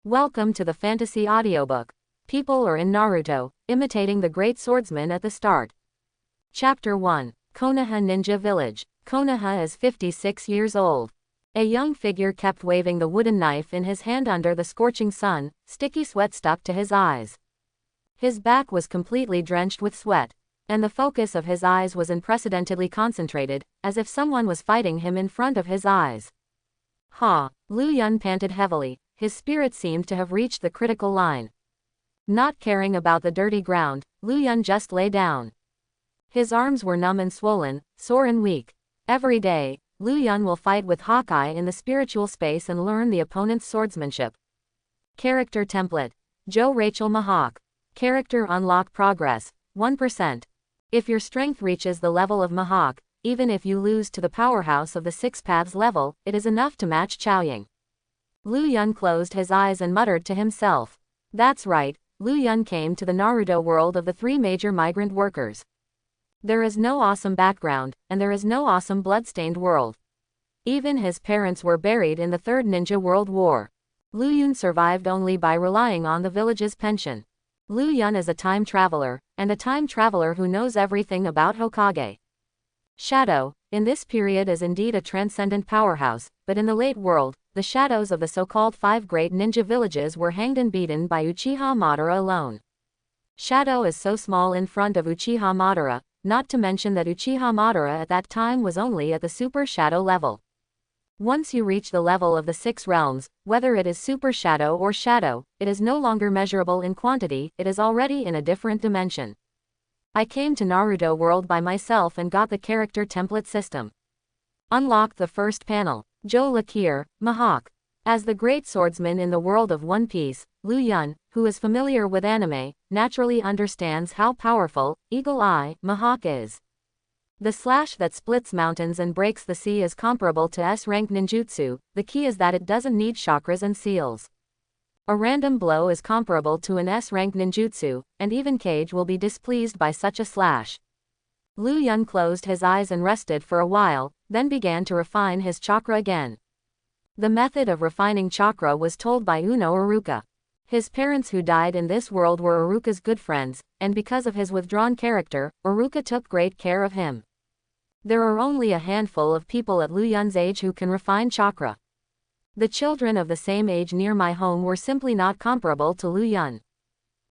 Welcome to the fantasy audiobook. People are in Naruto, imitating the Great Swordsman at the start. Chapter 1. Konoha Ninja Village. Konoha is 56 years old. A young figure kept waving the wooden knife in his hand under the scorching sun, sticky sweat stuck to his eyes. His back was completely drenched with sweat, and the focus of his eyes was unprecedentedly concentrated, as if someone was fighting him in front of his eyes. Ha! Lu Yun panted heavily. His spirit seemed to have reached the critical line. Not caring about the dirty ground, Lu Yun just lay down. His arms were numb and swollen, sore and weak. Every day, Lu Yun will fight with Hawkeye in the spiritual space and learn the opponent's swordsmanship. Character Template. Joe Rachel Mihawk. Character Unlock Progress, 1%. If your strength reaches the level of Mihawk, even if you lose to the powerhouse of the Six Paths level, it is enough to match Chaoying. Lu Yun closed his eyes and muttered to himself. That's right, Lu Yun came to the Naruto world of the three major migrant workers. There is no awesome background, and there is no awesome bloodstained world. Even his parents were buried in the Third Ninja World War. Lu Yun survived only by relying on the village's pension. Lu Yun is a time traveler, and a time traveler who knows everything about Hokage. Shadow, in this period, is indeed a transcendent powerhouse, but in the late world, the shadows of the so-called 5 great ninja villages were hanged and beaten by Uchiha Madara alone. Shadow is so small in front of Uchiha Madara, not to mention that Uchiha Madara at that time was only at the Super Shadow level. Once you reach the level of the 6 realms, whether it is Super Shadow or Shadow, it is no longer measurable in quantity, it is already in a different dimension. I came to Naruto world by myself and got the character template system. Unlock the first panel. Joe Lakir, Mihawk. As the great swordsman in the world of One Piece, Lu Yun, who is familiar with anime, naturally understands how powerful Eagle Eye Mihawk is. The slash that splits mountains and breaks the sea is comparable to S-rank ninjutsu, the key is that it doesn't need chakras and seals. A random blow is comparable to an S-rank ninjutsu, and even Kage will be displeased by such a slash. Lu Yun closed his eyes and rested for a while, then began to refine his chakra again. The method of refining chakra was told by Uno Iruka. His parents who died in this world were Iruka's good friends, and because of his withdrawn character, Iruka took great care of him. There are only a handful of people at Lu Yun's age who can refine chakra. The children of the same age near my home were simply not comparable to Lu Yun.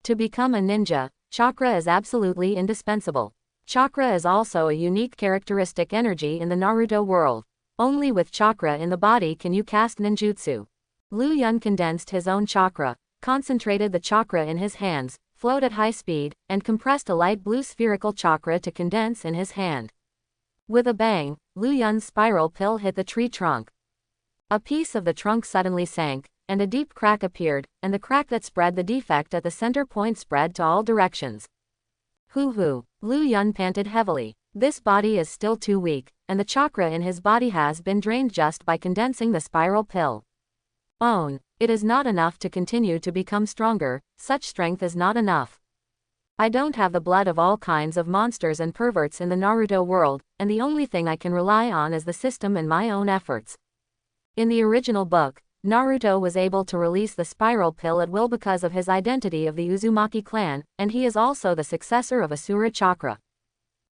To become a ninja, chakra is absolutely indispensable. Chakra is also a unique characteristic energy in the Naruto world. Only with chakra in the body can you cast ninjutsu. Lu Yun condensed his own chakra, concentrated the chakra in his hands, flowed at high speed, and compressed a light blue spherical chakra to condense in his hand. With a bang, Lu Yun's spiral pill hit the tree trunk. A piece of the trunk suddenly sank, and a deep crack appeared, and the crack that spread the defect at the center point spread to all directions. Hoo-hoo, Lu Yun panted heavily. This body is still too weak, and the chakra in his body has been drained just by condensing the spiral pill. Own, it is not enough to continue to become stronger, such strength is not enough. I don't have the blood of all kinds of monsters and perverts in the Naruto world, and the only thing I can rely on is the system and my own efforts. In the original book, Naruto was able to release the spiral pill at will because of his identity of the Uzumaki clan, and he is also the successor of Asura Chakra.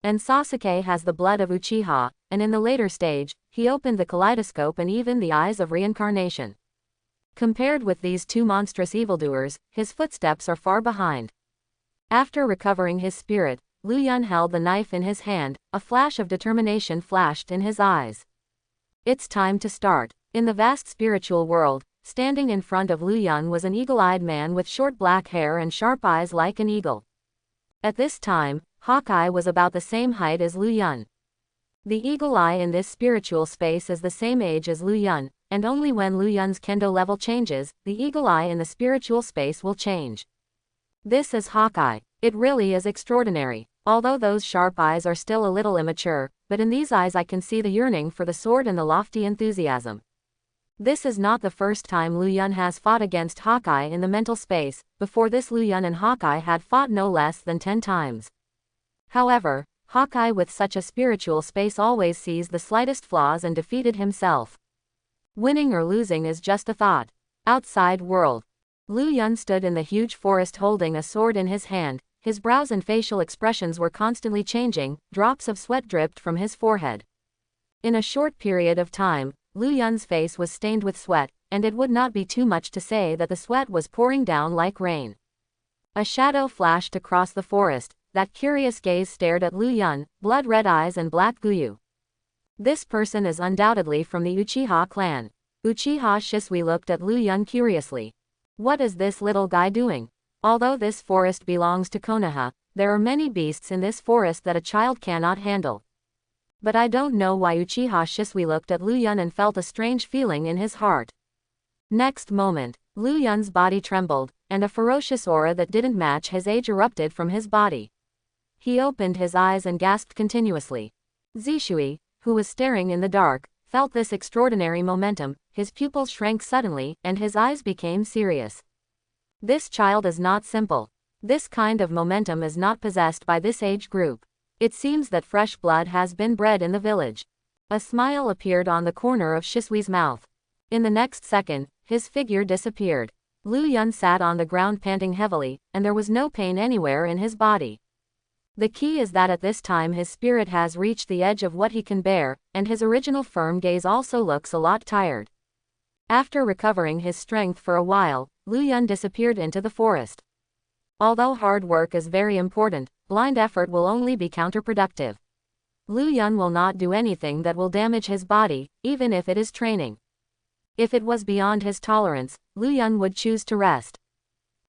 And Sasuke has the blood of Uchiha, and in the later stage, he opened the kaleidoscope and even the eyes of reincarnation. Compared with these two monstrous evildoers, his footsteps are far behind. After recovering his spirit, Lu Yun held the knife in his hand, a flash of determination flashed in his eyes. It's time to start. In the vast spiritual world, standing in front of Lu Yun was an eagle-eyed man with short black hair and sharp eyes like an eagle. At this time, Hawkeye was about the same height as Lu Yun. The eagle eye in this spiritual space is the same age as Lu Yun, and only when Lu Yun's kendo level changes, the eagle eye in the spiritual space will change. This is Hawkeye. It really is extraordinary. Although those sharp eyes are still a little immature, but in these eyes I can see the yearning for the sword and the lofty enthusiasm. This is not the first time Lu Yun has fought against Hawkeye in the mental space. Before this, Lu Yun and Hawkeye had fought no less than 10 times. However, Hawkeye with such a spiritual space always sees the slightest flaws and defeated himself. Winning or losing is just a thought. Outside world. Lu Yun stood in the huge forest holding a sword in his hand. His brows and facial expressions were constantly changing, drops of sweat dripped from his forehead. In a short period of time, Lu Yun's face was stained with sweat, and it would not be too much to say that the sweat was pouring down like rain. A shadow flashed across the forest. That curious gaze stared at Lu Yun, blood-red eyes and black guyu. This person is undoubtedly from the Uchiha clan. Uchiha Shisui looked at Lu Yun curiously. What is this little guy doing? Although this forest belongs to Konoha, there are many beasts in this forest that a child cannot handle. But I don't know why Uchiha Shisui looked at Lu Yun and felt a strange feeling in his heart. Next moment, Lu Yun's body trembled, and a ferocious aura that didn't match his age erupted from his body. He opened his eyes and gasped continuously. Zishui, who was staring in the dark, felt this extraordinary momentum. His pupils shrank suddenly, and his eyes became serious. This child is not simple. This kind of momentum is not possessed by this age group. It seems that fresh blood has been bred in the village. A smile appeared on the corner of Shisui's mouth. In the next second, his figure disappeared. Lu Yun sat on the ground panting heavily, and there was no pain anywhere in his body. The key is that at this time his spirit has reached the edge of what he can bear, and his original firm gaze also looks a lot tired. After recovering his strength for a while, Lu Yun disappeared into the forest. Although hard work is very important, blind effort will only be counterproductive. Lu Yun will not do anything that will damage his body, even if it is training. If it was beyond his tolerance, Lu Yun would choose to rest.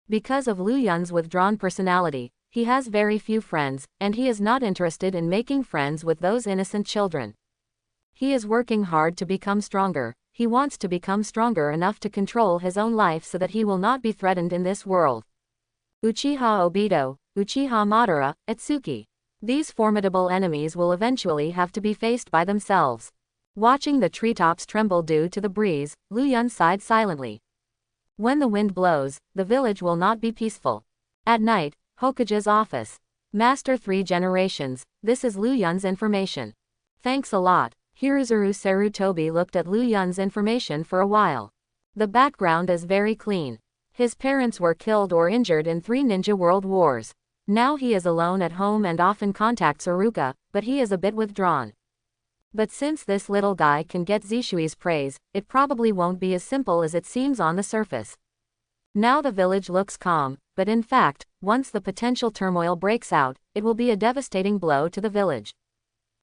Because of Lu Yun's withdrawn personality, he has very few friends, and he is not interested in making friends with those innocent children. He is working hard to become stronger. He wants to become stronger enough to control his own life so that he will not be threatened in this world. Uchiha Obito, Uchiha Madara, Atsuki. These formidable enemies will eventually have to be faced by themselves. Watching the treetops tremble due to the breeze, Lu Yun sighed silently. When the wind blows, the village will not be peaceful. At night, Hokage's office. Master 3 generations, this is Lu Yun's information. Thanks a lot. Hiruzuru Sarutobi looked at Lu Yun's information for a while. The background is very clean. His parents were killed or injured in 3 ninja world wars. Now he is alone at home and often contacts Iruka, but he is a bit withdrawn. But since this little guy can get Zishui's praise, it probably won't be as simple as it seems on the surface. Now the village looks calm, but in fact, once the potential turmoil breaks out, it will be a devastating blow to the village.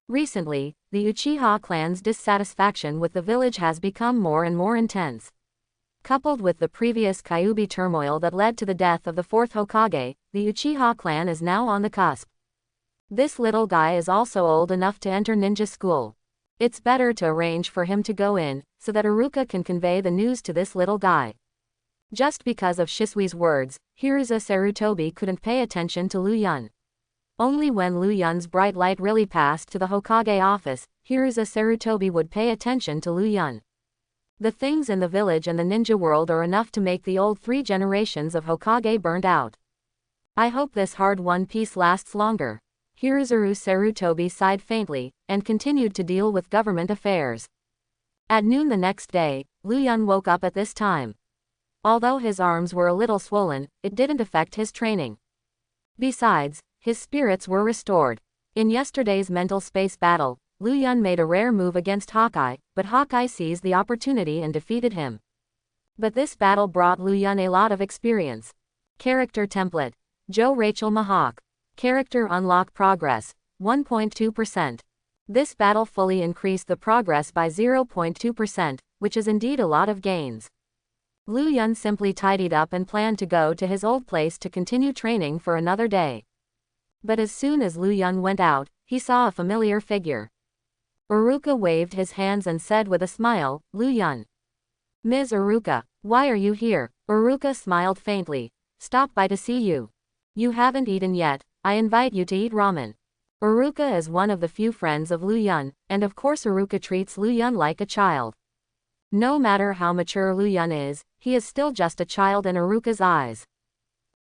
Recently, the Uchiha clan's dissatisfaction with the village has become more and more intense. Coupled with the previous Kyuubi turmoil that led to the death of the 4th Hokage, the Uchiha clan is now on the cusp. This little guy is also old enough to enter ninja school. It's better to arrange for him to go in, so that Iruka can convey the news to this little guy. Just because of Shisui's words, Hiruza Sarutobi couldn't pay attention to Lu Yun. Only when Lu Yun's bright light really passed to the Hokage office, Hiruza Sarutobi would pay attention to Lu Yun. The things in the village and the ninja world are enough to make the old 3 generations of Hokage burned out. I hope this hard-won peace lasts longer. Hiruzuru Sarutobi sighed faintly, and continued to deal with government affairs. At noon the next day, Lu Yun woke up at this time. Although his arms were a little swollen, it didn't affect his training. Besides, his spirits were restored. In yesterday's mental space battle, Lu Yun made a rare move against Hawkeye, but Hawkeye seized the opportunity and defeated him. But this battle brought Lu Yun a lot of experience. Character template. Joe Rachel Mahawk. Character unlock progress. 1.2%. This battle fully increased the progress by 0.2%, which is indeed a lot of gains. Lu Yun simply tidied up and planned to go to his old place to continue training for another day. But as soon as Lu Yun went out, he saw a familiar figure. Iruka waved his hands and said with a smile, Lu Yun. Ms. Iruka, why are you here? Iruka smiled faintly. Stop by to see you. You haven't eaten yet, I invite you to eat ramen. Iruka is one of the few friends of Lu Yun, and of course Iruka treats Lu Yun like a child. No matter how mature Lu Yun is, he is still just a child in Iruka's eyes.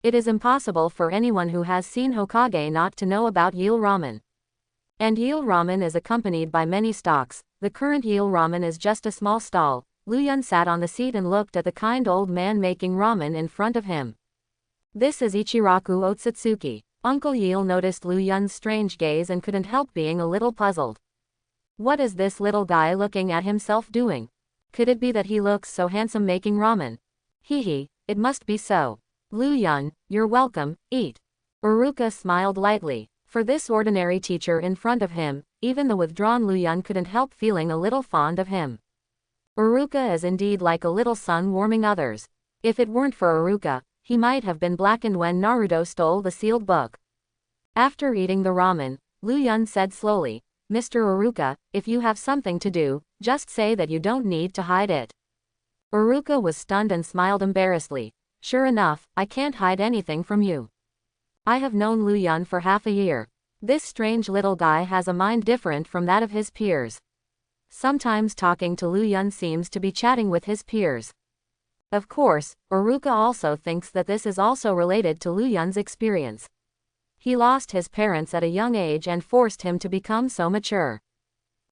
It is impossible for anyone who has seen Hokage not to know about Yeel Ramen. And Yeel Ramen is accompanied by many stocks. The current Yeel Ramen is just a small stall, Luyan sat on the seat and looked at the kind old man making ramen in front of him. This is Ichiraku Otsutsuki. Uncle Yil noticed Luyan's strange gaze and couldn't help being a little puzzled. What is this little guy looking at himself doing? Could it be that he looks so handsome making ramen? Hee, it must be so. Luyan, you're welcome, eat. Uruka smiled lightly. For this ordinary teacher in front of him, even the withdrawn Luyan couldn't help feeling a little fond of him. Uruka is indeed like a little sun warming others. If it weren't for Uruka, he might have been blackened when Naruto stole the sealed book. After eating the ramen, Luyan said slowly, Mr. Uruka, if you have something to do, just say that you don't need to hide it. Uruka was stunned and smiled embarrassedly. Sure enough, I can't hide anything from you. I have known Luyan for half a year. This strange little guy has a mind different from that of his peers. Sometimes talking to Luyan seems to be chatting with his peers. Of course, Uruka also thinks that this is also related to Luyan's experience. He lost his parents at a young age and forced him to become so mature.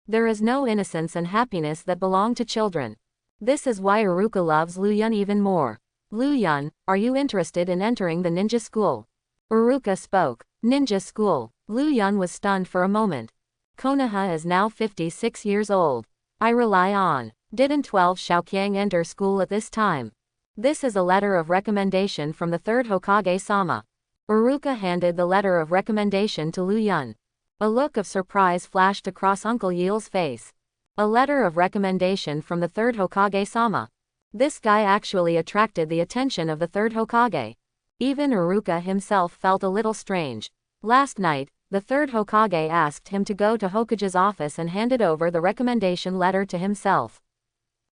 There is no innocence and happiness that belong to children. This is why Uruka loves Luyan even more. Luyan, are you interested in entering the ninja school? Uruka spoke. Ninja school. Luyan was stunned for a moment. Konoha is now 56 years old. I rely on. Didn't 12 Xiaoqiang enter school at this time? This is a letter of recommendation from the 3rd Hokage-sama. Uruka handed the letter of recommendation to Luyan. A look of surprise flashed across Uncle Yil's face. A letter of recommendation from the 3rd Hokage-sama. This guy actually attracted the attention of the 3rd Hokage. Even Uruka himself felt a little strange. Last night, the 3rd Hokage asked him to go to Hokage's office and handed over the recommendation letter to himself.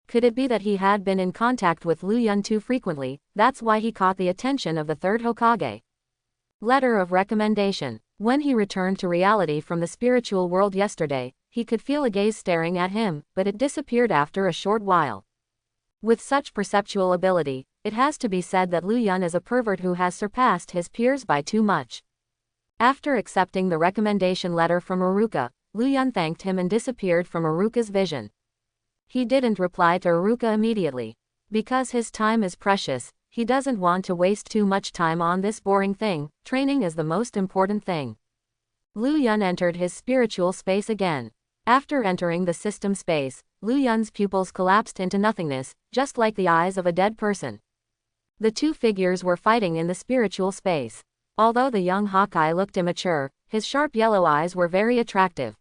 Could it be that he had been in contact with Luyan too frequently, that's why he caught the attention of the 3rd Hokage? Letter of recommendation. When he returned to reality from the spiritual world yesterday, he could feel a gaze staring at him, but it disappeared after a short while. With such perceptual ability, it has to be said that Luyan is a pervert who has surpassed his peers by too much. After accepting the recommendation letter from Uruka, Luyan thanked him and disappeared from Uruka's vision. He didn't reply to Uruka immediately. Because his time is precious, he doesn't want to waste too much time on this boring thing. Training is the most important thing. Luyan entered his spiritual space again. After entering the system space, Luyan's pupils collapsed into nothingness, just like the eyes of a dead person. The two figures were fighting in the spiritual space. Although the young Hawkeye looked immature, his sharp yellow eyes were very attractive.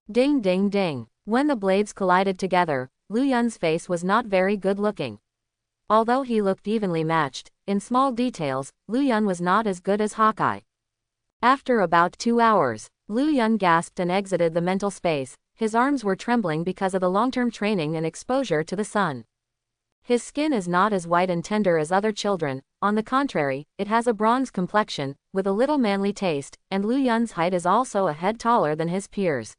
Ding ding ding. When the blades collided together, Luyan's face was not very good looking. Although he looked evenly matched, in small details, Luyan was not as good as Hawkeye. After about 2 hours, Luyan gasped and exited the mental space. His arms were trembling because of the long-term training and exposure to the sun. His skin is not as white and tender as other children, on the contrary, it has a bronze complexion, with a little manly taste, and Luyan's height is also a head taller than his peers.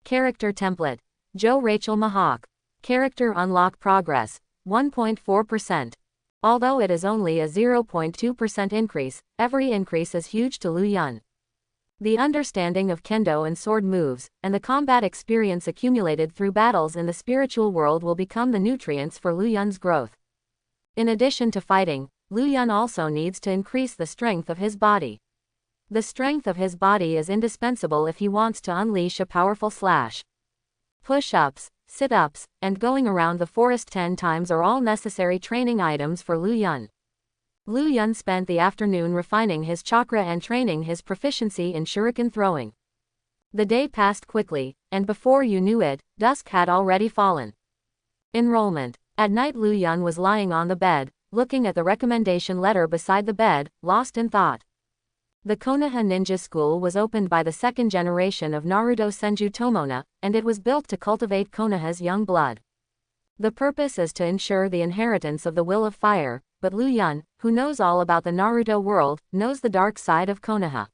Character template. Joe Rachel Mahawk. Character unlock progress, 1.4%. Although it is only a 0.2% increase, every increase is huge to Luyan. The understanding of kendo and sword moves, and the combat experience accumulated through battles in the spiritual world will become the nutrients for Luyan's growth. In addition to fighting, Luyan also needs to increase the strength of his body. The strength of his body is indispensable if he wants to unleash a powerful slash. Push-ups, sit-ups, and going around the forest 10 times are all necessary training items for Luyan. Luyan spent the afternoon refining his chakra and training his proficiency in shuriken throwing. The day passed quickly, and before you knew it, dusk had already fallen. Enrollment. At night Luyan was lying on the bed, looking at the recommendation letter beside the bed, lost in thought. The Konoha Ninja School was opened by the second generation of Naruto Senju Tomona, and it was built to cultivate Konoha's young blood. The purpose is to ensure the inheritance of the will of fire, but Luyan, who knows all about the Naruto world, knows the dark side of Konoha.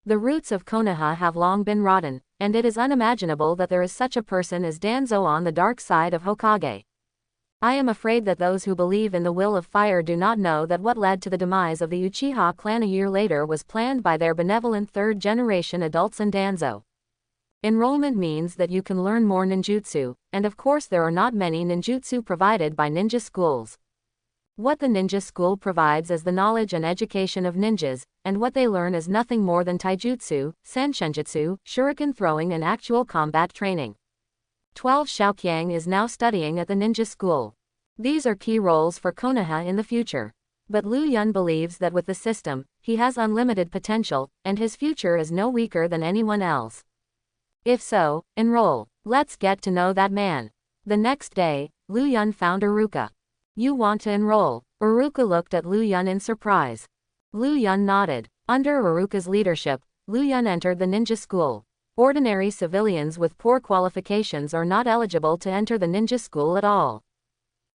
The roots of Konoha have long been rotten, and it is unimaginable that there is such a person as Danzo on the dark side of Hokage. I am afraid that those who believe in the will of fire do not know that what led to the demise of the Uchiha clan a year later was planned by their benevolent third-generation adults and Danzo. Enrollment means that you can learn more ninjutsu, and of course there are not many ninjutsu provided by ninja schools. What the ninja school provides is the knowledge and education of ninjas, and what they learn is nothing more than taijutsu, sanshenjutsu, shuriken throwing and actual combat training. 12 Xiaoqiang is now studying at the ninja school. These are key roles for Konoha in the future. But Lu Yun believes that with the system, he has unlimited potential, and his future is no weaker than anyone else. If so, enroll. Let's get to know that man. The next day, Lu Yun found Iruka. You want to enroll? Iruka looked at Lu Yun in surprise. Lu Yun nodded. Under Iruka's leadership, Lu Yun entered the ninja school. Ordinary civilians with poor qualifications are not eligible to enter the ninja school at all.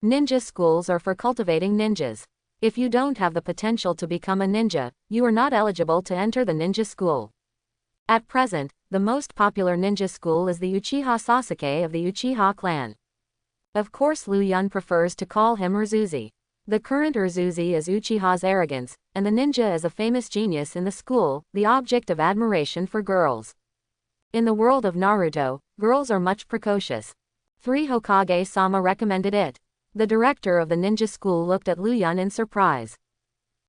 Ninja schools are for cultivating ninjas. If you don't have the potential to become a ninja, you are not eligible to enter the ninja school. At present, the most popular ninja school is the Uchiha Sasuke of the Uchiha clan. Of course Lu Yun prefers to call him Urzuzi. The current Urzuzi is Uchiha's arrogance, and the ninja is a famous genius in the school, the object of admiration for girls. In the world of Naruto, girls are much precocious. 3 Hokage-sama recommended it. The director of the ninja school looked at Lu Yun in surprise.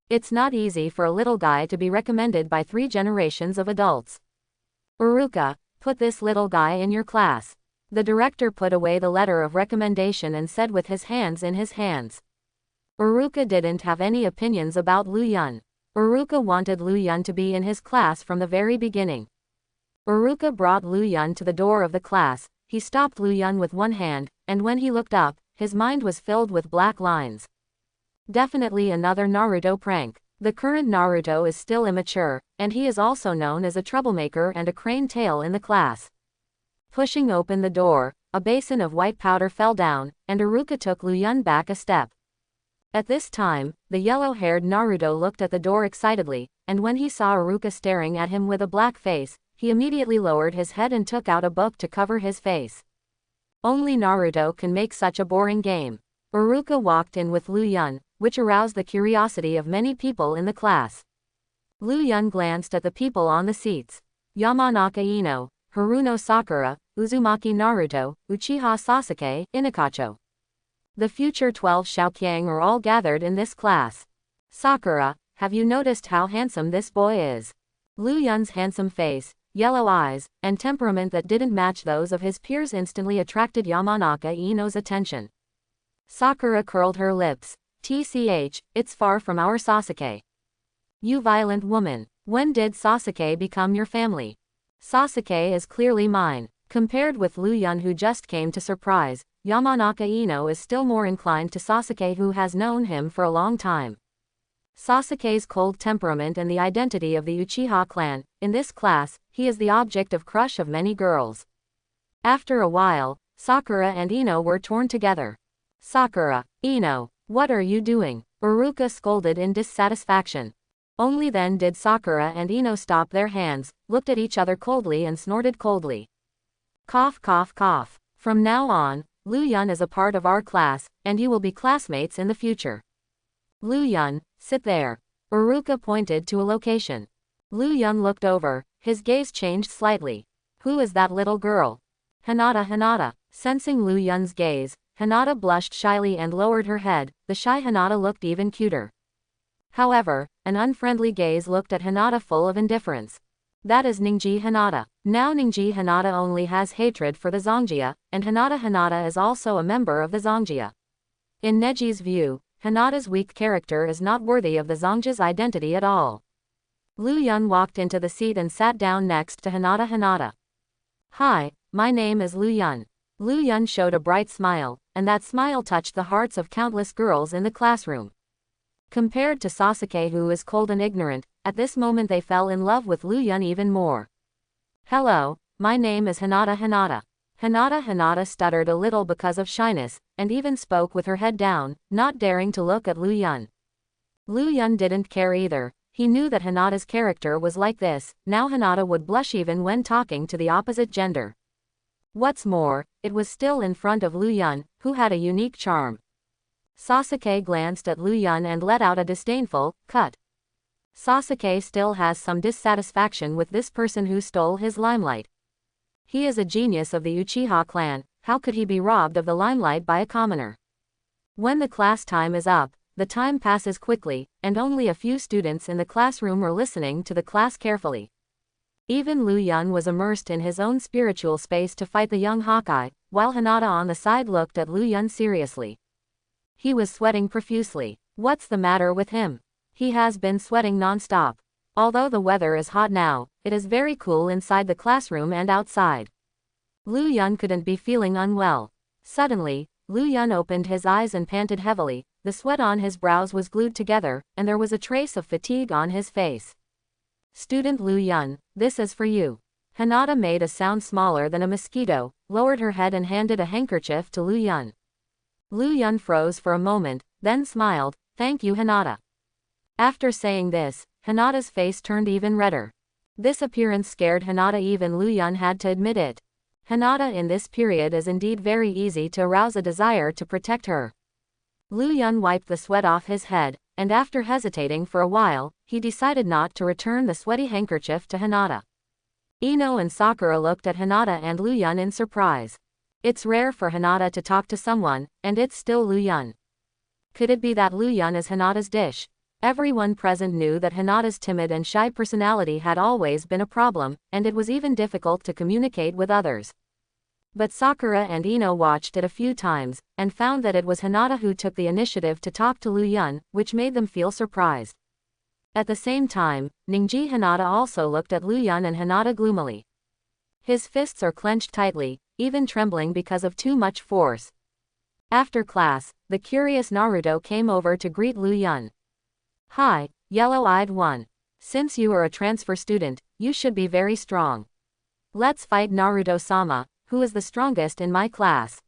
It's not easy for a little guy to be recommended by 3 generations of adults. Iruka, put this little guy in your class. The director put away the letter of recommendation and said with his hands in his hands. Iruka didn't have any opinions about Lu Yun. Iruka wanted Lu Yun to be in his class from the very beginning. Iruka brought Lu Yun to the door of the class. He stopped Lu Yun with one hand, and when he looked up, his mind was filled with black lines. Definitely another Naruto prank. The current Naruto is still immature, and he is also known as a troublemaker and a crane tail in the class. Pushing open the door, a basin of white powder fell down, and Iruka took Lu Yun back a step. At this time, the yellow-haired Naruto looked at the door excitedly, and when he saw Iruka staring at him with a black face, he immediately lowered his head and took out a book to cover his face. Only Naruto can make such a boring game. Iruka walked in with Lu Yun, which aroused the curiosity of many people in the class. Lu Yun glanced at the people on the seats. Yamanaka Ino, Haruno Sakura, Uzumaki Naruto, Uchiha Sasuke, Inakacho. The future 12 Xiaoqiang are all gathered in this class. Sakura, have you noticed how handsome this boy is? Lu Yun's handsome face, yellow eyes, and temperament that didn't match those of his peers instantly attracted Yamanaka Ino's attention. Sakura curled her lips. TCH, it's far from our Sasuke. You violent woman, when did Sasuke become your family? Sasuke is clearly mine. Compared with Lu Yun who just came to surprise, Yamanaka Ino is still more inclined to Sasuke who has known him for a long time. Sasuke's cold temperament and the identity of the Uchiha clan, in this class, he is the object of crush of many girls. After a while, Sakura and Ino were torn together. Sakura, Ino, what are you doing? Iruka scolded in dissatisfaction. Only then did Sakura and Ino stop their hands, looked at each other coldly and snorted coldly. Cough cough cough. From now on, Lu Yun is a part of our class, and you will be classmates in the future. Lu Yun, sit there. Iruka pointed to a location. Lu Yun looked over, his gaze changed slightly. Who is that little girl? Hinata. Sensing Lu Yun's gaze, Hinata blushed shyly and lowered her head. The shy Hinata looked even cuter. However, an unfriendly gaze looked at Hinata full of indifference. That is Ningji Hinata. Now Ningji Hinata only has hatred for the Zongjia, and Hinata is also a member of the Zongjia. In Neji's view, Hinata's weak character is not worthy of the Zongjia's identity at all. Lu Yun walked into the seat and sat down next to Hinata. Hi, my name is Lu Yun. Lu Yun showed a bright smile, and that smile touched the hearts of countless girls in the classroom. Compared to Sasuke who is cold and ignorant, at this moment they fell in love with Lu Yun even more. Hello, my name is Hinata. Hinata stuttered a little because of shyness, and even spoke with her head down, not daring to look at Lu Yun. Lu Yun didn't care either. He knew that Hinata's character was like this. Now Hinata would blush even when talking to the opposite gender. What's more, it was still in front of Lu Yun, who had a unique charm. Sasuke glanced at Lu Yun and let out a disdainful cut. Sasuke still has some dissatisfaction with this person who stole his limelight. He is a genius of the Uchiha clan, how could he be robbed of the limelight by a commoner? When the class time is up, the time passes quickly, and only a few students in the classroom are listening to the class carefully. Even Lu Yun was immersed in his own spiritual space to fight the young Hawkeye, while Hinata on the side looked at Lu Yun seriously. He was sweating profusely. What's the matter with him? He has been sweating non-stop. Although the weather is hot now, it is very cool inside the classroom and outside. Lu Yun couldn't be feeling unwell. Suddenly, Lu Yun opened his eyes and panted heavily, the sweat on his brows was glued together, and there was a trace of fatigue on his face. Student Lu Yun, this is for you. Hinata made a sound smaller than a mosquito, lowered her head and handed a handkerchief to Lu Yun. Lu Yun froze for a moment, then smiled, thank you Hinata. After saying this, Hinata's face turned even redder. This appearance scared Hinata, even Lu Yun had to admit it. Hinata in this period is indeed very easy to arouse a desire to protect her. Lu Yun wiped the sweat off his head, and after hesitating for a while, he decided not to return the sweaty handkerchief to Hinata. Ino and Sakura looked at Hinata and Lu Yun in surprise. It's rare for Hinata to talk to someone, and it's still Lu Yun. Could it be that Lu Yun is Hinata's dish? Everyone present knew that Hinata's timid and shy personality had always been a problem, and it was even difficult to communicate with others. But Sakura and Ino watched it a few times, and found that it was Hinata who took the initiative to talk to Lu Yun, which made them feel surprised. At the same time, Ningji Hinata also looked at Lu Yun and Hinata gloomily. His fists are clenched tightly, even trembling because of too much force. After class, the curious Naruto came over to greet Lu Yun. Hi, yellow-eyed one. Since you are a transfer student, you should be very strong. Let's fight Naruto-sama, who is the strongest in my class.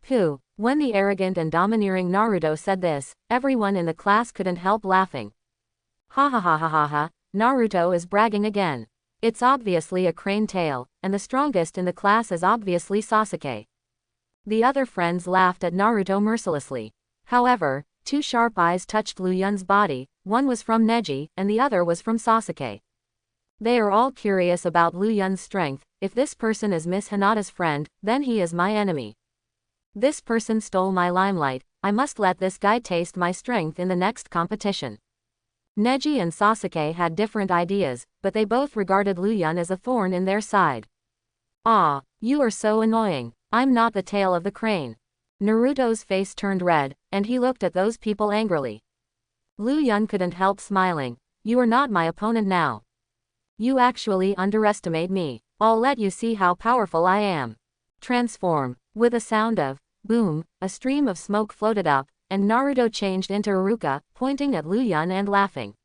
Pooh. When the arrogant and domineering Naruto said this, everyone in the class couldn't help laughing. Ha ha ha ha ha ha, Naruto is bragging again. It's obviously a crane tail, and the strongest in the class is obviously Sasuke. The other friends laughed at Naruto mercilessly. However, two sharp eyes touched Lu Yun's body, one was from Neji, and the other was from Sasuke. They are all curious about Lu Yun's strength. If this person is Miss Hinata's friend, then he is my enemy. This person stole my limelight, I must let this guy taste my strength in the next competition. Neji and Sasuke had different ideas, but they both regarded Lu Yun as a thorn in their side. Ah, you are so annoying. I'm not the tail of the crane. Naruto's face turned red, and he looked at those people angrily. Lu Yun couldn't help smiling. You are not my opponent now. You actually underestimate me. I'll let you see how powerful I am. Transform. With a sound of boom, a stream of smoke floated up, and Naruto changed into Iruka, pointing at Lu Yun and laughing.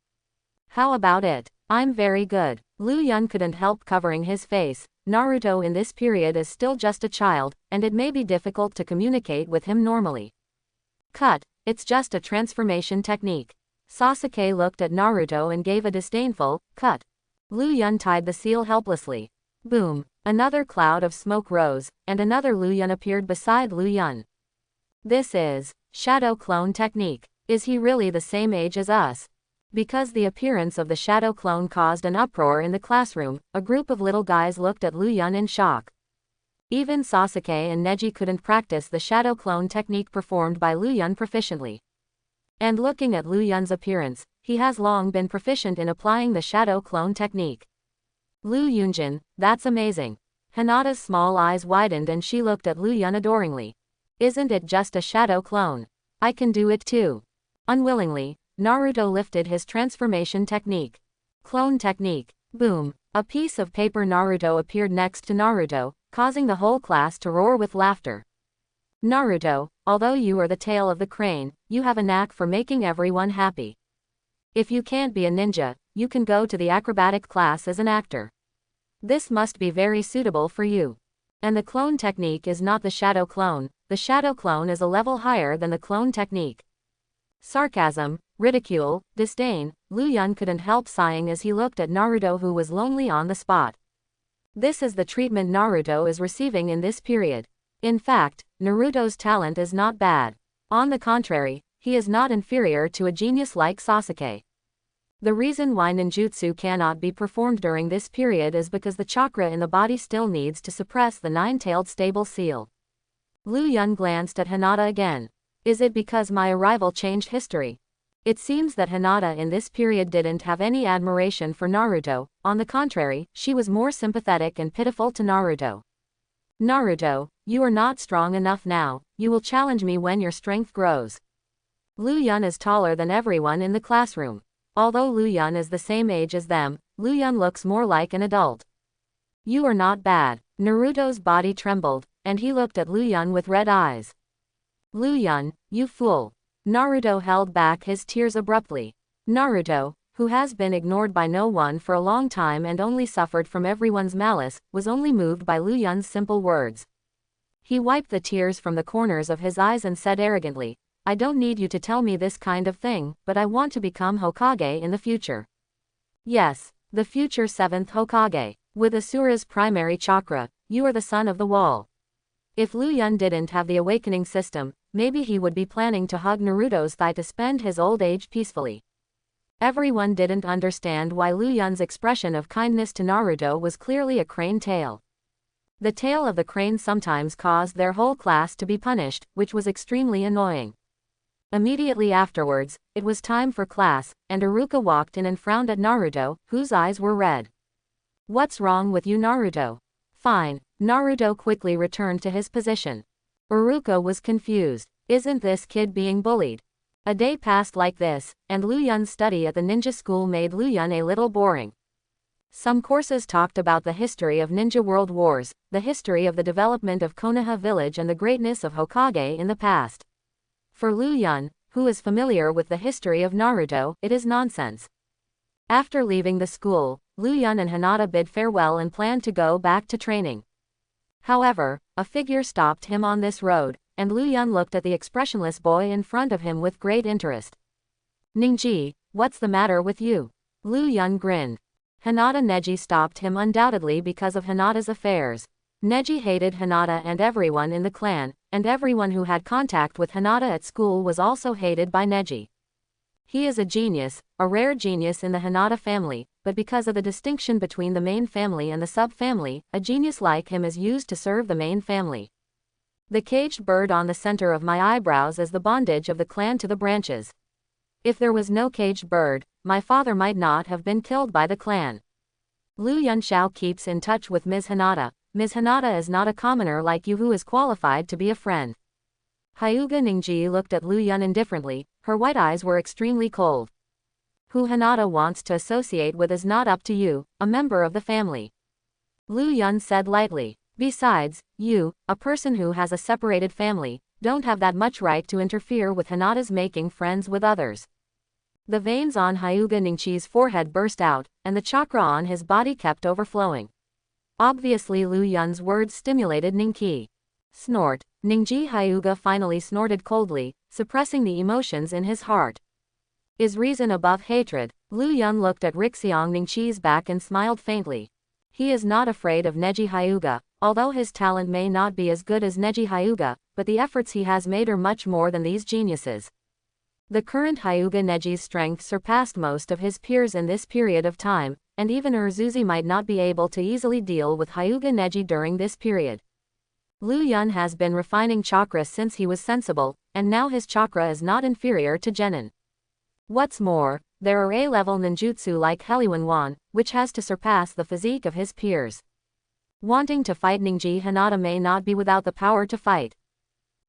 How about it? I'm very good. Lu Yun couldn't help covering his face. Naruto in this period is still just a child, and it may be difficult to communicate with him normally. Cut. It's just a transformation technique. Sasuke looked at Naruto and gave a disdainful cut. Lu Yun tied the seal helplessly. Boom. Another cloud of smoke rose, and another Lu Yun appeared beside Lu Yun. This is shadow clone technique. Is he really the same age as us? Because the appearance of the shadow clone caused an uproar in the classroom, a group of little guys looked at Lu Yun in shock. Even Sasuke and Neji couldn't practice the shadow clone technique performed by Lu Yun proficiently. And looking at Lu Yun's appearance, he has long been proficient in applying the shadow clone technique. Lu Yunjin, that's amazing. Hinata's small eyes widened and she looked at Lu Yun adoringly. Isn't it just a shadow clone? I can do it too. Unwillingly, Naruto lifted his transformation technique. Clone technique. Boom. A piece of paper Naruto appeared next to Naruto, causing the whole class to roar with laughter. Naruto, although you are the tail of the crane, you have a knack for making everyone happy. If you can't be a ninja, you can go to the acrobatic class as an actor. This must be very suitable for you. And the clone technique is not the shadow clone. The shadow clone is a level higher than the clone technique. Sarcasm, ridicule, disdain. Lu Yun couldn't help sighing as he looked at Naruto, who was lonely on the spot. This is the treatment Naruto is receiving in this period. In fact, Naruto's talent is not bad. On the contrary, he is not inferior to a genius like Sasuke. The reason why ninjutsu cannot be performed during this period is because the chakra in the body still needs to suppress the nine-tailed stable seal. Lu Yun glanced at Hinata again. Is it because my arrival changed history? It seems that Hinata in this period didn't have any admiration for Naruto, on the contrary, she was more sympathetic and pitiful to Naruto. Naruto, you are not strong enough now, you will challenge me when your strength grows. Lu Yun is taller than everyone in the classroom. Although Lu Yun is the same age as them, Lu Yun looks more like an adult. You are not bad. Naruto's body trembled, and he looked at Lu Yun with red eyes. Lu Yun, you fool. Naruto held back his tears abruptly. Naruto, who has been ignored by no one for a long time and only suffered from everyone's malice, was only moved by Lu Yun's simple words. He wiped the tears from the corners of his eyes and said arrogantly, I don't need you to tell me this kind of thing, but I want to become Hokage in the future. Yes, the future 7th Hokage. With Asura's primary chakra, you are the son of the wall. If Lu Yun didn't have the awakening system, maybe he would be planning to hug Naruto's thigh to spend his old age peacefully. Everyone didn't understand why Lu Yun's expression of kindness to Naruto was clearly a crane tail. The tail of the crane sometimes caused their whole class to be punished, which was extremely annoying. Immediately afterwards, it was time for class, and Iruka walked in and frowned at Naruto, whose eyes were red. What's wrong with you, Naruto? Fine. Naruto quickly returned to his position. Iruka was confused. Isn't this kid being bullied? A day passed like this, and Lu Yun's study at the ninja school made Lu Yun a little boring. Some courses talked about the history of ninja world wars, the history of the development of Konoha village and the greatness of Hokage in the past. For Lu Yun, who is familiar with the history of Naruto, it is nonsense. After leaving the school, Lu Yun and Hinata bid farewell and planned to go back to training. However, a figure stopped him on this road, and Lu Yun looked at the expressionless boy in front of him with great interest. Ningji, what's the matter with you? Lu Yun grinned. Hinata Neji stopped him undoubtedly because of Hinata's affairs. Neji hated Hinata and everyone in the clan, and everyone who had contact with Hinata at school was also hated by Neji. He is a genius, a rare genius in the Hinata family, but because of the distinction between the main family and the sub-family, a genius like him is used to serve the main family. The caged bird on the center of my eyebrows is the bondage of the clan to the branches. If there was no caged bird, my father might not have been killed by the clan. Lu Yunxiao keeps in touch with Ms. Hinata. Ms. Hinata is not a commoner like you who is qualified to be a friend. Hyuga Ningji looked at Lu Yun indifferently, her white eyes were extremely cold. Who Hinata wants to associate with is not up to you, a member of the family. Lu Yun said lightly. Besides, you, a person who has a separated family, don't have that much right to interfere with Hinata's making friends with others. The veins on Hyuga Ningchi's forehead burst out, and the chakra on his body kept overflowing. Obviously Lu Yun's words stimulated Ningqi. Snort. Ningji Hyuga finally snorted coldly, suppressing the emotions in his heart. Is reason above hatred? Lu Yun looked at Rixiang Ningqi's back and smiled faintly. He is not afraid of Neji Hyuga, although his talent may not be as good as Neji Hyuga, but the efforts he has made are much more than these geniuses. The current Hyuga Neji's strength surpassed most of his peers in this period of time, and even Urzuzi might not be able to easily deal with Hyuga Neji during this period. Lu Yun has been refining chakra since he was sensible, and now his chakra is not inferior to Genin. What's more, there are A-level ninjutsu like Heliwan, which has to surpass the physique of his peers. Wanting to fight Ningji Hinata may not be without the power to fight.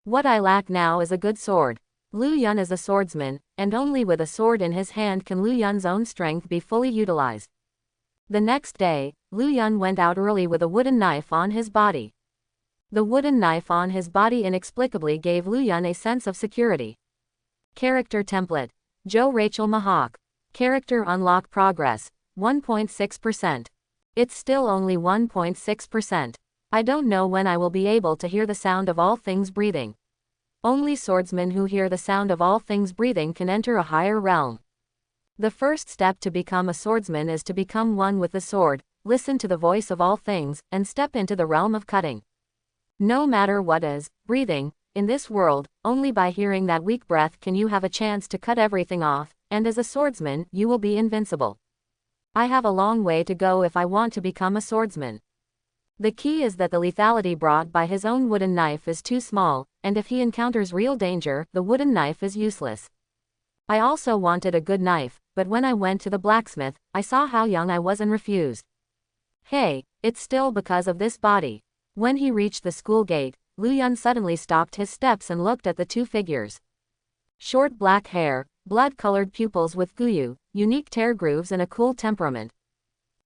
What I lack now is a good sword. Lu Yun is a swordsman, and only with a sword in his hand can Lu Yun's own strength be fully utilized. The next day, Lu Yun went out early with a wooden knife on his body. The wooden knife on his body inexplicably gave Lu Yun a sense of security. Character template. Joe Rachel Mahawk. Character unlock progress. 1.6%. It's still only 1.6%. I don't know when I will be able to hear the sound of all things breathing. Only swordsmen who hear the sound of all things breathing can enter a higher realm. The first step to become a swordsman is to become one with the sword, listen to the voice of all things, and step into the realm of cutting. No matter what is breathing, in this world, only by hearing that weak breath can you have a chance to cut everything off, and as a swordsman, you will be invincible. I have a long way to go if I want to become a swordsman. The key is that the lethality brought by his own wooden knife is too small, and if he encounters real danger, the wooden knife is useless. I also wanted a good knife, but when I went to the blacksmith, I saw how young I was and refused. Hey, it's still because of this body. When he reached the school gate, Lu Yun suddenly stopped his steps and looked at the two figures. Short black hair, blood-colored pupils with guyu, unique tear grooves and a cool temperament.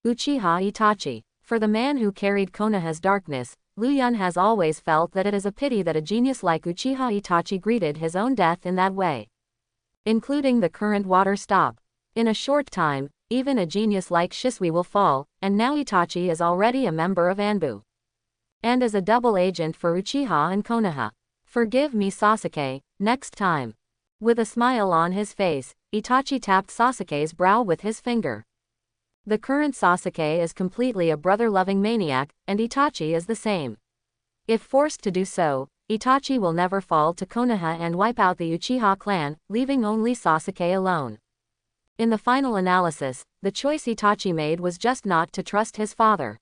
Uchiha Itachi. For the man who carried Konoha's darkness, Lu Yun has always felt that it is a pity that a genius like Uchiha Itachi greeted his own death in that way. Including the current water stop. In a short time, even a genius like Shisui will fall, and now Itachi is already a member of Anbu. And as a double agent for Uchiha and Konoha. Forgive me Sasuke, next time. With a smile on his face, Itachi tapped Sasuke's brow with his finger. The current Sasuke is completely a brother-loving maniac, and Itachi is the same. If forced to do so, Itachi will never fall to Konoha and wipe out the Uchiha clan, leaving only Sasuke alone. In the final analysis, the choice Itachi made was just not to trust his father.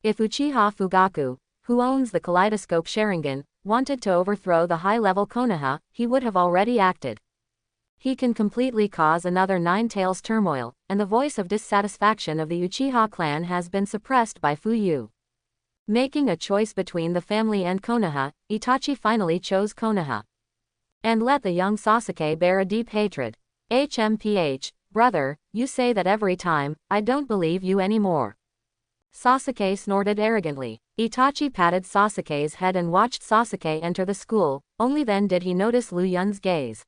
If Uchiha Fugaku, who owns the Kaleidoscope Sharingan, wanted to overthrow the high-level Konoha, he would have already acted. He can completely cause another Nine Tails turmoil, and the voice of dissatisfaction of the Uchiha clan has been suppressed by Fuyu. Making a choice between the family and Konoha, Itachi finally chose Konoha. And let the young Sasuke bear a deep hatred. HMPH, brother, you say that every time, I don't believe you anymore. Sasuke snorted arrogantly. Itachi patted Sasuke's head and watched Sasuke enter the school, only then did he notice Lu Yun's gaze.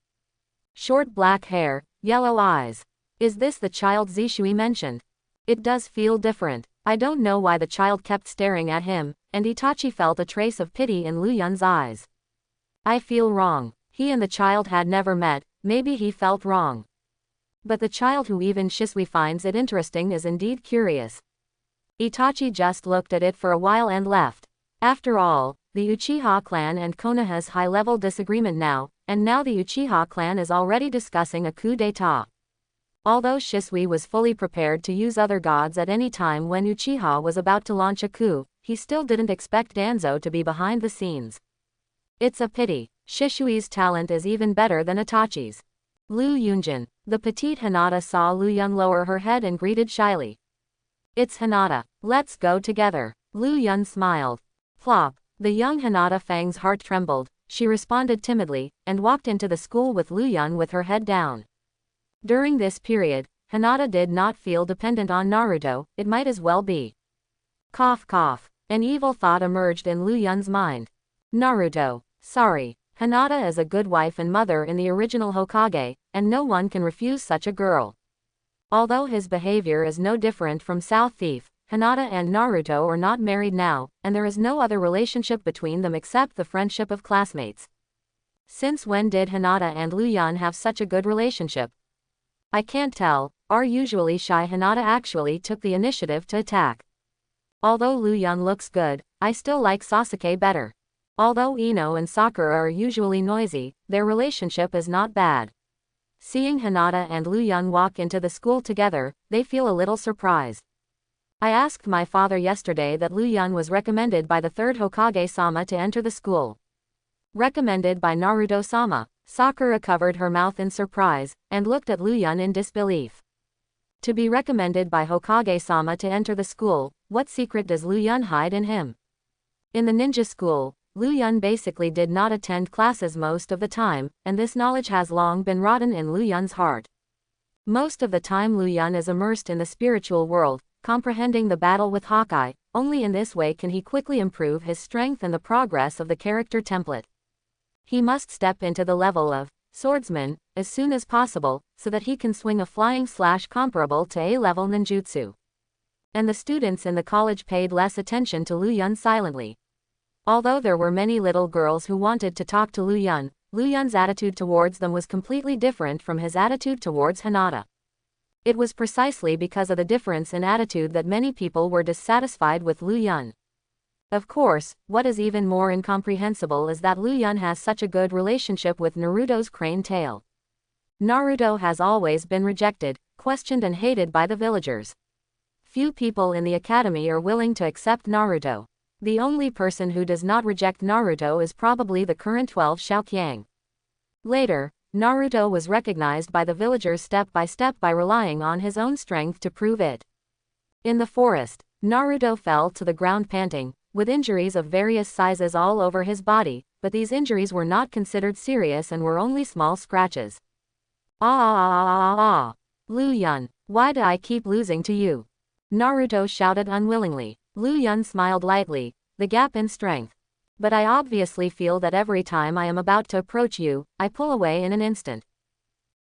Short black hair, yellow eyes. Is this the child Zishui mentioned? It does feel different. I don't know why the child kept staring at him, and Itachi felt a trace of pity in Lu Yun's eyes. I feel wrong. He and the child had never met, maybe he felt wrong. But the child who even Shisui finds it interesting is indeed curious. Itachi just looked at it for a while and left. After all, the Uchiha clan and Konoha's high-level disagreement now, and now the Uchiha clan is already discussing a coup d'état. Although Shisui was fully prepared to use other gods at any time when Uchiha was about to launch a coup, he still didn't expect Danzo to be behind the scenes. It's a pity. Shisui's talent is even better than Itachi's. Lu Yunjin. The petite Hinata saw Lu Yun lower her head and greeted shyly. It's Hinata. Let's go together. Lu Yun smiled. Plop. The young Hinata Fang's heart trembled. She responded timidly, and walked into the school with Lu Yun with her head down. During this period, Hinata did not feel dependent on Naruto, it might as well be. Cough cough. An evil thought emerged in Lu Yun's mind. Naruto. Sorry. Hinata is a good wife and mother in the original Hokage, and no one can refuse such a girl. Although his behavior is no different from South Thief, Hinata and Naruto are not married now, and there is no other relationship between them except the friendship of classmates. Since when did Hinata and Lu Yun have such a good relationship? I can't tell. Our usually shy Hinata actually took the initiative to attack. Although Lu Yun looks good, I still like Sasuke better. Although Ino and Sakura are usually noisy, their relationship is not bad. Seeing Hinata and Lu Yun walk into the school together, they feel a little surprised. I asked my father yesterday that Lu Yun was recommended by the third Hokage-sama to enter the school. Recommended by Naruto-sama. Sakura covered her mouth in surprise, and looked at Lu Yun in disbelief. To be recommended by Hokage-sama to enter the school, what secret does Lu Yun hide in him? In the ninja school, Lu Yun basically did not attend classes most of the time, and this knowledge has long been rotten in Lu Yun's heart. Most of the time Lu Yun is immersed in the spiritual world, comprehending the battle with Hawkeye. Only in this way can he quickly improve his strength and the progress of the character template. He must step into the level of swordsman as soon as possible, so that he can swing a flying slash comparable to A-level ninjutsu. And the students in the college paid less attention to Lu Yun silently. Although there were many little girls who wanted to talk to Lu Yun's attitude towards them was completely different from his attitude towards Hinata. It was precisely because of the difference in attitude that many people were dissatisfied with Lu Yun. Of course, what is even more incomprehensible is that Lu Yun has such a good relationship with Naruto's crane tail. Naruto has always been rejected, questioned and hated by the villagers. Few people in the academy are willing to accept Naruto. The only person who does not reject Naruto is probably the current 12 Xiaoqiang. Later, Naruto was recognized by the villagers step by step by relying on his own strength to prove it. In the forest, Naruto fell to the ground panting, with injuries of various sizes all over his body, but these injuries were not considered serious and were only small scratches. Ah! Lu Yun, why do I keep losing to you? Naruto shouted unwillingly. Lu Yun smiled lightly, the gap in strength. But I obviously feel that every time I am about to approach you, I pull away in an instant.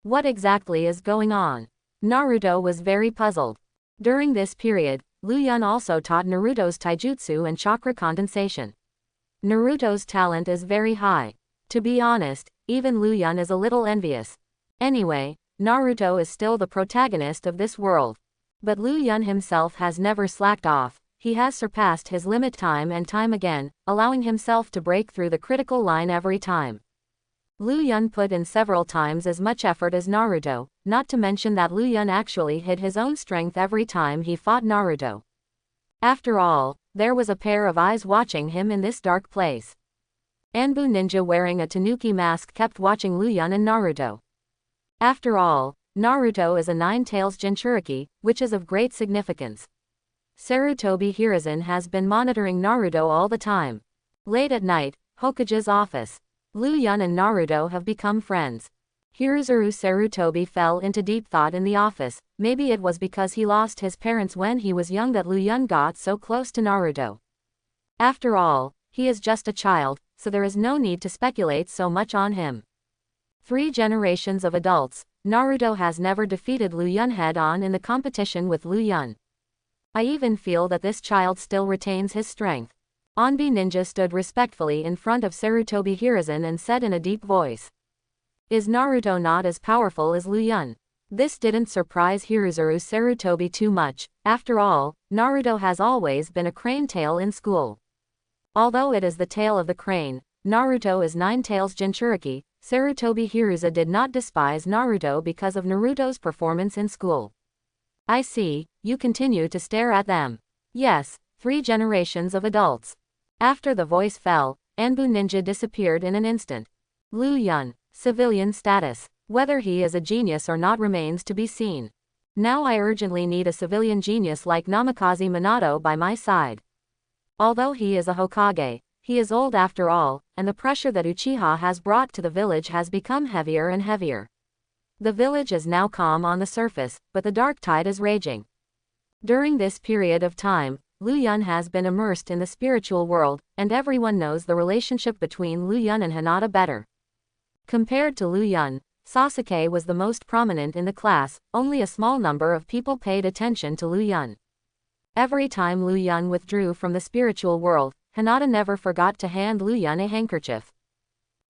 What exactly is going on? Naruto was very puzzled. During this period, Lu Yun also taught Naruto's taijutsu and chakra condensation. Naruto's talent is very high. To be honest, even Lu Yun is a little envious. Anyway, Naruto is still the protagonist of this world. But Lu Yun himself has never slacked off. He has surpassed his limit time and time again, allowing himself to break through the critical line every time. Lu Yun put in several times as much effort as Naruto, not to mention that Lu Yun actually hid his own strength every time he fought Naruto. After all, there was a pair of eyes watching him in this dark place. Anbu ninja wearing a tanuki mask kept watching Lu Yun and Naruto. After all, Naruto is a nine-tails Jinchuriki, which is of great significance. Sarutobi Hiruzen has been monitoring Naruto all the time. Late at night, Hokage's office. Lu Yun and Naruto have become friends. Hiruzuru Sarutobi fell into deep thought in the office. Maybe it was because he lost his parents when he was young that Lu Yun got so close to Naruto. After all, he is just a child, so there is no need to speculate so much on him. 3 generations of adults, Naruto has never defeated Lu Yun head-on in the competition with Lu Yun. I even feel that this child still retains his strength. Onbi Ninja stood respectfully in front of Sarutobi Hiruzen and said in a deep voice. Is Naruto not as powerful as Lu Yun? This didn't surprise Hiruzuru Sarutobi too much. After all, Naruto has always been a crane tail in school. Although it is the tail of the crane, Naruto is 9 tails Jinchuriki. Sarutobi Hiruzen did not despise Naruto because of Naruto's performance in school. I see, you continue to stare at them. Yes, 3 generations of adults. After the voice fell, Anbu Ninja disappeared in an instant. Lu Yun, civilian status. Whether he is a genius or not remains to be seen. Now I urgently need a civilian genius like Namikaze Minato by my side. Although he is a Hokage, he is old after all, and the pressure that Uchiha has brought to the village has become heavier and heavier. The village is now calm on the surface, but the dark tide is raging. During this period of time, Lu Yun has been immersed in the spiritual world, and everyone knows the relationship between Lu Yun and Hinata better. Compared to Lu Yun, Sasuke was the most prominent in the class. Only a small number of people paid attention to Lu Yun. Every time Lu Yun withdrew from the spiritual world, Hinata never forgot to hand Lu Yun a handkerchief.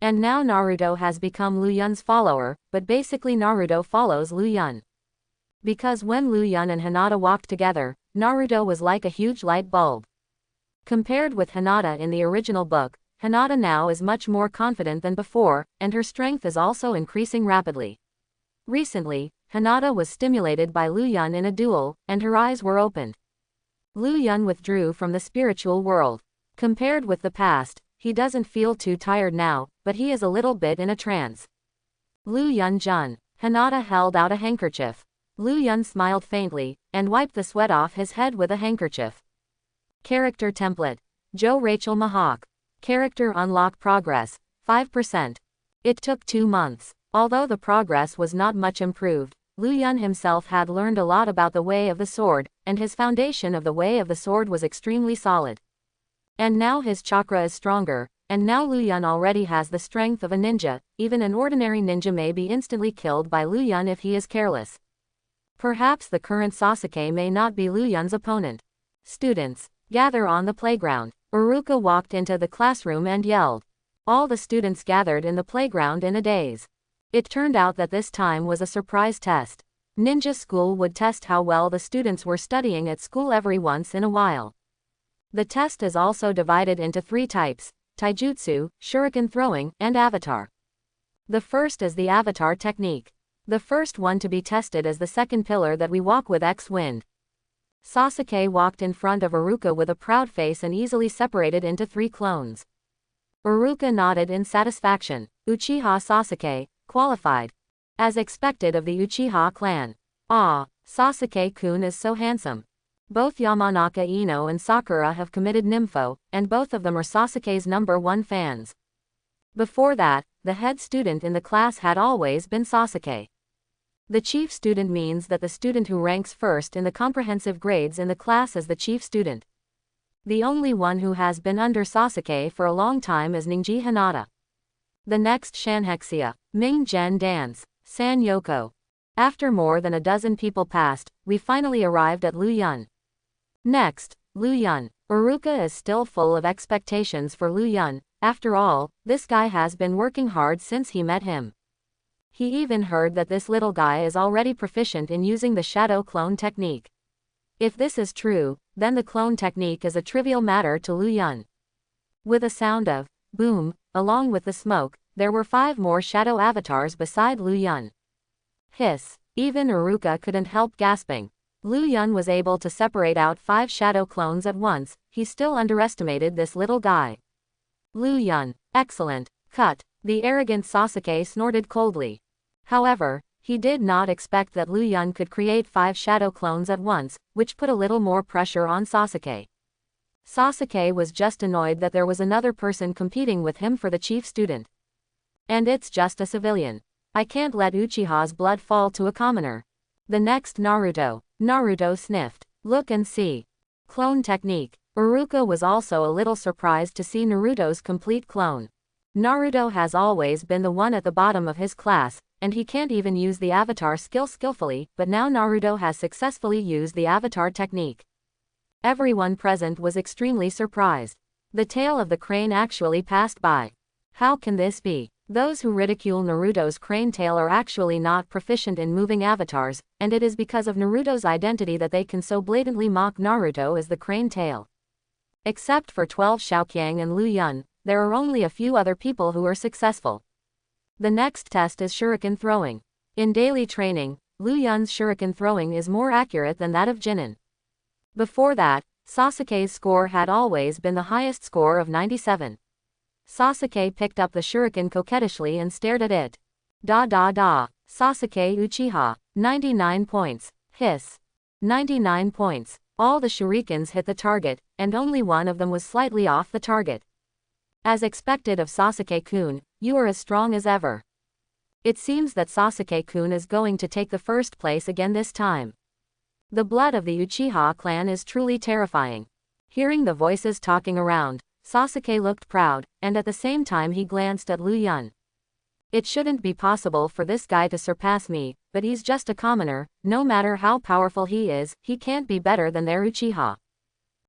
And now Naruto has become Lu Yun's follower, but basically Naruto follows Lu Yun. Because when Lu Yun and Hinata walked together, Naruto was like a huge light bulb. Compared with Hinata in the original book, Hinata now is much more confident than before, and her strength is also increasing rapidly. Recently, Hinata was stimulated by Lu Yun in a duel, and her eyes were opened. Lu Yun withdrew from the spiritual world. Compared with the past, he doesn't feel too tired now, but he is a little bit in a trance. Lu Yun-jun. Hinata held out a handkerchief. Lu Yun smiled faintly, and wiped the sweat off his head with a handkerchief. Character template. Joe Rachel Mahawk. Character unlock progress, 5%. It took 2 months. Although the progress was not much improved, Lu Yun himself had learned a lot about the way of the sword, and his foundation of the way of the sword was extremely solid. And now his chakra is stronger, and now Lu Yun already has the strength of a ninja. Even an ordinary ninja may be instantly killed by Lu Yun if he is careless. Perhaps the current Sasuke may not be Lu Yun's opponent. Students, gather on the playground. Uruka walked into the classroom and yelled. All the students gathered in the playground in a daze. It turned out that this time was a surprise test. Ninja school would test how well the students were studying at school every once in a while. The test is also divided into 3 types: taijutsu, shuriken throwing, and avatar. The first is the avatar technique. The first one to be tested is the second pillar that we walk with X wind. Sasuke walked in front of Iruka with a proud face and easily separated into 3 clones. Iruka nodded in satisfaction. Uchiha Sasuke, qualified. As expected of the Uchiha clan. Ah, Sasuke-kun is so handsome. Both Yamanaka Ino and Sakura have committed nympho, and both of them are Sasuke's #1 fans. Before that, the head student in the class had always been Sasuke. The chief student means that the student who ranks first in the comprehensive grades in the class is the chief student. The only one who has been under Sasuke for a long time is Ninji Hinata. The next Shanhexia, Ming-gen dance, San Yoko. After more than a dozen people passed, we finally arrived at Luoyun. Next, Luoyun. Iruka is still full of expectations for Luoyun. After all, this guy has been working hard since he met him. He even heard that this little guy is already proficient in using the shadow clone technique. If this is true, then the clone technique is a trivial matter to Luoyun. With a sound of boom, along with the smoke, there were 5 more shadow avatars beside Luoyun. Hiss. Even Iruka couldn't help gasping. Luoyun was able to separate out 5 shadow clones at once. He still underestimated this little guy. Luoyun. Excellent. Cut. The arrogant Sasuke snorted coldly. However, he did not expect that Luoyun could create 5 shadow clones at once, which put a little more pressure on Sasuke. Sasuke was just annoyed that there was another person competing with him for the chief student. And it's just a civilian. I can't let Uchiha's blood fall to a commoner. The next Naruto. Naruto sniffed. Look and see. Clone technique. Iruka was also a little surprised to see Naruto's complete clone. Naruto has always been the one at the bottom of his class, and he can't even use the avatar skill skillfully, but now Naruto has successfully used the avatar technique. Everyone present was extremely surprised. The tail of the crane actually passed by. How can this be? Those who ridicule Naruto's crane tail are actually not proficient in moving avatars, and it is because of Naruto's identity that they can so blatantly mock Naruto as the crane tail. Except for 12 Xiaoqiang and Luoyun, there are only a few other people who are successful. The next test is shuriken throwing. In daily training, Luoyun's shuriken throwing is more accurate than that of Jinin. Before that, Sasuke's score had always been the highest score of 97. Sasuke picked up the shuriken coquettishly and stared at it. Sasuke Uchiha. 99 points. Hiss. 99 points. All the shurikens hit the target, and only one of them was slightly off the target. As expected of Sasuke-kun, you are as strong as ever. It seems that Sasuke-kun is going to take the first place again this time. The blood of the Uchiha clan is truly terrifying. Hearing the voices talking around, Sasuke looked proud, and at the same time he glanced at Luoyun. It shouldn't be possible for this guy to surpass me, but he's just a commoner. No matter how powerful he is, he can't be better than their Uchiha.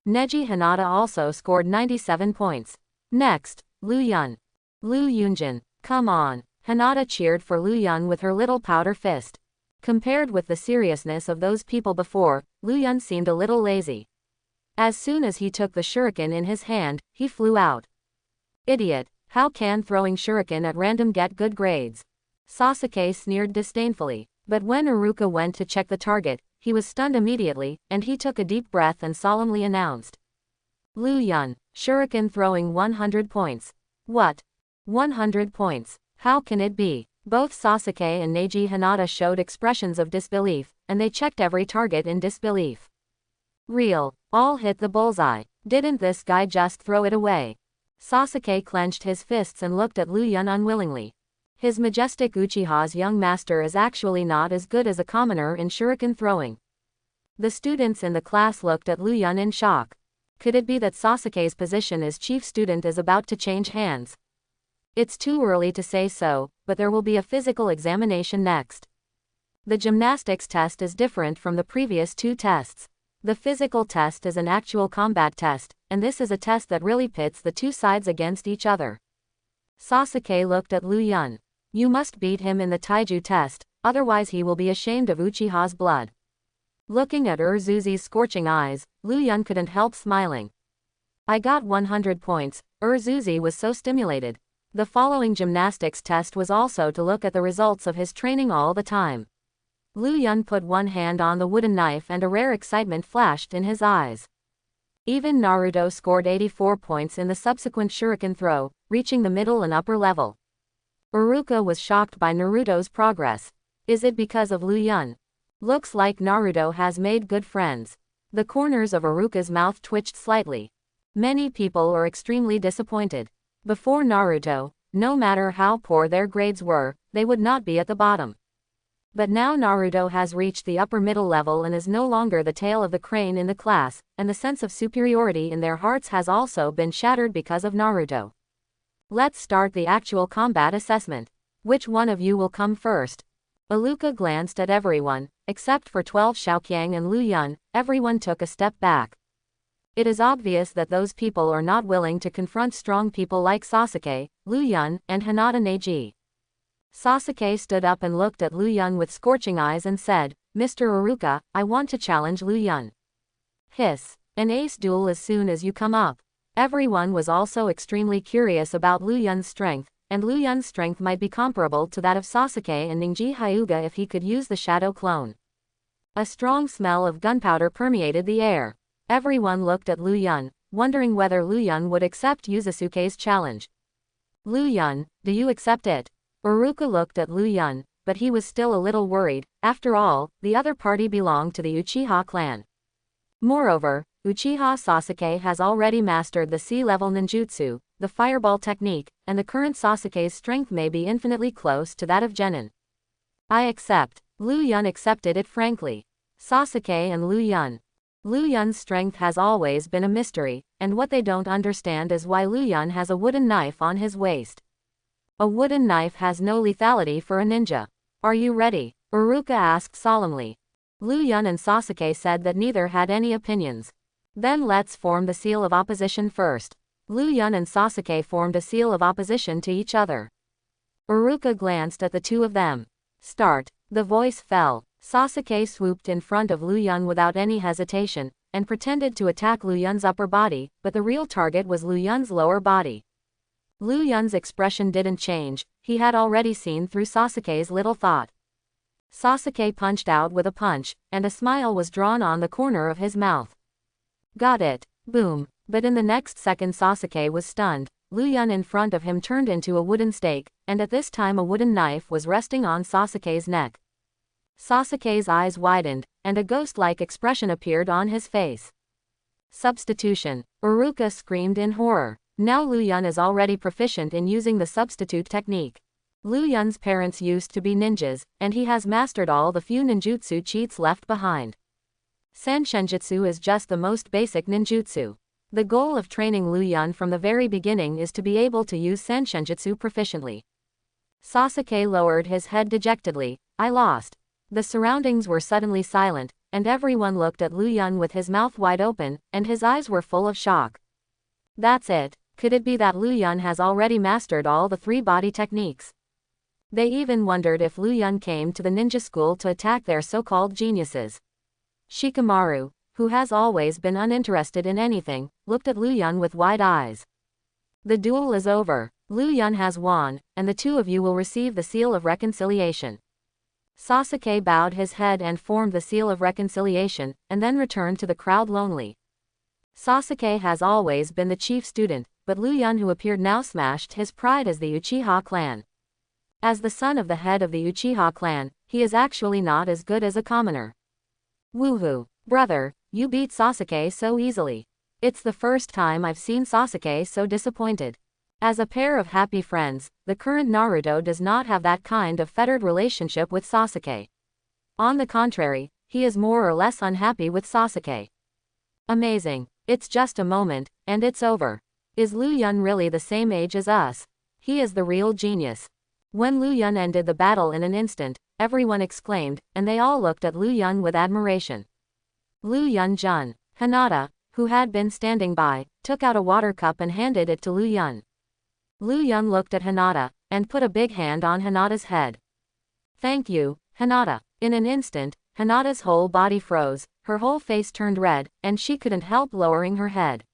Neji Hinata also scored 97 points. Next, Luoyun. Lu Yunjin. Come on. Hinata cheered for Luoyun with her little powder fist. Compared with the seriousness of those people before, Luoyun seemed a little lazy. As soon as he took the shuriken in his hand, he flew out. Idiot. How can throwing shuriken at random get good grades? Sasuke sneered disdainfully. But when Iruka went to check the target, he was stunned immediately, and he took a deep breath and solemnly announced. Luoyun. Shuriken throwing 100 points. What? 100 points. How can it be? Both Sasuke and Neji Hinata showed expressions of disbelief, and they checked every target in disbelief. Real. All hit the bullseye. Didn't this guy just throw it away? Sasuke clenched his fists and looked at Luoyun unwillingly. His majestic Uchiha's young master is actually not as good as a commoner in shuriken throwing. The students in the class looked at Luoyun in shock. Could it be that Sasuke's position as chief student is about to change hands? It's too early to say so, but there will be a physical examination next. The gymnastics test is different from the previous 2 tests. The physical test is an actual combat test, and this is a test that really pits the 2 sides against each other. Sasuke looked at Luoyun. You must beat him in the taiju test, otherwise he will be ashamed of Uchiha's blood. Looking at Urzuzi's scorching eyes, Luoyun couldn't help smiling. I got 100 points, Zuzi was so stimulated. The following gymnastics test was also to look at the results of his training all the time. Lu Yun put one hand on the wooden knife and a rare excitement flashed in his eyes. Even Naruto scored 84 points in the subsequent shuriken throw, reaching the middle and upper level. Iruka was shocked by Naruto's progress. Is it because of Lu Yun? Looks like Naruto has made good friends. The corners of Iruka's mouth twitched slightly. Many people are extremely disappointed. Before Naruto, no matter how poor their grades were, they would not be at the bottom. But now Naruto has reached the upper middle level and is no longer the tail of the crane in the class, and the sense of superiority in their hearts has also been shattered because of Naruto. Let's start the actual combat assessment. Which one of you will come first? Iruka glanced at everyone, except for 12 Xiaoqiang and Lu Yun. Everyone took a step back. It is obvious that those people are not willing to confront strong people like Sasuke, Lu Yun, and Hinata Neji. Sasuke stood up and looked at Lu Yun with scorching eyes and said, Mr. Iruka, I want to challenge Lu Yun. Hiss. An ace duel as soon as you come up. Everyone was also extremely curious about Lu Yun's strength, and Lu Yun's strength might be comparable to that of Sasuke and Ningji Hyuga if he could use the shadow clone. A strong smell of gunpowder permeated the air. Everyone looked at Lu Yun, wondering whether Lu Yun would accept Yuzusuke's challenge. Lu Yun, do you accept it? Iruka looked at Lu Yun, but he was still a little worried. After all, the other party belonged to the Uchiha clan. Moreover, Uchiha Sasuke has already mastered the sea-level ninjutsu, the fireball technique, and the current Sasuke's strength may be infinitely close to that of Genin. I accept. Lu Yun accepted it frankly. Sasuke and Lu Yun. Lu Yun's strength has always been a mystery, and what they don't understand is why Lu Yun has a wooden knife on his waist. A wooden knife has no lethality for a ninja. Are you ready? Iruka asked solemnly. Lu Yun and Sasuke said that neither had any opinions. Then let's form the seal of opposition first. Lu Yun and Sasuke formed a seal of opposition to each other. Iruka glanced at the two of them. Start. The voice fell. Sasuke swooped in front of Lu Yun without any hesitation, and pretended to attack Lu Yun's upper body, but the real target was Lu Yun's lower body. Lu Yun's expression didn't change, he had already seen through Sasuke's little thought. Sasuke punched out with a punch, and a smile was drawn on the corner of his mouth. Got it. Boom. But in the next second Sasuke was stunned. Lu Yun in front of him turned into a wooden stake, and at this time a wooden knife was resting on Sasuke's neck. Sasuke's eyes widened, and a ghost-like expression appeared on his face. Substitution. Iruka screamed in horror. Now Lu Yun is already proficient in using the substitute technique. Lu Yun's parents used to be ninjas, and he has mastered all the few ninjutsu cheats left behind. Sanshenjutsu is just the most basic ninjutsu. The goal of training Lu Yun from the very beginning is to be able to use Sanshenjutsu proficiently. Sasuke lowered his head dejectedly. I lost. The surroundings were suddenly silent, and everyone looked at Lu Yun with his mouth wide open, and his eyes were full of shock. That's it. Could it be that Lu Yun has already mastered all the three body techniques? They even wondered if Lu Yun came to the ninja school to attack their so-called geniuses. Shikamaru, who has always been uninterested in anything, looked at Lu Yun with wide eyes. The duel is over. Lu Yun has won, and the two of you will receive the seal of reconciliation. Sasuke bowed his head and formed the seal of reconciliation, and then returned to the crowd lonely. Sasuke has always been the chief student, but Lu Yun who appeared now smashed his pride as the Uchiha clan. As the son of the head of the Uchiha clan, he is actually not as good as a commoner. Woohoo! Brother, you beat Sasuke so easily. It's the first time I've seen Sasuke so disappointed. As a pair of happy friends, the current Naruto does not have that kind of fettered relationship with Sasuke. On the contrary, he is more or less unhappy with Sasuke. Amazing. It's just a moment, and it's over. Is Lu Yun really the same age as us? He is the real genius. When Lu Yun ended the battle in an instant, everyone exclaimed, and they all looked at Lu Yun with admiration. Lu Yun-jun. Hinata, who had been standing by, took out a water cup and handed it to Lu Yun. Lu Yun looked at Hinata, and put a big hand on Hinata's head. Thank you, Hinata. In an instant, Hinata's whole body froze, her whole face turned red, and she couldn't help lowering her head.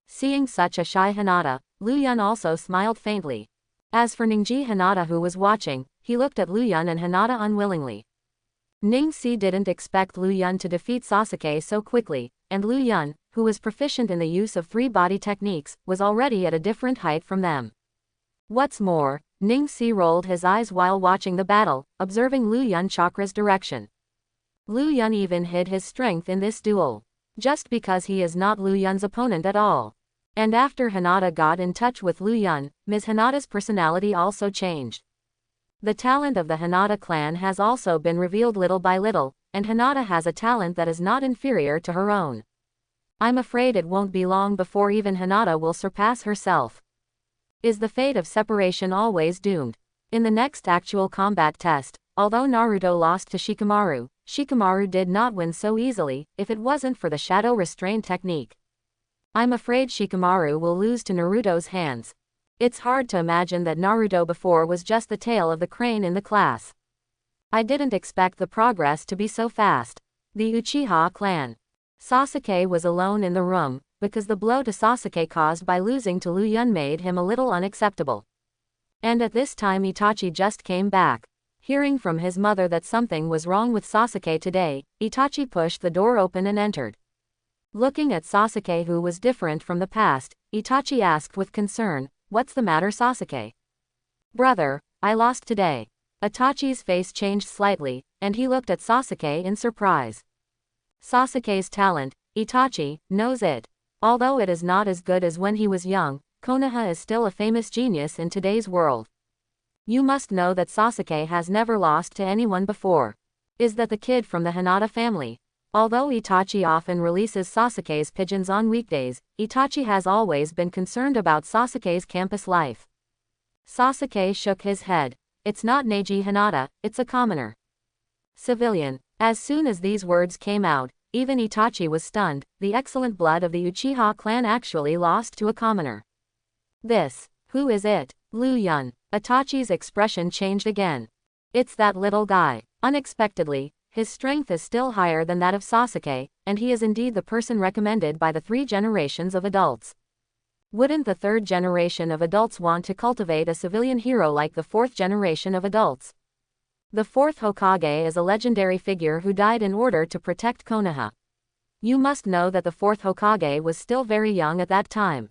Seeing such a shy Hinata, Luyan also smiled faintly. As for Ningji Hinata who was watching, he looked at Luyan and Hinata unwillingly. Ningxi didn't expect Luyan to defeat Sasuke so quickly, and Luyan, who was proficient in the use of three body techniques, was already at a different height from them. What's more, Ningxi rolled his eyes while watching the battle, observing Luyan chakra's direction. Luyan even hid his strength in this duel. Just because he is not Luyan's opponent at all. And after Hinata got in touch with Luyan, Ms. Hinata's personality also changed. The talent of the Hinata clan has also been revealed little by little, and Hinata has a talent that is not inferior to her own. I'm afraid it won't be long before even Hinata will surpass herself. Is the fate of separation always doomed? In the next actual combat test, although Naruto lost to Shikamaru, Shikamaru did not win so easily, if it wasn't for the shadow restraint technique. I'm afraid Shikamaru will lose to Naruto's hands. It's hard to imagine that Naruto before was just the tail of the crane in the class. I didn't expect the progress to be so fast. The Uchiha clan. Sasuke was alone in the room, because the blow to Sasuke caused by losing to Luyan made him a little unacceptable. And at this time Itachi just came back. Hearing from his mother that something was wrong with Sasuke today, Itachi pushed the door open and entered. Looking at Sasuke who was different from the past, Itachi asked with concern, "What's the matter, Sasuke?" "Brother, I lost today." Itachi's face changed slightly, and he looked at Sasuke in surprise. Sasuke's talent, Itachi, knows it. Although it is not as good as when he was young, Konoha is still a famous genius in today's world. You must know that Sasuke has never lost to anyone before. Is that the kid from the Hinata family? Although Itachi often releases Sasuke's pigeons on weekdays, Itachi has always been concerned about Sasuke's campus life. Sasuke shook his head. It's not Neji Hinata, it's a commoner. Civilian. As soon as these words came out, even Itachi was stunned. The excellent blood of the Uchiha clan actually lost to a commoner. Who is it? Luyan. Itachi's expression changed again. It's that little guy. Unexpectedly, his strength is still higher than that of Sasuke, and he is indeed the person recommended by the 3 generations of adults. Wouldn't the 3rd generation of adults want to cultivate a civilian hero like the 4th generation of adults? The 4th Hokage is a legendary figure who died in order to protect Konoha. You must know that the 4th Hokage was still very young at that time.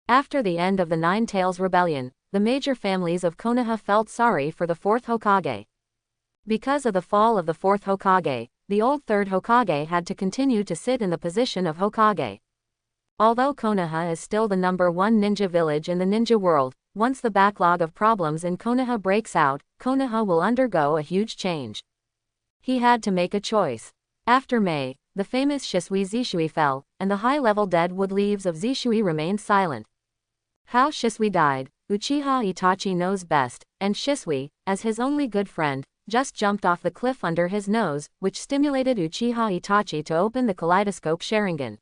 After the end of the Nine Tails Rebellion, the major families of Konoha felt sorry for the 4th Hokage. Because of the fall of the 4th Hokage, the old 3rd Hokage had to continue to sit in the position of Hokage. Although Konoha is still the #1 ninja village in the ninja world, once the backlog of problems in Konoha breaks out, Konoha will undergo a huge change. He had to make a choice. After May, the famous Shisui Zishui fell, and the high-level deadwood leaves of Zishui remained silent. How Shisui died, Uchiha Itachi knows best, and Shisui, as his only good friend, just jumped off the cliff under his nose, which stimulated Uchiha Itachi to open the kaleidoscope Sharingan.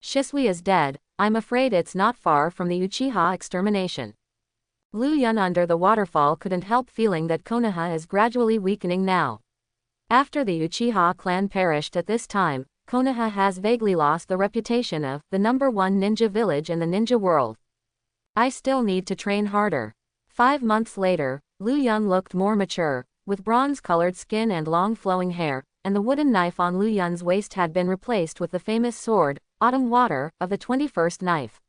Shisui is dead. I'm afraid it's not far from the Uchiha extermination. Luyan under the waterfall couldn't help feeling that Konoha is gradually weakening now. After the Uchiha clan perished at this time, Konoha has vaguely lost the reputation of the #1 ninja village in the ninja world. I still need to train harder. 5 months later, Luyan looked more mature, with bronze-colored skin and long flowing hair, and the wooden knife on Luyan's waist had been replaced with the famous sword, Autumn Water, of the 21st Knife.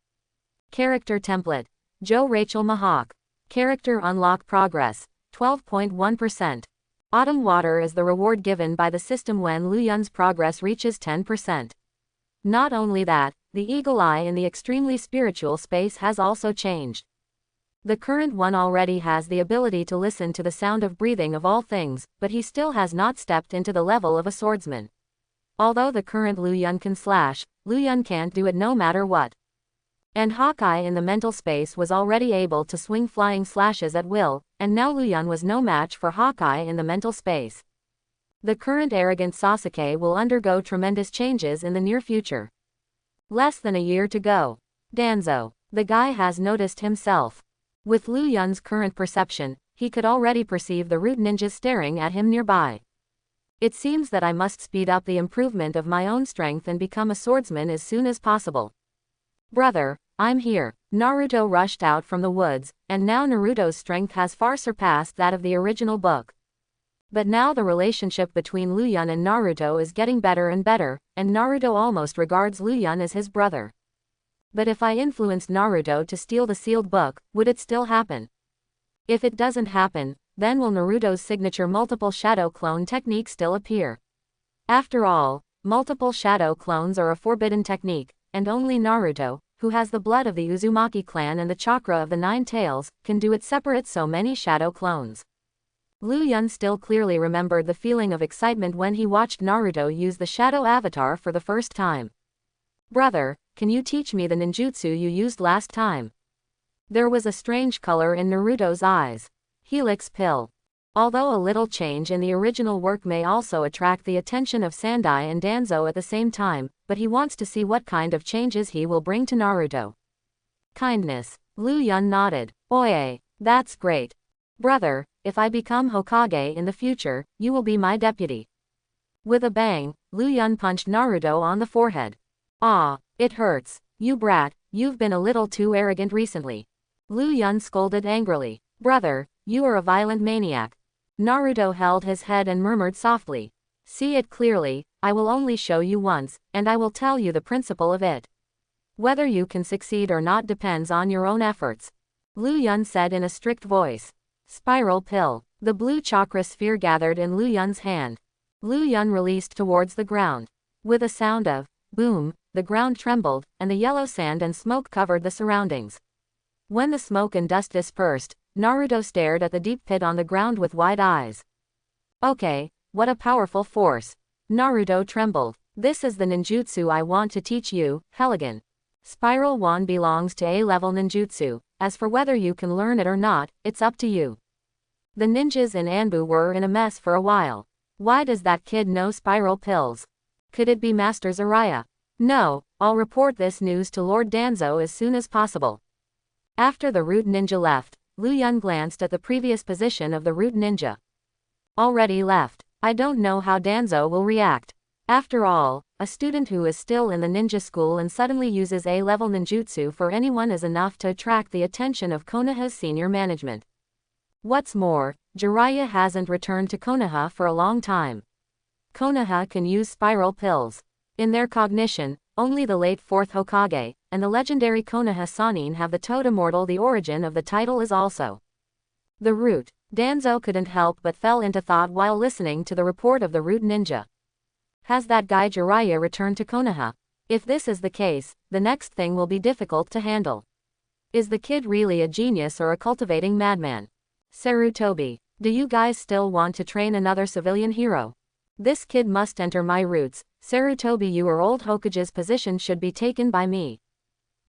Character Template. Joe Rachel Mahawk. Character Unlock Progress. 12.1%. Autumn Water is the reward given by the system when Luyan's progress reaches 10%. Not only that, the eagle eye in the extremely spiritual space has also changed. The current one already has the ability to listen to the sound of breathing of all things, but he still has not stepped into the level of a swordsman. Although the current Luyan can slash, Luyan can't do it no matter what. And Hawkeye in the mental space was already able to swing flying slashes at will, and now Luyan was no match for Hawkeye in the mental space. The current arrogant Sasuke will undergo tremendous changes in the near future. Less than a year to go. Danzo. The guy has noticed himself. With Luyan's current perception, he could already perceive the root ninjas staring at him nearby. It seems that I must speed up the improvement of my own strength and become a swordsman as soon as possible. Brother, I'm here. Naruto rushed out from the woods, and now Naruto's strength has far surpassed that of the original book. But now the relationship between Luyan and Naruto is getting better and better, and Naruto almost regards Luyan as his brother. But if I influenced Naruto to steal the sealed book, would it still happen? If it doesn't happen, then will Naruto's signature multiple shadow clone technique still appear? After all, multiple shadow clones are a forbidden technique, and only Naruto, who has the blood of the Uzumaki clan and the chakra of the Nine Tails, can do it separate so many shadow clones. Luyan still clearly remembered the feeling of excitement when he watched Naruto use the shadow avatar for the first time. Brother, can you teach me the ninjutsu you used last time? There was a strange color in Naruto's eyes. Helix pill. Although a little change in the original work may also attract the attention of Sandai and Danzo at the same time, but he wants to see what kind of changes he will bring to Naruto. Kindness. Luyan nodded. Oye, that's great. Brother, if I become Hokage in the future, you will be my deputy. With a bang, Luyan punched Naruto on the forehead. Ah, it hurts. You brat, you've been a little too arrogant recently. Luyan scolded angrily. Brother, you are a violent maniac. Naruto held his head and murmured softly. See it clearly, I will only show you once, and I will tell you the principle of it. Whether you can succeed or not depends on your own efforts. Luyan said in a strict voice. Spiral pill. The blue chakra sphere gathered in Luyan's hand. Luyan released towards the ground. With a sound of boom, the ground trembled, and the yellow sand and smoke covered the surroundings. When the smoke and dust dispersed, Naruto stared at the deep pit on the ground with wide eyes. Okay, what a powerful force. Naruto trembled. This is the ninjutsu I want to teach you, Helligan. Spiral Wand belongs to A-level ninjutsu. As for whether you can learn it or not, it's up to you. The ninjas in Anbu were in a mess for a while. Why does that kid know spiral pills? Could it be Master Jiraiya? No, I'll report this news to Lord Danzo as soon as possible. After the root ninja left, Luyan glanced at the previous position of the root ninja. Already left. I don't know how Danzo will react. After all, a student who is still in the ninja school and suddenly uses A-level ninjutsu for anyone is enough to attract the attention of Konoha's senior management. What's more, Jiraiya hasn't returned to Konoha for a long time. Konoha can use spiral pills. In their cognition, only the late 4th Hokage, and the legendary Konoha Sannin have the totem-mortal. The origin of the title is also the root. Danzo couldn't help but fell into thought while listening to the report of the root ninja. Has that guy Jiraiya returned to Konoha? If this is the case, the next thing will be difficult to handle. Is the kid really a genius or a cultivating madman? Sarutobi, do you guys still want to train another civilian hero? This kid must enter my roots. Sarutobi, your old Hokage's position should be taken by me.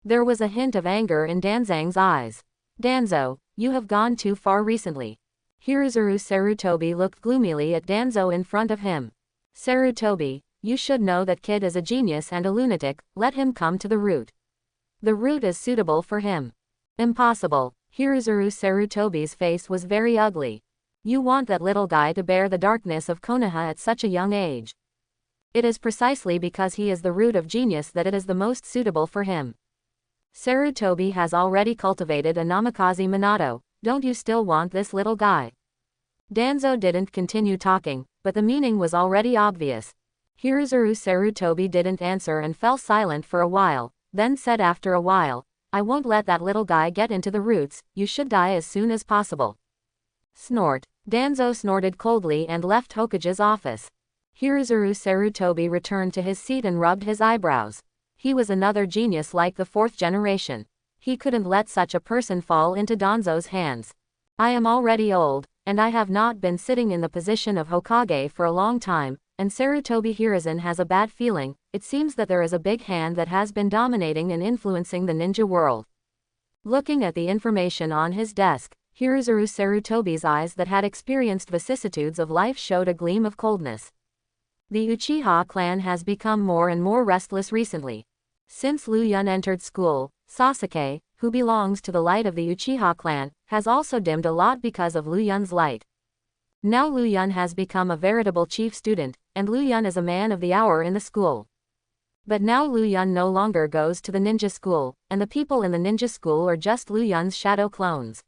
There was a hint of anger in Danzang's eyes. Danzo, you have gone too far recently. Hiruzuru Sarutobi looked gloomily at Danzo in front of him. Sarutobi, you should know that kid is a genius and a lunatic, let him come to the root. The root is suitable for him. Impossible. Hiruzuru Sarutobi's face was very ugly. You want that little guy to bear the darkness of Konoha at such a young age. It is precisely because he is the root of genius that it is the most suitable for him. Sarutobi has already cultivated a Namikaze Minato, don't you still want this little guy? Danzo didn't continue talking, but the meaning was already obvious. Hiruzuru Sarutobi didn't answer and fell silent for a while, then said after a while, I won't let that little guy get into the roots, you should die as soon as possible. Snort. Danzo snorted coldly and left Hokage's office. Hiruzuru Sarutobi returned to his seat and rubbed his eyebrows. He was another genius like the 4th generation. He couldn't let such a person fall into Danzo's hands. I am already old, and I have not been sitting in the position of Hokage for a long time, and Sarutobi Hiruzen has a bad feeling. It seems that there is a big hand that has been dominating and influencing the ninja world. Looking at the information on his desk, Hiruzuru Sarutobi's eyes that had experienced vicissitudes of life showed a gleam of coldness. The Uchiha clan has become more and more restless recently. Since Luyan entered school, Sasuke, who belongs to the light of the Uchiha clan, has also dimmed a lot because of Luyan's light. Now Luyan has become a veritable chief student, and Luyan is a man of the hour in the school. But now Lu Yun no longer goes to the ninja school, and the people in the ninja school are just Lu Yun's shadow clones.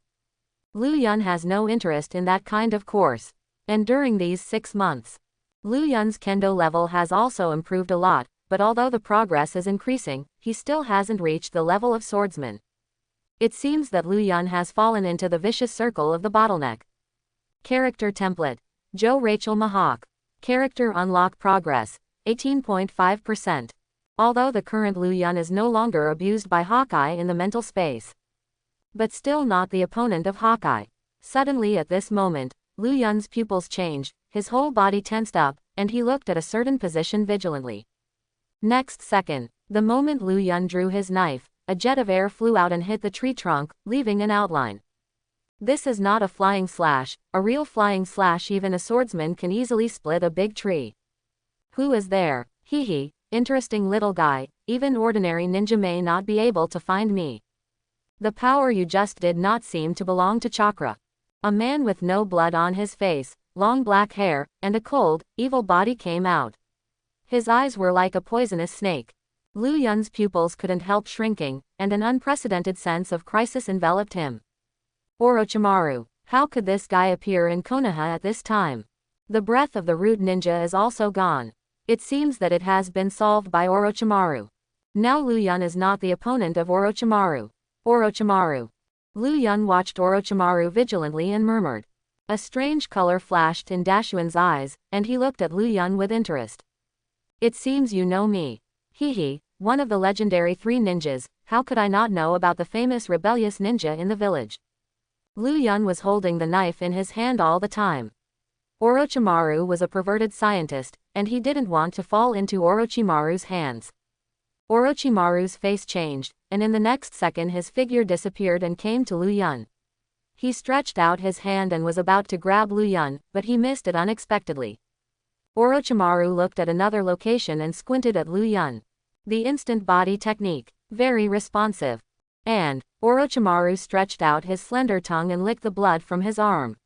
Lu Yun has no interest in that kind of course. And during these 6 months, Lu Yun's kendo level has also improved a lot, but although the progress is increasing, he still hasn't reached the level of swordsman. It seems that Lu Yun has fallen into the vicious circle of the bottleneck. Character template. Joe Rachel Mahawk. Character unlock progress, 18.5%. Although the current Lu Yun is no longer abused by Hawkeye in the mental space, but still not the opponent of Hawkeye. Suddenly at this moment, Lu Yun's pupils changed, his whole body tensed up, and he looked at a certain position vigilantly. Next second, the moment Lu Yun drew his knife, a jet of air flew out and hit the tree trunk, leaving an outline. This is not a flying slash, a real flying slash. Even a swordsman can easily split a big tree. Who is there? Hee, interesting little guy, even ordinary ninja may not be able to find me. The power you just did not seem to belong to chakra. A man with no blood on his face, long black hair, and a cold, evil body came out. His eyes were like a poisonous snake. Lu Yun's pupils couldn't help shrinking, and an unprecedented sense of crisis enveloped him. Orochimaru. How could this guy appear in Konoha at this time? The breath of the root ninja is also gone. It seems that it has been solved by Orochimaru. Now Lu Yun is not the opponent of Orochimaru. Orochimaru. Lu Yun watched Orochimaru vigilantly and murmured. A strange color flashed in Dashuin's eyes, and he looked at Lu Yun with interest. It seems you know me. Hee, one of the legendary 3 ninjas, how could I not know about the famous rebellious ninja in the village? Lu Yun was holding the knife in his hand all the time. Orochimaru was a perverted scientist, and he didn't want to fall into Orochimaru's hands. Orochimaru's face changed, and in the next second his figure disappeared and came to Lu Yun. He stretched out his hand and was about to grab Lu Yun, but he missed it unexpectedly. Orochimaru looked at another location and squinted at Lu Yun. The instant body technique. Very responsive. And Orochimaru stretched out his slender tongue and licked the blood from his arm.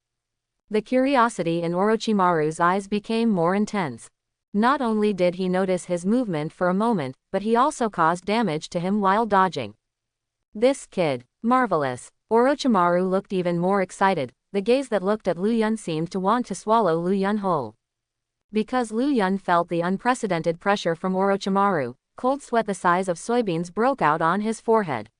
The curiosity in Orochimaru's eyes became more intense. Not only did he notice his movement for a moment, but he also caused damage to him while dodging. This kid. Marvelous. Orochimaru looked even more excited. The gaze that looked at Lu Yun seemed to want to swallow Lu Yun whole. Because Lu Yun felt the unprecedented pressure from Orochimaru, cold sweat the size of soybeans broke out on his forehead.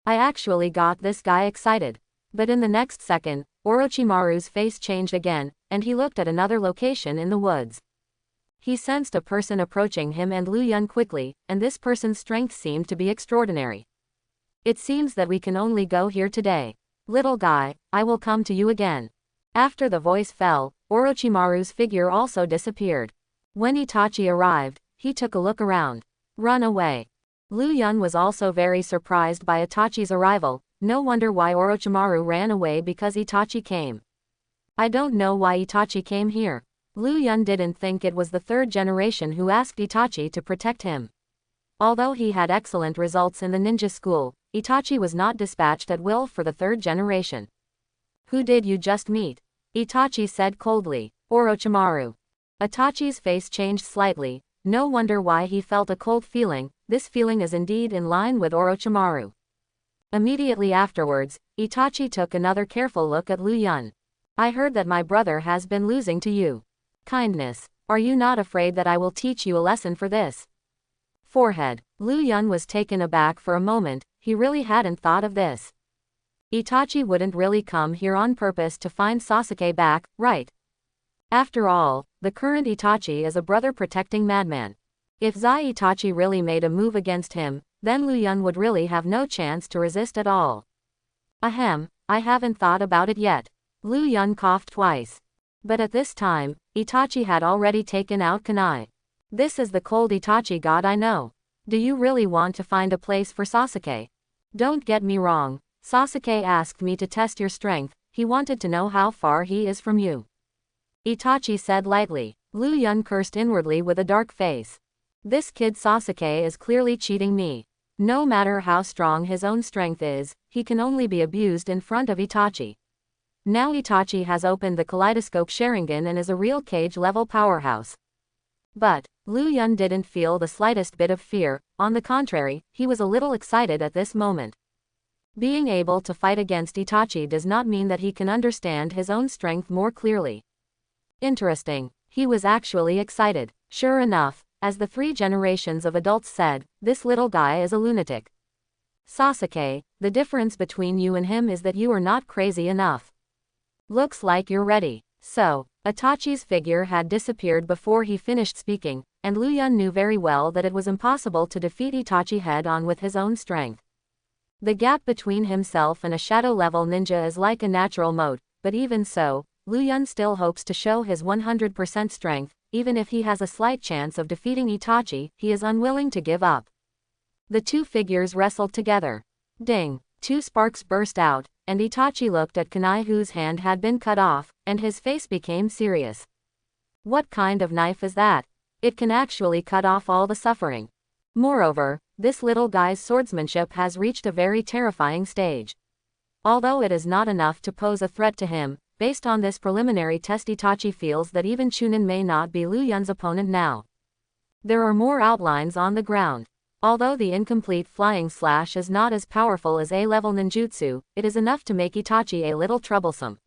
I actually got this guy excited. But in the next second, Orochimaru's face changed again, and he looked at another location in the woods. He sensed a person approaching him and Lu Yun quickly, and this person's strength seemed to be extraordinary. It seems that we can only go here today. Little guy, I will come to you again. After the voice fell, Orochimaru's figure also disappeared. When Itachi arrived, he took a look around. Run away. Lu Yun was also very surprised by Itachi's arrival. No wonder why Orochimaru ran away, because Itachi came. I don't know why Itachi came here. Lu Yun didn't think it was the 3rd generation who asked Itachi to protect him. Although he had excellent results in the ninja school, Itachi was not dispatched at will for the 3rd generation. Who did you just meet? Itachi said coldly. Orochimaru. Itachi's face changed slightly. No wonder why he felt a cold feeling. This feeling is indeed in line with Orochimaru. Immediately afterwards, Itachi took another careful look at Lu Yun. I heard that my brother has been losing to you. Kindness. Are you not afraid that I will teach you a lesson for this? Forehead. Lu Yun was taken aback for a moment. He really hadn't thought of this. Itachi wouldn't really come here on purpose to find Sasuke back, right? After all, the current Itachi is a brother-protecting madman. If Zai Itachi really made a move against him, then Lu Yun would really have no chance to resist at all. Ahem, I haven't thought about it yet. Lu Yun coughed twice. But at this time, Itachi had already taken out kunai. This is the cold Itachi god I know. Do you really want to find a place for Sasuke? Don't get me wrong, Sasuke asked me to test your strength. He wanted to know how far he is from you. Itachi said lightly. Lu Yun cursed inwardly with a dark face. This kid Sasuke is clearly cheating me. No matter how strong his own strength is, he can only be abused in front of Itachi. Now Itachi has opened the kaleidoscope Sharingan and is a real cage-level powerhouse. But Lu Yun didn't feel the slightest bit of fear. On the contrary, he was a little excited at this moment. Being able to fight against Itachi does not mean that he can understand his own strength more clearly. Interesting. He was actually excited. Sure enough, as the 3 generations of adults said, this little guy is a lunatic. Sasuke, the difference between you and him is that you are not crazy enough. Looks like you're ready. So, Itachi's figure had disappeared before he finished speaking, and Lu Yun knew very well that it was impossible to defeat Itachi head-on with his own strength. The gap between himself and a shadow-level ninja is like a natural moat, but even so, Lu Yun still hopes to show his 100% strength. Even if he has a slight chance of defeating Itachi, he is unwilling to give up. The 2 figures wrestled together. Ding! 2 sparks burst out, and Itachi looked at Kunai, whose hand had been cut off, and his face became serious. What kind of knife is that? It can actually cut off all the suffering. Moreover, this little guy's swordsmanship has reached a very terrifying stage. Although it is not enough to pose a threat to him, based on this preliminary test, Itachi feels that even Chunin may not be Lu Yun's opponent now. There are more outlines on the ground. Although the incomplete flying slash is not as powerful as A-level ninjutsu, it is enough to make Itachi a little troublesome.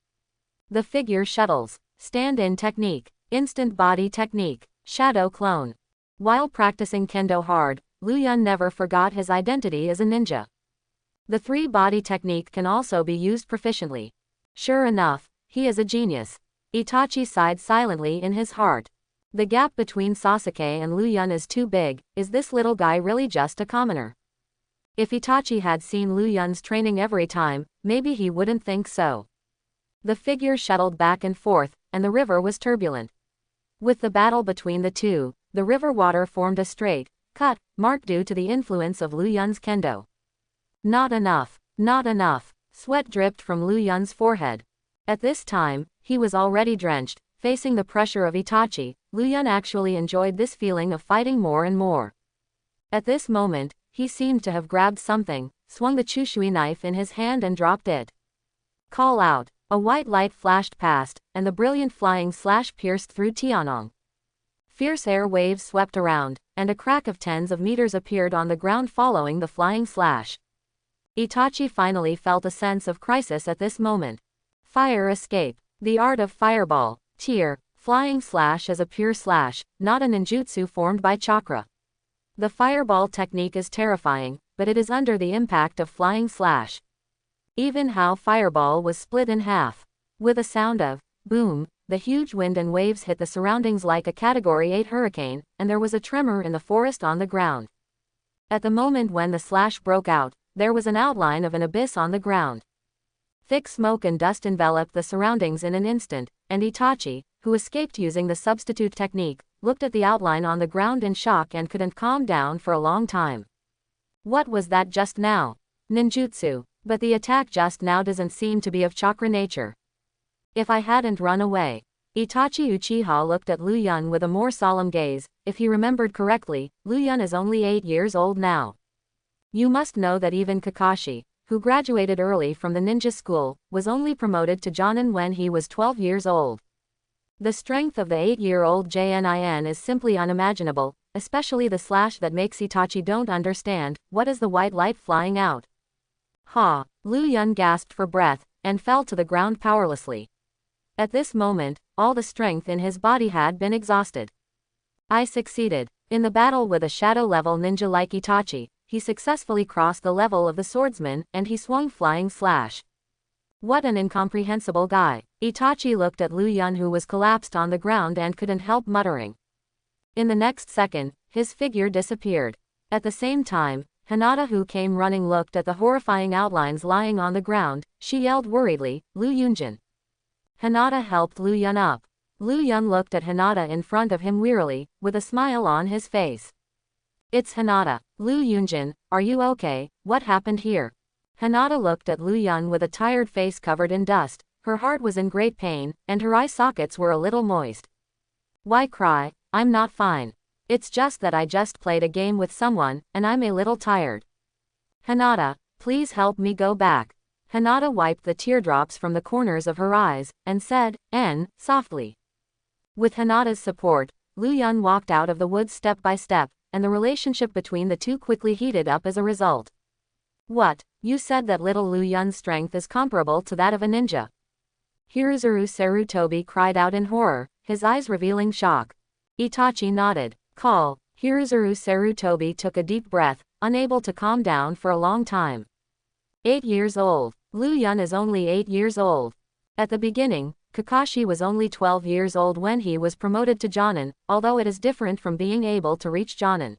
The figure shuttles. Stand-in technique. Instant body technique. Shadow clone. While practicing kendo hard, Lu Yun never forgot his identity as a ninja. The 3-body technique can also be used proficiently. Sure enough, he is a genius. Itachi sighed silently in his heart. The gap between Sasuke and Lu Yun is too big. Is this little guy really just a commoner? If Itachi had seen Lu Yun's training every time, maybe he wouldn't think so. The figure shuttled back and forth, and the river was turbulent. With the battle between the 2, the river water formed a straight cut mark due to the influence of Lu Yun's kendo. Not enough. Not enough. Sweat dripped from Lu Yun's forehead. At this time, he was already drenched. Facing the pressure of Itachi, Lu Yun actually enjoyed this feeling of fighting more and more. At this moment, he seemed to have grabbed something, swung the Chushui knife in his hand and dropped it. Call out. A white light flashed past, and the brilliant flying slash pierced through Tianong. Fierce air waves swept around, and a crack of tens of meters appeared on the ground following the flying slash. Itachi finally felt a sense of crisis at this moment. Fire escape. The art of fireball. Tier. Flying slash is a pure slash, not a ninjutsu formed by chakra. The fireball technique is terrifying, but it is under the impact of flying slash. Even how fireball was split in half. With a sound of boom, the huge wind and waves hit the surroundings like a Category 8 hurricane, and there was a tremor in the forest on the ground. At the moment when the slash broke out, there was an outline of an abyss on the ground. Thick smoke and dust enveloped the surroundings in an instant, and Itachi, who escaped using the substitute technique, looked at the outline on the ground in shock and couldn't calm down for a long time. What was that just now? Ninjutsu. But the attack just now doesn't seem to be of chakra nature. If I hadn't run away. Itachi Uchiha looked at Lu Yun with a more solemn gaze. If he remembered correctly, Lu Yun is only 8 years old now. You must know that even Kakashi, who graduated early from the ninja school, was only promoted to Jonin when he was 12 years old. The strength of the 8-year-old Jnin is simply unimaginable, especially the slash that makes Itachi don't understand. What is the white light flying out? Ha! Lu Yun gasped for breath, and fell to the ground powerlessly. At this moment, all the strength in his body had been exhausted. I succeeded. In the battle with a shadow-level ninja like Itachi, he successfully crossed the level of the swordsman, and he swung flying slash. What an incomprehensible guy. Itachi looked at Lu Yun, who was collapsed on the ground and couldn't help muttering. In the next second, his figure disappeared. At the same time, Hinata, who came running, looked at the horrifying outlines lying on the ground. She yelled worriedly, Lu Yunjin. Hinata helped Lu Yun up. Lu Yun looked at Hinata in front of him wearily, with a smile on his face. It's Hinata. Lu Yunjin, are you okay? What happened here? Hinata looked at Lu Yun with a tired face covered in dust. Her heart was in great pain, and her eye sockets were a little moist. Why cry? I'm not fine. It's just that I just played a game with someone, and I'm a little tired. Hinata, please help me go back. Hinata wiped the teardrops from the corners of her eyes, and said, softly. With Hinata's support, Lu Yun walked out of the woods step by step, and the relationship between the two quickly heated up as a result. What? You said that little Lu Yun's strength is comparable to that of a ninja. Hiruzuru Sarutobi cried out in horror, his eyes revealing shock. Itachi nodded. Call. Hiruzuru Sarutobi took a deep breath, unable to calm down for a long time. 8 years old. Lu Yun is only 8 years old. At the beginning, Kakashi was only 12 years old when he was promoted to Jonin, although it is different from being able to reach Jonin.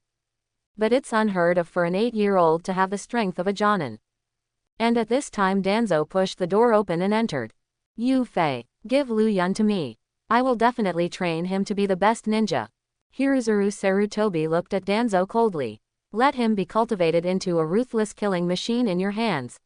But it's unheard of for an 8-year-old to have the strength of a Jonin. And at this time Danzo pushed the door open and entered. Yu Fei, give Lu Yun to me. I will definitely train him to be the best ninja. Hiruzuru Sarutobi looked at Danzo coldly. Let him be cultivated into a ruthless killing machine in your hands.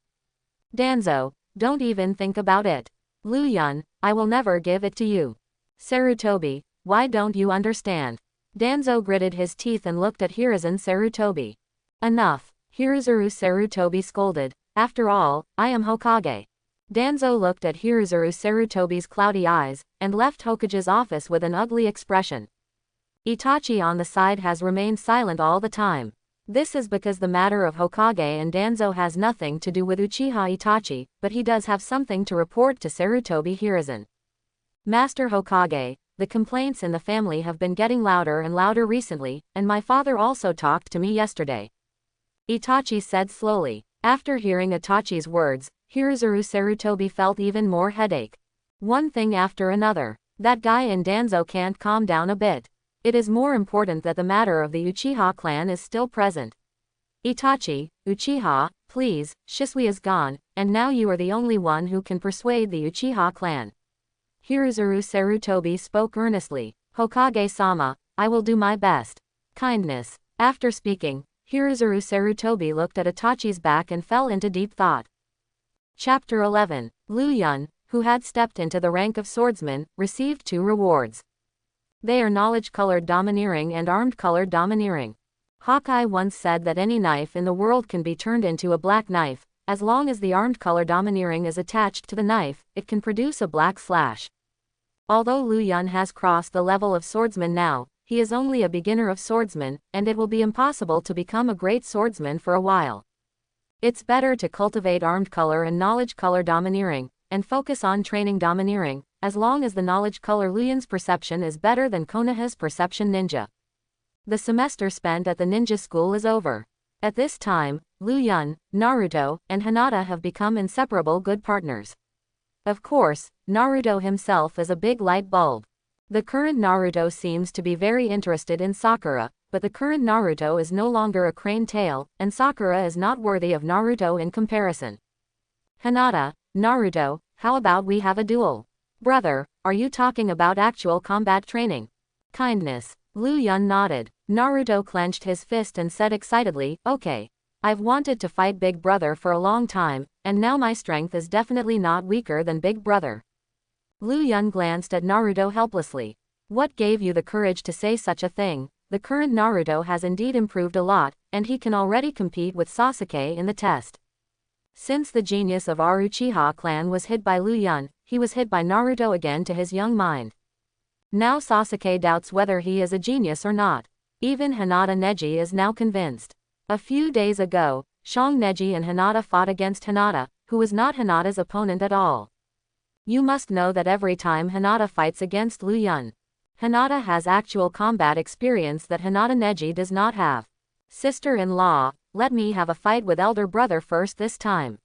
Danzo, don't even think about it. Lu Yun, I will never give it to you. Sarutobi, why don't you understand? Danzo gritted his teeth and looked at Hiruzen Sarutobi. Enough. Hiruzuru Sarutobi scolded. After all, I am Hokage. Danzo looked at Hiruzuru Sarutobi's cloudy eyes, and left Hokage's office with an ugly expression. Itachi on the side has remained silent all the time. This is because the matter of Hokage and Danzo has nothing to do with Uchiha Itachi, but he does have something to report to Sarutobi Hiruzen. Master Hokage, the complaints in the family have been getting louder and louder recently, and my father also talked to me yesterday. Itachi said slowly. After hearing Itachi's words, Hiruzuru Sarutobi felt even more headache. One thing after another. That guy in Danzo can't calm down a bit. It is more important that the matter of the Uchiha clan is still present. Itachi, Uchiha, please, Shisui is gone, and now you are the only one who can persuade the Uchiha clan. Hiruzuru Sarutobi spoke earnestly. Hokage-sama, I will do my best. Kindness. After speaking, Hiruzuru Sarutobi looked at Itachi's back and fell into deep thought. Chapter 11. Lu Yun, who had stepped into the rank of swordsman, received 2 rewards. They are knowledge-colored domineering and armed-colored domineering. Hawkeye once said that any knife in the world can be turned into a black knife. As long as the armed color domineering is attached to the knife, it can produce a black slash. Although Lu Yun has crossed the level of swordsman now, he is only a beginner of swordsman, and it will be impossible to become a great swordsman for a while. It's better to cultivate armed color and knowledge color domineering, and focus on training domineering, as long as the knowledge color Lu Yun's perception is better than Konoha's perception ninja. The semester spent at the ninja school is over. At this time, Lu Yun, Naruto, and Hinata have become inseparable good partners. Of course, Naruto himself is a big light bulb. The current Naruto seems to be very interested in Sakura, but the current Naruto is no longer a crane tail, and Sakura is not worthy of Naruto in comparison. Hinata, Naruto, how about we have a duel? Brother, are you talking about actual combat training? Kindness. Lu Yun nodded. Naruto clenched his fist and said excitedly, okay. I've wanted to fight Big Brother for a long time, and now my strength is definitely not weaker than Big Brother. Lu Yun glanced at Naruto helplessly. What gave you the courage to say such a thing? The current Naruto has indeed improved a lot, and he can already compete with Sasuke in the test. Since the genius of our Uchiha clan was hid by Lu Yun, he was hid by Naruto again to his young mind. Now Sasuke doubts whether he is a genius or not. Even Hinata Neji is now convinced. A few days ago, Shang Neji and Hinata fought against Hinata, who was not Hinata's opponent at all. You must know that every time Hinata fights against Lu Yun, Hinata has actual combat experience that Hinata Neji does not have. Sister-in-law, let me have a fight with elder brother first this time.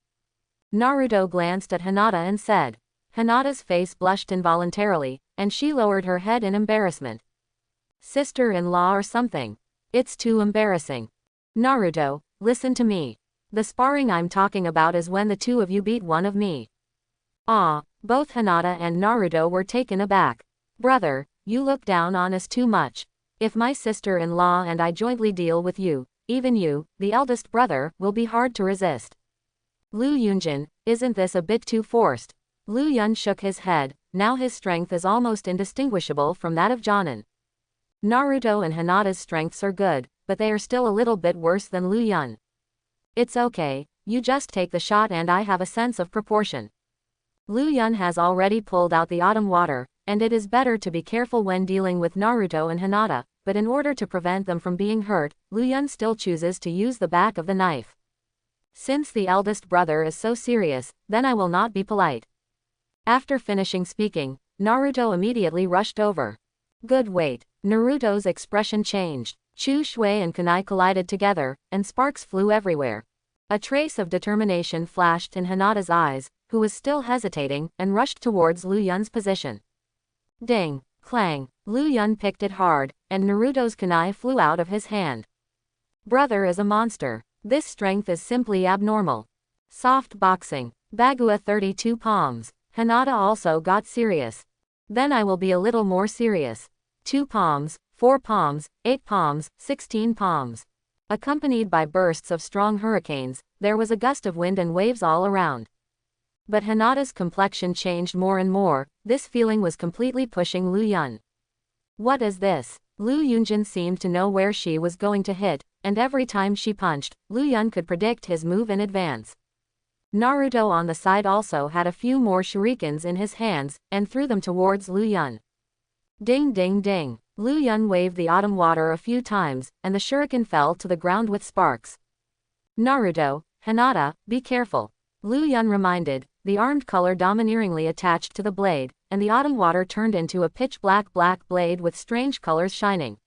Naruto glanced at Hinata and said. Hinata's face blushed involuntarily, and she lowered her head in embarrassment. Sister-in-law or something. It's too embarrassing. Naruto, listen to me. The sparring I'm talking about is when the two of you beat one of me. Ah, both Hinata and Naruto were taken aback. Brother, you look down on us too much. If my sister-in-law and I jointly deal with you, even you, the eldest brother, will be hard to resist. Lu Yunjin, isn't this a bit too forced? Lu Yun shook his head. Now his strength is almost indistinguishable from that of Jonin. Naruto and Hinata's strengths are good, but they are still a little bit worse than Lu Yun. It's okay, you just take the shot and I have a sense of proportion. Lu Yun has already pulled out the autumn water, and it is better to be careful when dealing with Naruto and Hinata, but in order to prevent them from being hurt, Luyan still chooses to use the back of the knife. Since the eldest brother is so serious, then I will not be polite. After finishing speaking, Naruto immediately rushed over. Good wait. Naruto's expression changed. Chu Shui and kunai collided together, and sparks flew everywhere. A trace of determination flashed in Hinata's eyes, who was still hesitating, and rushed towards Lu Yun's position. Ding! Clang! Lu Yun picked it hard, and Naruto's kunai flew out of his hand. Brother is a monster. This strength is simply abnormal. Soft boxing. Bagua 32 palms. Hinata also got serious. Then I will be a little more serious. 2 palms, 4 palms, 8 palms, 16 palms. Accompanied by bursts of strong hurricanes, there was a gust of wind and waves all around. But Hinata's complexion changed more and more. This feeling was completely pushing Lu Yun. What is this? Lu Yunjin seemed to know where she was going to hit, and every time she punched, Lu Yun could predict his move in advance. Naruto on the side also had a few more shurikens in his hands, and threw them towards Lu Yun. Ding ding ding. Lu Yun waved the autumn water a few times, and the shuriken fell to the ground with sparks. Naruto, Hinata, be careful. Lu Yun reminded, the armed color domineeringly attached to the blade, and the autumn water turned into a pitch-black blade with strange colors shining.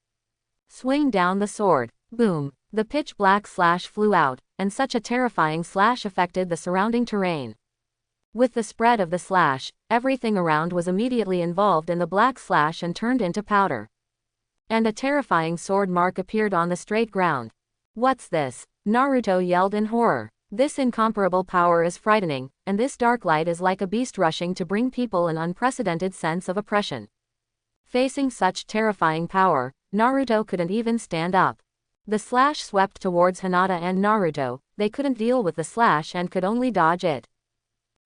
Swing down the sword. Boom. The pitch-black slash flew out, and such a terrifying slash affected the surrounding terrain. With the spread of the slash, everything around was immediately involved in the black slash and turned into powder. And a terrifying sword mark appeared on the straight ground. What's this? Naruto yelled in horror. This incomparable power is frightening, and this dark light is like a beast rushing to bring people an unprecedented sense of oppression. Facing such terrifying power, Naruto couldn't even stand up. The slash swept towards Hinata and Naruto. They couldn't deal with the slash and could only dodge it.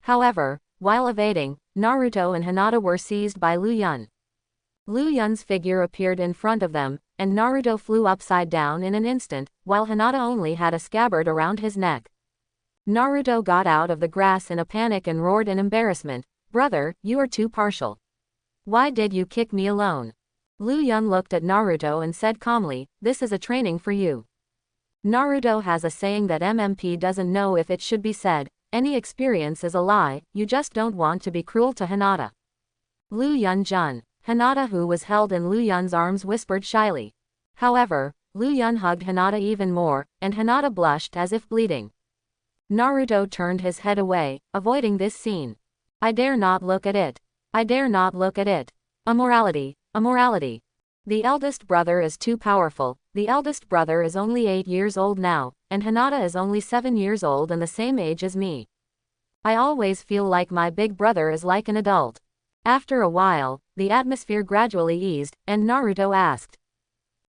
However, while evading, Naruto and Hinata were seized by Lu Yun. Lu Yun's figure appeared in front of them, and Naruto flew upside down in an instant, while Hinata only had a scabbard around his neck. Naruto got out of the grass in a panic and roared in embarrassment, "Brother, you are too partial. Why did you kick me alone?" Lu Yun looked at Naruto and said calmly, "This is a training for you." Naruto has a saying that MMP doesn't know if it should be said, any experience is a lie, you just don't want to be cruel to Hinata. Lu Yun Jun. Hinata, who was held in Lu Yun's arms, whispered shyly. However, Lu Yun hugged Hinata even more, and Hinata blushed as if bleeding. Naruto turned his head away, avoiding this scene. I dare not look at it. I dare not look at it. Immorality, immorality. The eldest brother is too powerful. The eldest brother is only 8 years old now, and Hinata is only 7 years old and the same age as me. I always feel like my big brother is like an adult. After a while, the atmosphere gradually eased, and Naruto asked,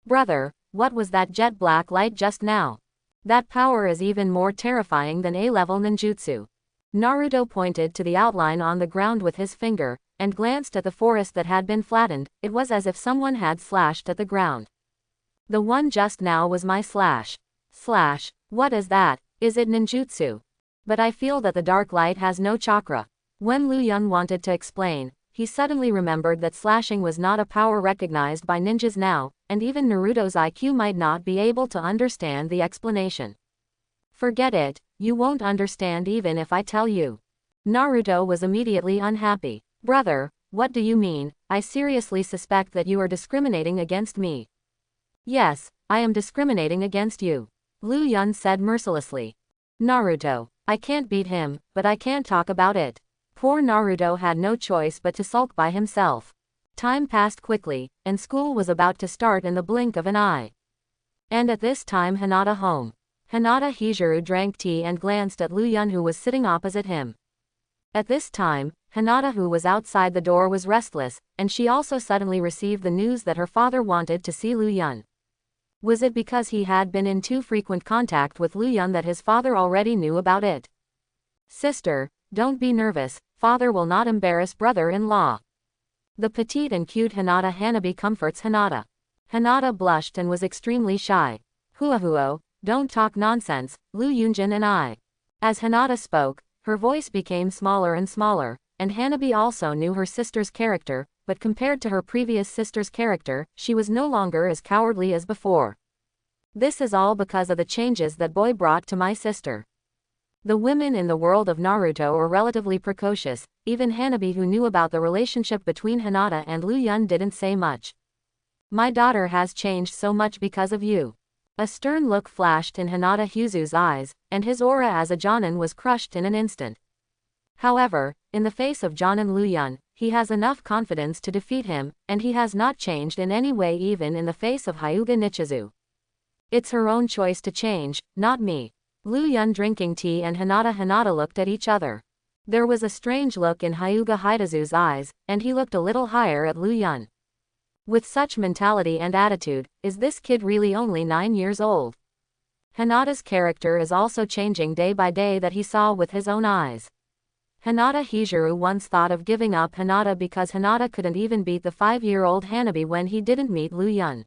"Brother, what was that jet black light just now? That power is even more terrifying than A-level ninjutsu." Naruto pointed to the outline on the ground with his finger, and glanced at the forest that had been flattened. It was as if someone had slashed at the ground. The one just now was my slash. Slash. What is that? Is it ninjutsu? But I feel that the dark light has no chakra. When Lu Yun wanted to explain, he suddenly remembered that slashing was not a power recognized by ninjas now, and even Naruto's IQ might not be able to understand the explanation. Forget it, you won't understand even if I tell you. Naruto was immediately unhappy. Brother, what do you mean? I seriously suspect that you are discriminating against me. Yes, I am discriminating against you. Lu Yun said mercilessly. Naruto, I can't beat him, but I can't talk about it. Poor Naruto had no choice but to sulk by himself. Time passed quickly, and school was about to start in the blink of an eye. And at this time Hinata home. Hinata Hijuru drank tea and glanced at Lu Yun, who was sitting opposite him. At this time, Hinata, who was outside the door, was restless, and she also suddenly received the news that her father wanted to see Lu Yun. Was it because he had been in too frequent contact with Lu Yun that his father already knew about it? Sister, don't be nervous, father will not embarrass brother-in-law. The petite and cute Hinata Hanabi comforts Hinata. Hinata blushed and was extremely shy. Huahuo, don't talk nonsense, Lu Yunjin and I. As Hinata spoke, her voice became smaller and smaller, and Hanabi also knew her sister's character, but compared to her previous sister's character, she was no longer as cowardly as before. This is all because of the changes that boy brought to my sister. The women in the world of Naruto are relatively precocious, even Hanabi, who knew about the relationship between Hinata and Lu Yun, didn't say much. My daughter has changed so much because of you. A stern look flashed in Hinata Hyuzu's eyes, and his aura as a Jonin was crushed in an instant. However, in the face of Jonin Lu Yun, he has enough confidence to defeat him, and he has not changed in any way even in the face of Hyuga Nichizu. It's her own choice to change, not me. Lu Yun drinking tea and Hinata looked at each other. There was a strange look in Hyuga Hidazu's eyes, and he looked a little higher at Lu Yun. With such mentality and attitude, is this kid really only 9 years old? Hinata's character is also changing day by day that he saw with his own eyes. Hinata Hijuru once thought of giving up Hinata because Hinata couldn't even beat the 5-year-old Hanabi when he didn't meet Lu Yun.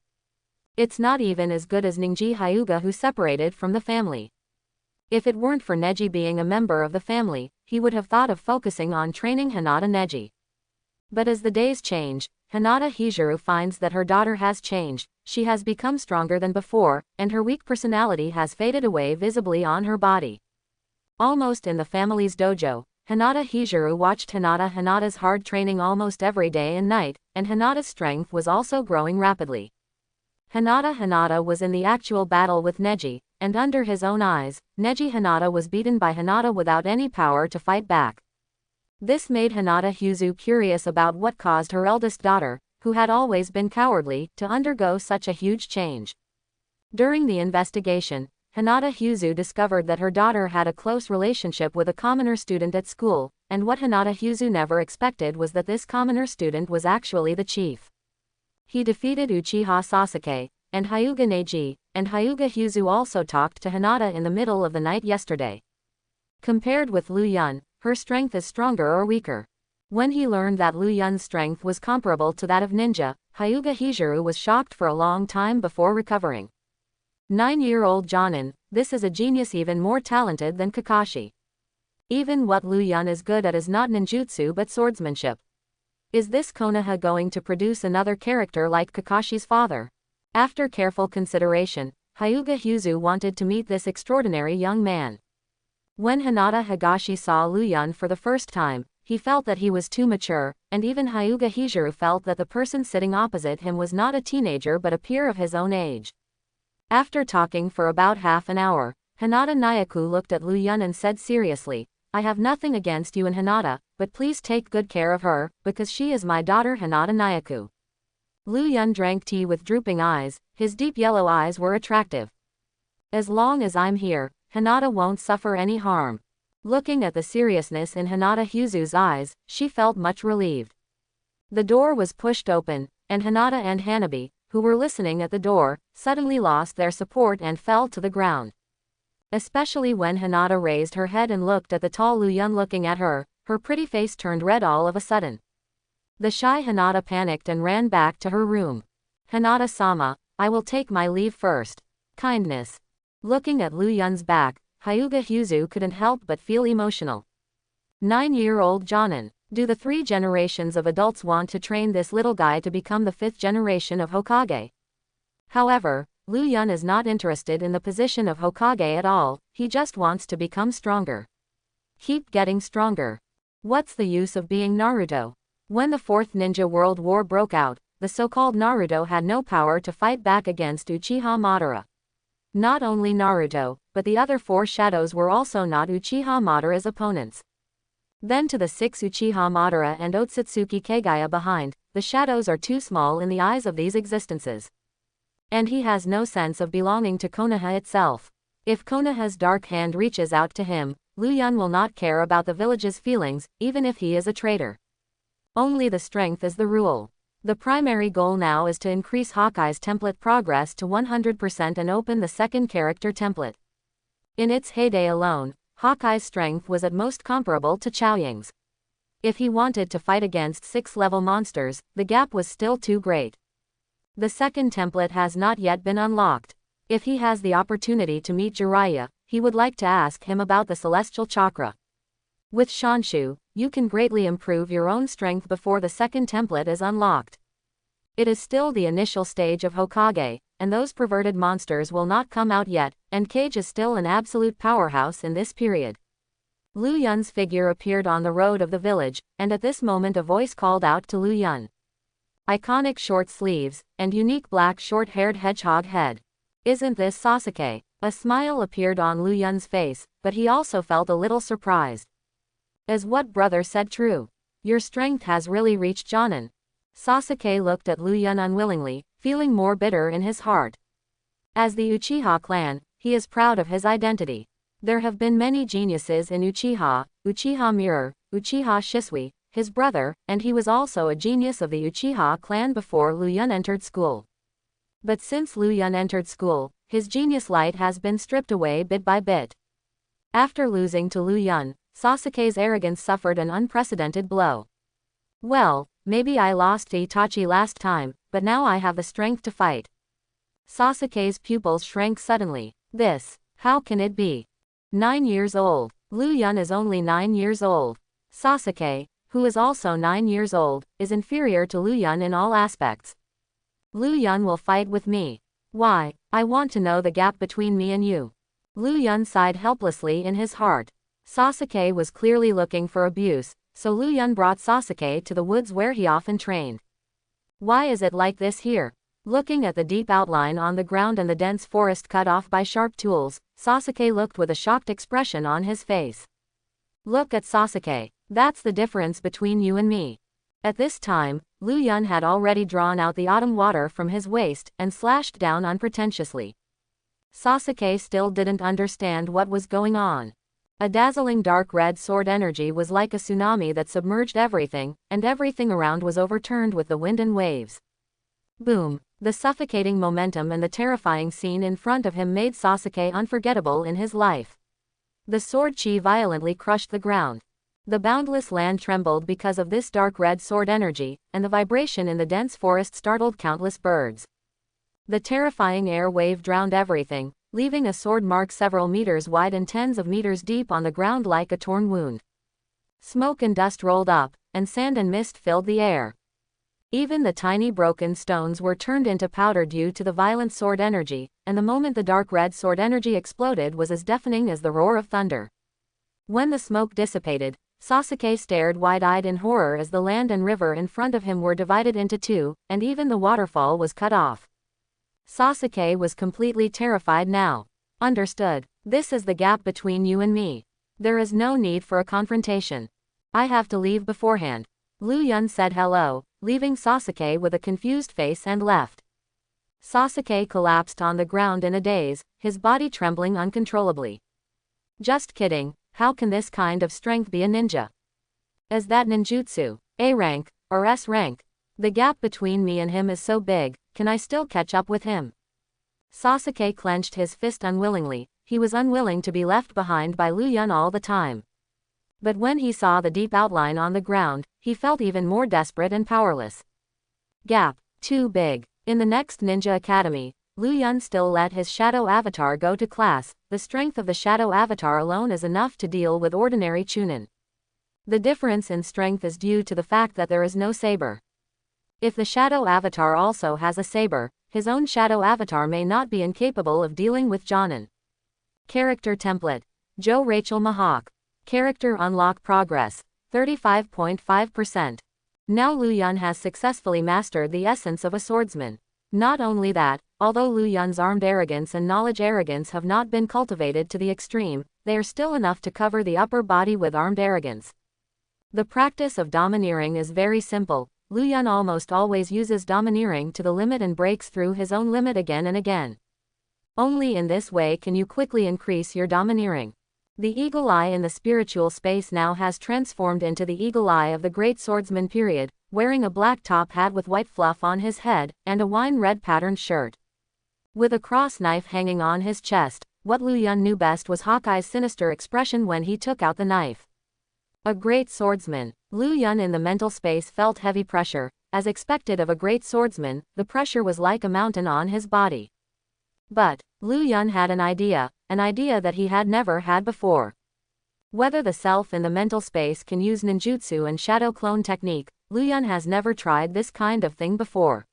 It's not even as good as Ningji Hyuga, who separated from the family. If it weren't for Neji being a member of the family, he would have thought of focusing on training Hinata Neji. But as the days change, Hinata Hijuru finds that her daughter has changed, she has become stronger than before, and her weak personality has faded away visibly on her body. Almost in the family's dojo, Hinata Hijuru watched Hinata's hard training almost every day and night, and Hinata's strength was also growing rapidly. Hinata was in the actual battle with Neji, and under his own eyes, Neji Hinata was beaten by Hinata without any power to fight back. This made Hinata Hyuzu curious about what caused her eldest daughter, who had always been cowardly, to undergo such a huge change. During the investigation, Hinata Hyuzu discovered that her daughter had a close relationship with a commoner student at school, and what Hinata Hyuzu never expected was that this commoner student was actually the chief. He defeated Uchiha Sasuke, and Hyuga Neji, and Hyuga Hyuzu also talked to Hinata in the middle of the night yesterday. Compared with Lu Yun, her strength is stronger or weaker. When he learned that Lu Yun's strength was comparable to that of ninja, Hyuga Hijuru was shocked for a long time before recovering. 9-year-old Jonin, this is a genius even more talented than Kakashi. Even what Lu Yun is good at is not ninjutsu but swordsmanship. Is this Konoha going to produce another character like Kakashi's father? After careful consideration, Hyuga Hyuzu wanted to meet this extraordinary young man. When Hinata Higashi saw Lu Yun for the first time, he felt that he was too mature, and even Hyuga Hijuru felt that the person sitting opposite him was not a teenager but a peer of his own age. After talking for about half an hour, Hinata Nyaku looked at Lu Yun and said seriously, I have nothing against you and Hinata, but please take good care of her, because she is my daughter Hinata Nyaku. Lu Yun drank tea with drooping eyes, his deep yellow eyes were attractive. As long as I'm here, Hinata won't suffer any harm. Looking at the seriousness in Hinata Hyuzu's eyes, she felt much relieved. The door was pushed open, and Hinata and Hanabi, who were listening at the door, suddenly lost their support and fell to the ground. Especially when Hinata raised her head and looked at the tall Lu Yun looking at her, her pretty face turned red all of a sudden. The shy Hinata panicked and ran back to her room. Hinata-sama, I will take my leave first. Kindness. Looking at Lu Yun's back, Hyuga Hyuzu couldn't help but feel emotional. 9-year-old Jonin. Do the 3 generations of adults want to train this little guy to become the 5th generation of Hokage? However, Lu Yun is not interested in the position of Hokage at all, he just wants to become stronger. Keep getting stronger. What's the use of being Naruto? When the 4th Ninja World War broke out, the so-called Naruto had no power to fight back against Uchiha Madara. Not only Naruto, but the other 4 shadows were also not Uchiha Madara's opponents. Then to the 6 Uchiha Madara and Otsutsuki Kagaya behind, the shadows are too small in the eyes of these existences. And he has no sense of belonging to Konoha itself. If Konoha's dark hand reaches out to him, Lu Yun will not care about the village's feelings, even if he is a traitor. Only the strength is the rule. The primary goal now is to increase Hawkeye's template progress to 100% and open the second character template. In its heyday alone, Hawkeye's strength was at most comparable to Chaoyang's. If he wanted to fight against 6th-level monsters, the gap was still too great. The second template has not yet been unlocked. If he has the opportunity to meet Jiraiya, he would like to ask him about the celestial chakra. With Shanshu, you can greatly improve your own strength before the second template is unlocked. It is still the initial stage of Hokage, and those perverted monsters will not come out yet, and Cage is still an absolute powerhouse in this period. Lu Yun's figure appeared on the road of the village, and at this moment a voice called out to Lu Yun. Iconic short sleeves, and unique black short-haired hedgehog head. Isn't this Sasuke? A smile appeared on Lu Yun's face, but he also felt a little surprised. Is what brother said true? Your strength has really reached Jonin. Sasuke looked at Lu Yun unwillingly, feeling more bitter in his heart. As the Uchiha clan, he is proud of his identity. There have been many geniuses in Uchiha, Uchiha Mirror, Uchiha Shisui, his brother, and he was also a genius of the Uchiha clan before Lu Yun entered school. But since Lu Yun entered school, his genius light has been stripped away bit by bit. After losing to Lu Yun, Sasuke's arrogance suffered an unprecedented blow. Well, maybe I lost to Itachi last time, but now I have the strength to fight. Sasuke's pupils shrank suddenly. How can it be? 9 years old. Lu Yun is only 9 years old. Sasuke, who is also 9 years old, is inferior to Lu Yun in all aspects. Lu Yun will fight with me. Why, I want to know the gap between me and you. Lu Yun sighed helplessly in his heart. Sasuke was clearly looking for abuse, so Lu Yun brought Sasuke to the woods where he often trained. Why is it like this here? Looking at the deep outline on the ground and the dense forest cut off by sharp tools, Sasuke looked with a shocked expression on his face. Look at Sasuke. That's the difference between you and me. At this time, Lu Yun had already drawn out the autumn water from his waist and slashed down unpretentiously. Sasuke still didn't understand what was going on. A dazzling dark red sword energy was like a tsunami that submerged everything, and everything around was overturned with the wind and waves. Boom! The suffocating momentum and the terrifying scene in front of him made Sasuke unforgettable in his life. The sword chi violently crushed the ground. The boundless land trembled because of this dark red sword energy, and the vibration in the dense forest startled countless birds. The terrifying air wave drowned everything, leaving a sword mark several meters wide and tens of meters deep on the ground like a torn wound. Smoke and dust rolled up, and sand and mist filled the air. Even the tiny broken stones were turned into powder due to the violent sword energy, and the moment the dark red sword energy exploded was as deafening as the roar of thunder. When the smoke dissipated, Sasuke stared wide-eyed in horror as the land and river in front of him were divided into two, and even the waterfall was cut off. Sasuke was completely terrified now. Understood. This is the gap between you and me. There is no need for a confrontation. I have to leave beforehand. Lu Yun said hello, leaving Sasuke with a confused face and left. Sasuke collapsed on the ground in a daze, his body trembling uncontrollably. Just kidding, how can this kind of strength be a ninja? Is that ninjutsu, A rank, or S rank? The gap between me and him is so big, can I still catch up with him? Sasuke clenched his fist unwillingly, he was unwilling to be left behind by Lu Yun all the time. But when he saw the deep outline on the ground, he felt even more desperate and powerless. Gap, too big. In the next ninja academy, Lu Yun still let his shadow avatar go to class. The strength of the shadow avatar alone is enough to deal with ordinary chunin. The difference in strength is due to the fact that there is no saber. If the shadow avatar also has a saber, his own shadow avatar may not be incapable of dealing with Jonin. Character template. Joe Rachel Mahawk. Character unlock progress. 35.5%. Now Lu Yun has successfully mastered the essence of a swordsman. Not only that, although Lu Yun's armed arrogance and knowledge arrogance have not been cultivated to the extreme, they are still enough to cover the upper body with armed arrogance. The practice of domineering is very simple. Lu Yun almost always uses domineering to the limit and breaks through his own limit again and again. Only in this way can you quickly increase your domineering. The eagle eye in the spiritual space now has transformed into the eagle eye of the Great Swordsman period, wearing a black top hat with white fluff on his head, and a wine red patterned shirt. With a cross knife hanging on his chest, what Lu Yun knew best was Hawkeye's sinister expression when he took out the knife. A great swordsman. Lu Yun in the mental space felt heavy pressure. As expected of a great swordsman, the pressure was like a mountain on his body. But Lu Yun had an idea that he had never had before. Whether the self in the mental space can use ninjutsu and shadow clone technique, Luyun has never tried this kind of thing before.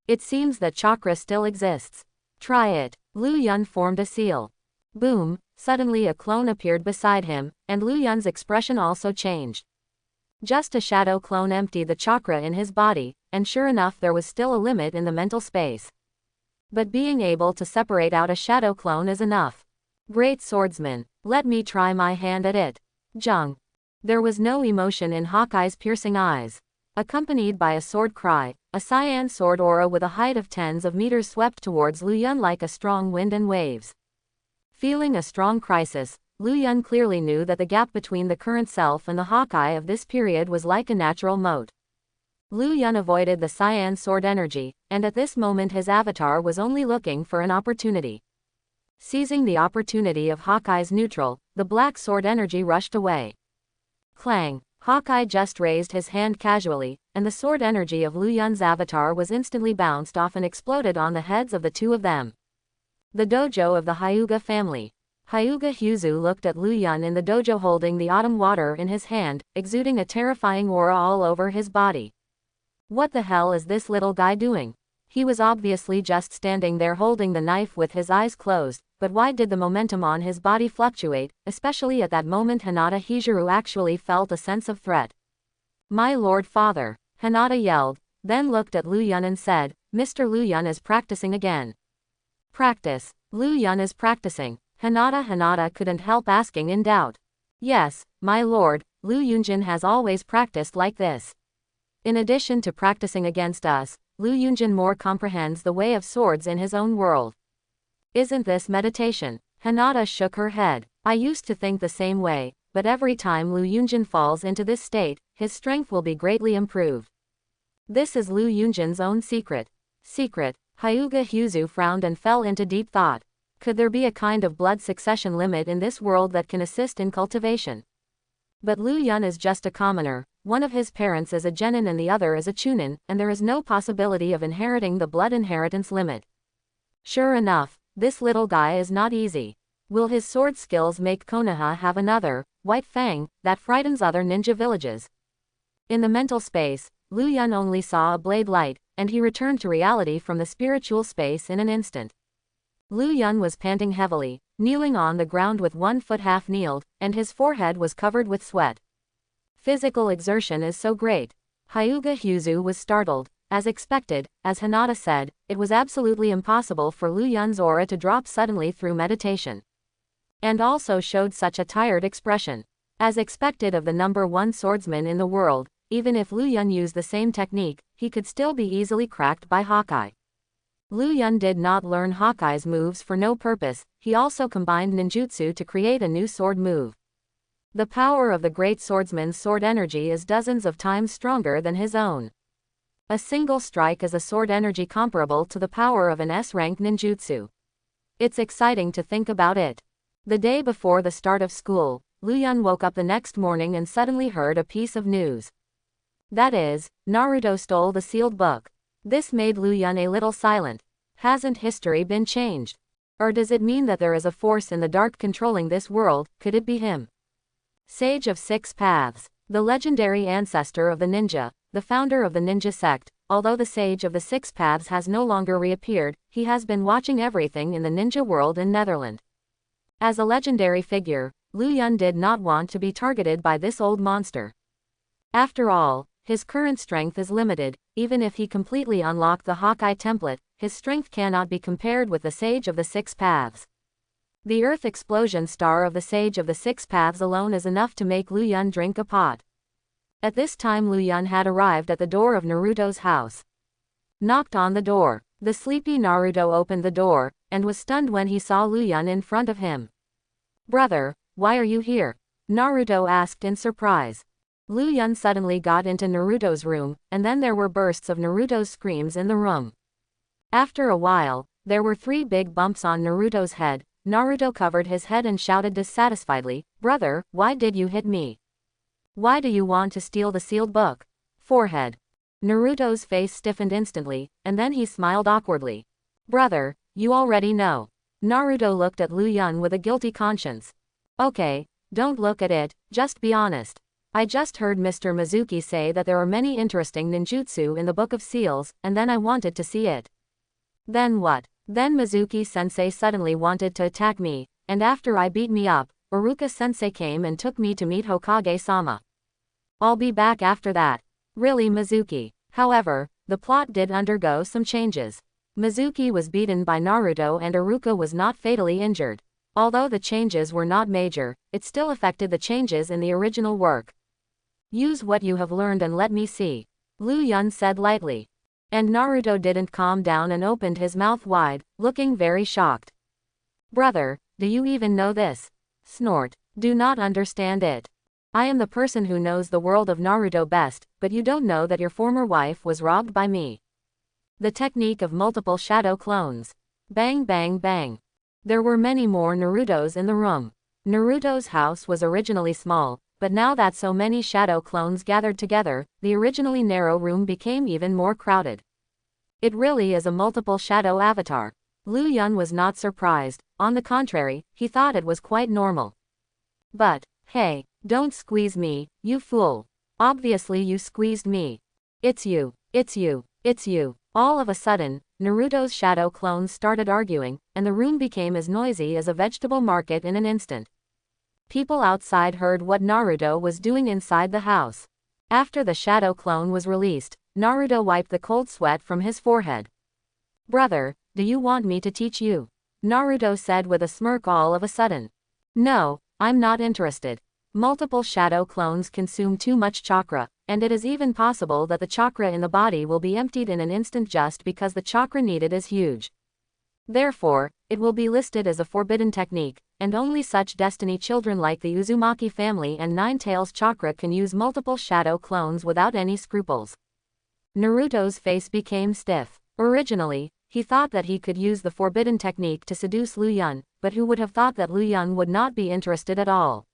It seems that chakra still exists. Try it. Luyun formed a seal. Boom, suddenly a clone appeared beside him, and Luyun's expression also changed. Just a shadow clone emptied the chakra in his body, and sure enough there was still a limit in the mental space. But being able to separate out a shadow clone is enough. Great Swordsman, let me try my hand at it. Jung. There was no emotion in Hawkeye's piercing eyes. Accompanied by a sword cry, a cyan sword aura with a height of tens of meters swept towards Luyun like a strong wind and waves. Feeling a strong crisis, Luyun clearly knew that the gap between the current self and the Hawkeye of this period was like a natural moat. Luyun avoided the cyan sword energy, and at this moment his avatar was only looking for an opportunity. Seizing the opportunity of Hawkeye's neutral, the black sword energy rushed away. Clang! Hawkeye just raised his hand casually, and the sword energy of Luyun's avatar was instantly bounced off and exploded on the heads of the two of them. The dojo of the Hyuga family. Hyuga Hyuzu looked at Luyun in the dojo holding the autumn water in his hand, exuding a terrifying aura all over his body. What the hell is this little guy doing? He was obviously just standing there holding the knife with his eyes closed, but why did the momentum on his body fluctuate, especially at that moment? Hinata Hijuru actually felt a sense of threat. My lord father, Hinata yelled, then looked at Luyun and said, Mr. Luyun is practicing again. Practice. Luyun is practicing. Hinata couldn't help asking in doubt. Yes, my lord, Lu Yunjin has always practiced like this. In addition to practicing against us, Lu Yunjin more comprehends the way of swords in his own world. Isn't this meditation? Hinata shook her head. I used to think the same way, but every time Lu Yunjin falls into this state, his strength will be greatly improved. This is Lu Yunjin's own secret. Secret. Hyuga Hyuzu frowned and fell into deep thought. Could there be a kind of blood succession limit in this world that can assist in cultivation? But Lu Yun is just a commoner. One of his parents is a genin and the other is a chunin, and there is no possibility of inheriting the blood inheritance limit. Sure enough, this little guy is not easy. Will his sword skills make Konoha have another, White Fang, that frightens other ninja villages? In the mental space, Lu Yun only saw a blade light, and he returned to reality from the spiritual space in an instant. Lu Yun was panting heavily, kneeling on the ground with 1 foot half kneeled, and his forehead was covered with sweat. Physical exertion is so great. Hyuga Hyuzu was startled. As expected, as Hinata said, it was absolutely impossible for Lu Yun's aura to drop suddenly through meditation. And also showed such a tired expression. As expected of the #1 swordsman in the world, even if Lu Yun used the same technique, he could still be easily cracked by Hawkeye. Lu Yun did not learn Hawkeye's moves for no purpose, he also combined ninjutsu to create a new sword move. The power of the Great Swordsman's sword energy is dozens of times stronger than his own. A single strike is a sword energy comparable to the power of an S-rank ninjutsu. It's exciting to think about it. The day before the start of school, Lu Yun woke up the next morning and suddenly heard a piece of news. That is, Naruto stole the sealed book. This made Lu Yun a little silent. Hasn't history been changed? Or does it mean that there is a force in the dark controlling this world? Could it be him? Sage of Six Paths, the legendary ancestor of the ninja, the founder of the ninja sect. Although the Sage of the Six Paths has no longer reappeared, he has been watching everything in the ninja world in Netherlands. As a legendary figure, Lu Yun did not want to be targeted by this old monster. After all, his current strength is limited. Even if he completely unlocked the Hawkeye template, his strength cannot be compared with the Sage of the Six Paths. The Earth Explosion star of the Sage of the Six Paths alone is enough to make Lu Yun drink a pot. At this time Lu Yun had arrived at the door of Naruto's house. Knocked on the door. The sleepy Naruto opened the door, and was stunned when he saw Lu Yun in front of him. Brother, why are you here? Naruto asked in surprise. Lu Yun suddenly got into Naruto's room, and then there were bursts of Naruto's screams in the room. After a while, there were 3 big bumps on Naruto's head. Naruto covered his head and shouted dissatisfiedly, Brother, why did you hit me? Why do you want to steal the sealed book? Forehead. Naruto's face stiffened instantly, and then he smiled awkwardly. Brother, you already know. Naruto looked at Lu Yun with a guilty conscience. Okay, Don't look at it, just be honest. I just heard Mr. Mizuki say that there are many interesting ninjutsu in the Book of Seals, and then I wanted to see it. Then what? Then Mizuki-sensei suddenly wanted to attack me, and after I beat me up, Iruka-sensei came and took me to meet Hokage-sama. I'll be back after that. Really, Mizuki. However, the plot did undergo some changes. Mizuki was beaten by Naruto and Iruka was not fatally injured. Although the changes were not major, it still affected the changes in the original work. Use what you have learned and let me see. Lu Yun said lightly. And Naruto didn't calm down and opened his mouth wide, looking very shocked. Brother, do you even know this? Snort. Do not understand it. I am the person who knows the world of Naruto best, but you don't know that your former wife was robbed by me. The technique of multiple shadow clones. Bang bang bang. There were many more Narutos in the room. Naruto's house was originally small, but now that so many shadow clones gathered together, the originally narrow room became even more crowded. It really is a multiple shadow avatar. Lu Yun was not surprised, on the contrary, he thought it was quite normal. But, hey, don't squeeze me, you fool. Obviously you squeezed me. It's you, it's you, it's you. All of a sudden, Naruto's shadow clones started arguing, and the room became as noisy as a vegetable market in an instant. People outside heard what Naruto was doing inside the house. After the shadow clone was released, Naruto wiped the cold sweat from his forehead. Brother, do you want me to teach you? Naruto said with a smirk all of a sudden. No, I'm not interested. Multiple shadow clones consume too much chakra, and it is even possible that the chakra in the body will be emptied in an instant just because the chakra needed is huge. Therefore, it will be listed as a forbidden technique, and only such destiny children like the Uzumaki family and Nine Tails chakra can use multiple shadow clones without any scruples. Naruto's face became stiff. Originally, he thought that he could use the forbidden technique to seduce Lu Yun, but who would have thought that Lu Yun would not be interested at all?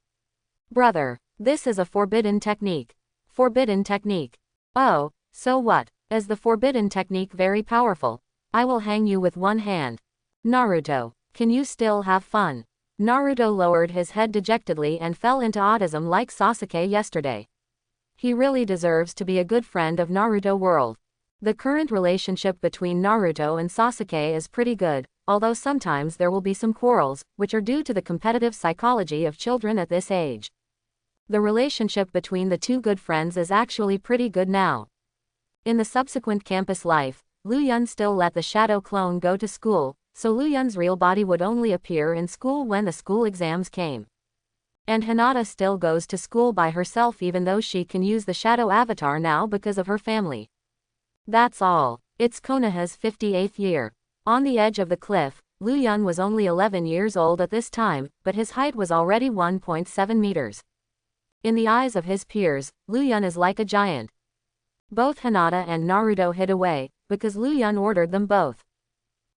Brother, this is a forbidden technique. Forbidden technique. Oh, so what? Is the forbidden technique very powerful? I will hang you with one hand. Naruto, can you still have fun? Naruto lowered his head dejectedly and fell into autism like Sasuke yesterday. He really deserves to be a good friend of Naruto world. The current relationship between Naruto and Sasuke is pretty good, although sometimes there will be some quarrels, which are due to the competitive psychology of children at this age. The relationship between the two good friends is actually pretty good now. In the subsequent campus life, Lu Yun still let the shadow clone go to school, so Lu Yun's real body would only appear in school when the school exams came. And Hinata still goes to school by herself even though she can use the shadow avatar now because of her family. That's all. It's Konoha's 58th year. On the edge of the cliff, Lu Yun was only 11 years old at this time, but his height was already 1.7 meters. In the eyes of his peers, Lu Yun is like a giant. Both Hinata and Naruto hid away, because Lu Yun ordered them both.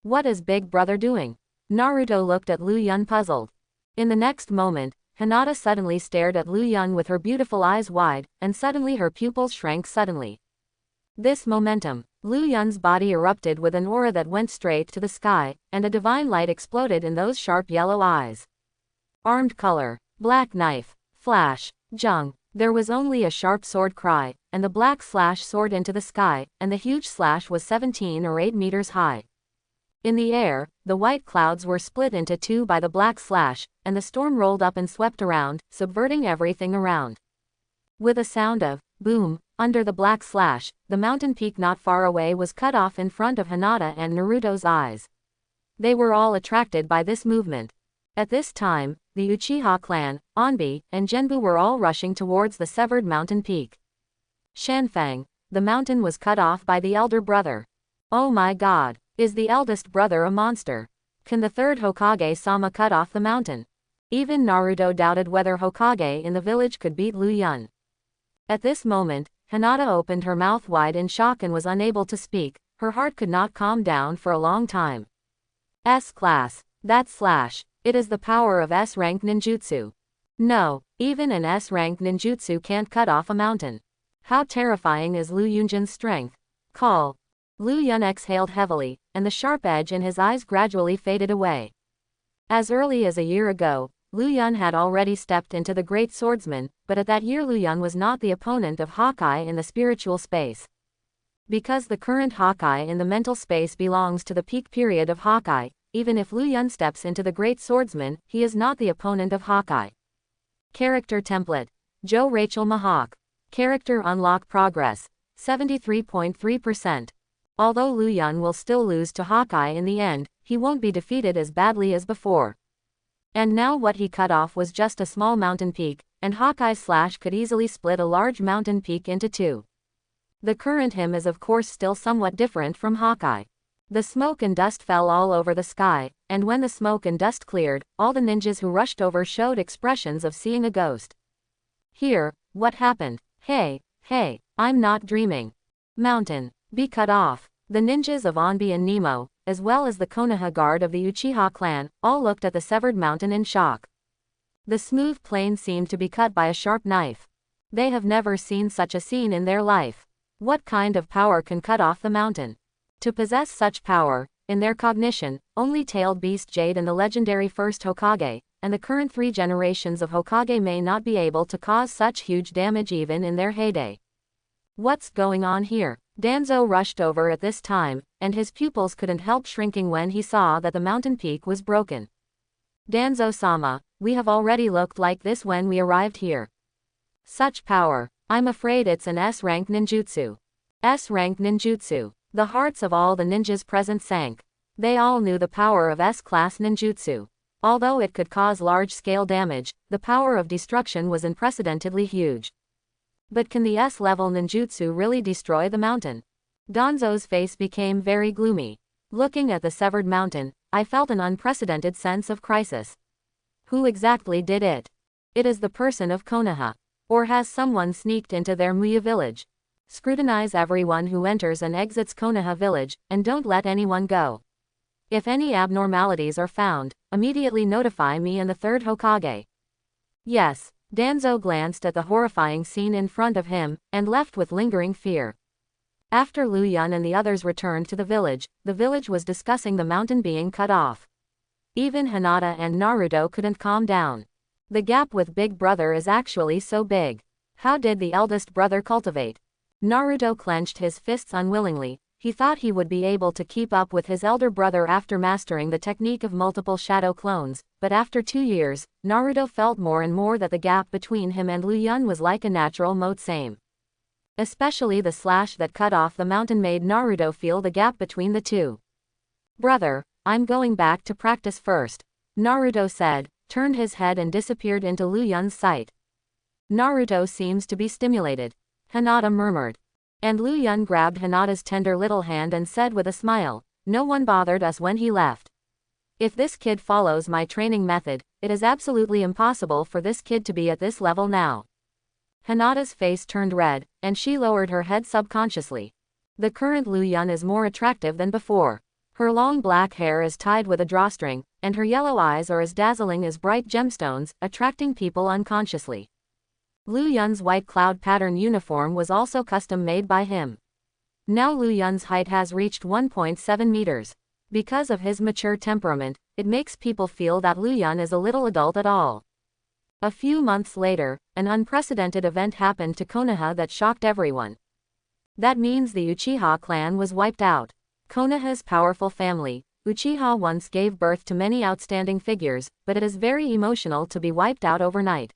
What is Big Brother doing? Naruto looked at Lu Yun puzzled. In the next moment, Hinata suddenly stared at Lu Yun with her beautiful eyes wide, and suddenly her pupils shrank suddenly. This momentum, Lu Yun's body erupted with an aura that went straight to the sky, and a divine light exploded in those sharp yellow eyes. Armed color, black knife, flash, jung. There was only a sharp sword cry, and the black slash soared into the sky, and the huge slash was 17 or 8 meters high. In the air, the white clouds were split into two by the black slash, and the storm rolled up and swept around, subverting everything around. With a sound of boom, under the black slash, the mountain peak not far away was cut off in front of Hinata and Naruto's eyes. They were all attracted by this movement. At this time, the Uchiha clan, Onbi, and Genbu were all rushing towards the severed mountain peak. Shanfang, the mountain was cut off by the elder brother. Oh my god, is the eldest brother a monster? Can the third Hokage-sama cut off the mountain? Even Naruto doubted whether Hokage in the village could beat Lu Yun. At this moment, Hinata opened her mouth wide in shock and was unable to speak. Her heart could not calm down for a long time. S-class. That slash. It is the power of S-rank ninjutsu. No, even an S-rank ninjutsu can't cut off a mountain. How terrifying is Lu Yunjin's strength. Call. Lu Yun exhaled heavily, and the sharp edge in his eyes gradually faded away. As early as a year ago, Lu Yun had already stepped into the Great Swordsman, but at that year Lu Yun was not the opponent of Hawkeye in the spiritual space. Because the current Hawkeye in the mental space belongs to the peak period of Hawkeye, even if Lu Yun steps into the Great Swordsman, he is not the opponent of Hawkeye. Character Template. Joe Rachel Mahawk. Character Unlock Progress. 73.3%. Although Lu Yun will still lose to Hawkeye in the end, he won't be defeated as badly as before. And now what he cut off was just a small mountain peak, and Hawkeye's slash could easily split a large mountain peak into two. The current him is of course still somewhat different from Hawkeye. The smoke and dust fell all over the sky, and when the smoke and dust cleared, all the ninjas who rushed over showed expressions of seeing a ghost. Here, what happened? Hey, I'm not dreaming. Mountain. Be cut off. The ninjas of Onbi and Nemo, as well as the Konoha guard of the Uchiha clan, all looked at the severed mountain in shock. The smooth plain seemed to be cut by a sharp knife. They have never seen such a scene in their life. What kind of power can cut off the mountain? To possess such power, in their cognition, only Tailed Beast Jade and the legendary first Hokage, and the current 3 generations of Hokage may not be able to cause such huge damage even in their heyday. What's going on here? Danzo rushed over at this time, and his pupils couldn't help shrinking when he saw that the mountain peak was broken. Danzo-sama, we have already looked like this when we arrived here. Such power. I'm afraid it's an S-rank ninjutsu. S-rank ninjutsu. The hearts of all the ninjas present sank. They all knew the power of S-class ninjutsu. Although it could cause large-scale damage, the power of destruction was unprecedentedly huge. But can the S-level ninjutsu really destroy the mountain? Danzo's face became very gloomy. Looking at the severed mountain, I felt an unprecedented sense of crisis. Who exactly did it? It is the person of Konoha. Or has someone sneaked into their Muya village? Scrutinize everyone who enters and exits Konoha village, and don't let anyone go. If any abnormalities are found, immediately notify me and the 3rd Hokage. Yes. Danzo glanced at the horrifying scene in front of him, and left with lingering fear. After Lu Yun and the others returned to the village was discussing the mountain being cut off. Even Hinata and Naruto couldn't calm down. The gap with Big Brother is actually so big. How did the eldest brother cultivate? Naruto clenched his fists unwillingly. He thought he would be able to keep up with his elder brother after mastering the technique of multiple shadow clones, but after 2 years, Naruto felt more and more that the gap between him and Lu Yun was like a natural mode same. Especially the slash that cut off the mountain made Naruto feel the gap between the two. Brother, I'm going back to practice first, Naruto said, turned his head and disappeared into Lu Yun's sight. Naruto seems to be stimulated, Hinata murmured. And Lu Yun grabbed Hinata's tender little hand and said with a smile, no one bothered us when he left. If this kid follows my training method, it is absolutely impossible for this kid to be at this level now. Hinata's face turned red, and she lowered her head subconsciously. The current Lu Yun is more attractive than before. Her long black hair is tied with a drawstring, and her yellow eyes are as dazzling as bright gemstones, attracting people unconsciously. Lu Yun's white cloud pattern uniform was also custom made by him. Now Lu Yun's height has reached 1.7 meters. Because of his mature temperament, it makes people feel that Lu Yun is a little adult at all. A few months later, an unprecedented event happened to Konoha that shocked everyone. That means the Uchiha clan was wiped out. Konoha's powerful family, Uchiha, once gave birth to many outstanding figures, but it is very emotional to be wiped out overnight.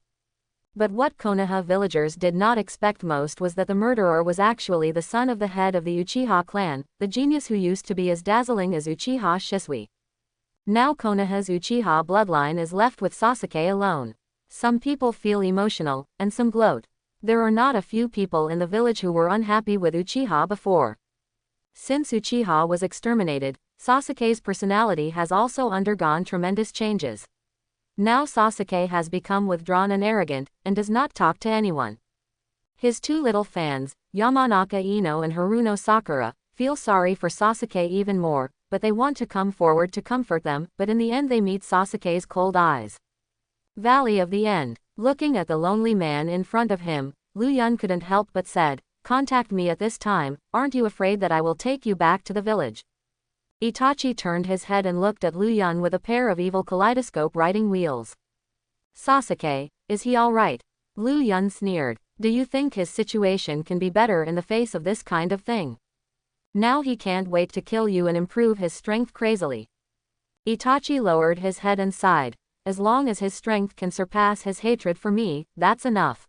But what Konoha villagers did not expect most was that the murderer was actually the son of the head of the Uchiha clan, the genius who used to be as dazzling as Uchiha Shisui. Now Konoha's Uchiha bloodline is left with Sasuke alone. Some people feel emotional, and some gloat. There are not a few people in the village who were unhappy with Uchiha before. Since Uchiha was exterminated, Sasuke's personality has also undergone tremendous changes. Now Sasuke has become withdrawn and arrogant, and does not talk to anyone. His 2 little fans, Yamanaka Ino and Haruno Sakura, feel sorry for Sasuke even more, but they want to come forward to comfort them, but in the end they meet Sasuke's cold eyes. Valley of the End. Looking at the lonely man in front of him, Lu Yun couldn't help but said, contact me at this time, aren't you afraid that I will take you back to the village? Itachi turned his head and looked at Lu Yun with a pair of evil kaleidoscope riding wheels. Sasuke, is he alright? Lu Yun sneered. Do you think his situation can be better in the face of this kind of thing? Now he can't wait to kill you and improve his strength crazily. Itachi lowered his head and sighed. As long as his strength can surpass his hatred for me, that's enough.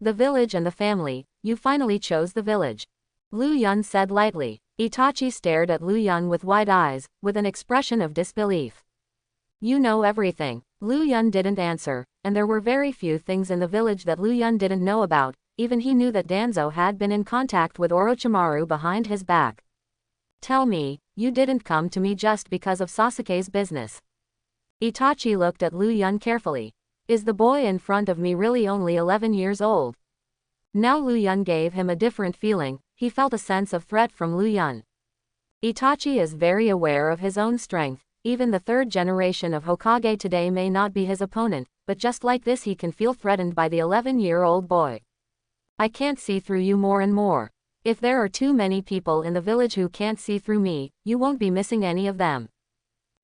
The village and the family, you finally chose the village. Lu Yun said lightly. Itachi stared at Lu Yun with wide eyes, with an expression of disbelief. You know everything. Lu Yun didn't answer, and there were very few things in the village that Lu Yun didn't know about. Even he knew that Danzo had been in contact with Orochimaru behind his back. Tell me, you didn't come to me just because of Sasuke's business. Itachi looked at Lu Yun carefully. Is the boy in front of me really only 11 years old? Now Lu Yun gave him a different feeling. He felt a sense of threat from Lu Yun. Itachi is very aware of his own strength. Even the third generation of Hokage today may not be his opponent, but just like this he can feel threatened by the 11-year-old boy. I can't see through you more and more. If there are too many people in the village who can't see through me, you won't be missing any of them.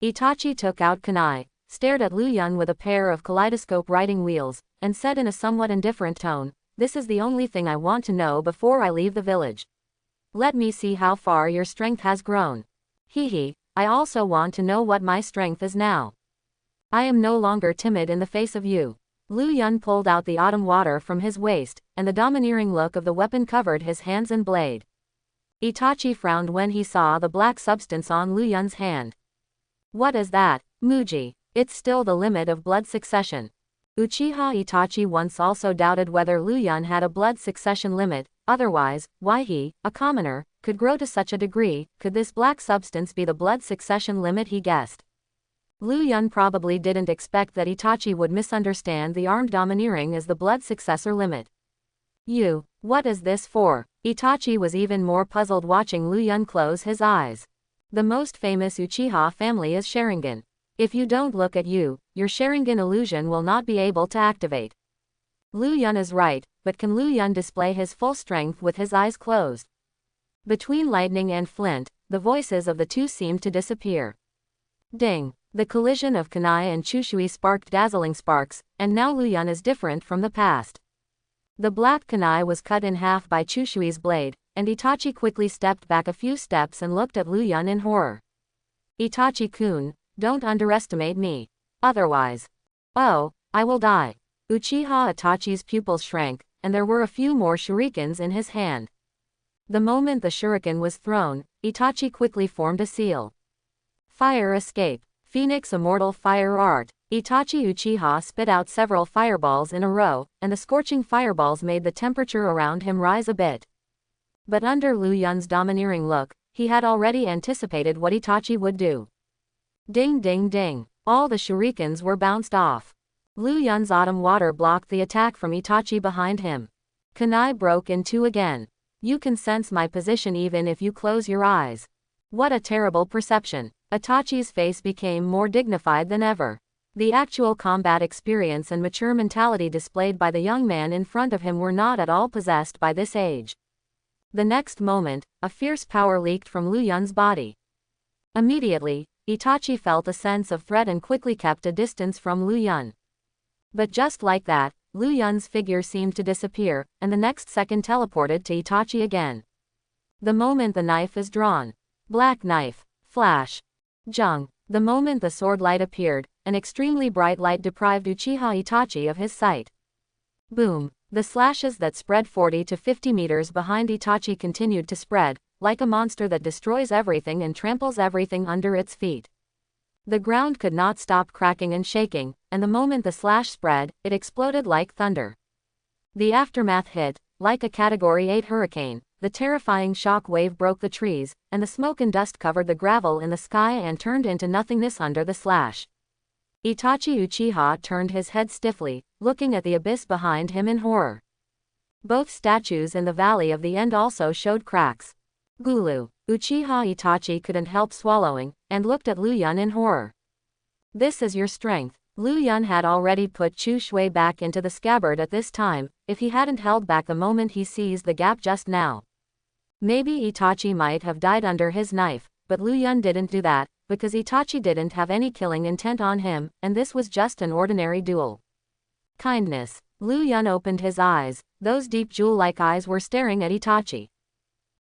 Itachi took out kunai, stared at Lu Yun with a pair of kaleidoscope writing wheels, and said in a somewhat indifferent tone, this is the only thing I want to know before I leave the village. Let me see how far your strength has grown. Hehe. I also want to know what my strength is now. I am no longer timid in the face of you. Lu Yun pulled out the autumn water from his waist, and the domineering look of the weapon covered his hands and blade. Itachi frowned when he saw the black substance on Lu Yun's hand. What is that, Muji? It's still the limit of blood succession. Uchiha Itachi once also doubted whether Lu Yun had a blood succession limit, otherwise, why he, a commoner, could grow to such a degree. Could this black substance be the blood succession limit he guessed? Lu Yun probably didn't expect that Itachi would misunderstand the armed domineering as the blood successor limit. What is this for? Itachi was even more puzzled watching Lu Yun close his eyes. The most famous Uchiha family is Sharingan. If you don't look at your Sharingan illusion will not be able to activate. Lu Yun is right, but can Lu Yun display his full strength with his eyes closed? Between lightning and flint, the voices of the two seemed to disappear. Ding! The collision of kunai and chushui sparked dazzling sparks, and now Lu Yun is different from the past. The black kunai was cut in half by Chushui's blade, and Itachi quickly stepped back a few steps and looked at Lu Yun in horror. Itachi-kun, don't underestimate me. Otherwise. Oh, I will die. Uchiha Itachi's pupils shrank, and there were a few more shurikens in his hand. The moment the shuriken was thrown, Itachi quickly formed a seal. Fire escape. Phoenix Immortal Fire Art. Itachi Uchiha spit out several fireballs in a row, and the scorching fireballs made the temperature around him rise a bit. But under Lu Yun's domineering look, he had already anticipated what Itachi would do. Ding ding ding. All the shurikens were bounced off. Lu Yun's autumn water blocked the attack from Itachi behind him. Kunai broke in two again. You can sense my position even if you close your eyes. What a terrible perception. Itachi's face became more dignified than ever. The actual combat experience and mature mentality displayed by the young man in front of him were not at all possessed by this age. The next moment, a fierce power leaked from Lu Yun's body. Immediately, Itachi felt a sense of threat and quickly kept a distance from Lu Yun. But just like that, Lu Yun's figure seemed to disappear, and the next second teleported to Itachi again. The moment the knife is drawn. Black knife. Flash. Jung. The moment the sword light appeared, an extremely bright light deprived Uchiha Itachi of his sight. Boom. The slashes that spread 40 to 50 meters behind Itachi continued to spread, like a monster that destroys everything and tramples everything under its feet. The ground could not stop cracking and shaking, and the moment the slash spread, it exploded like thunder. The aftermath hit, like a Category 8 hurricane. The terrifying shock wave broke the trees, and the smoke and dust covered the gravel in the sky and turned into nothingness under the slash. Itachi Uchiha turned his head stiffly, looking at the abyss behind him in horror. Both statues in the Valley of the End also showed cracks. Gulu. Uchiha Itachi couldn't help swallowing, and looked at Lu Yun in horror. This is your strength. Lu Yun had already put Chu Shui back into the scabbard at this time, if he hadn't held back the moment he seized the gap just now. Maybe Itachi might have died under his knife, but Lu Yun didn't do that, because Itachi didn't have any killing intent on him, and this was just an ordinary duel. Kindness. Lu Yun opened his eyes. Those deep jewel-like eyes were staring at Itachi.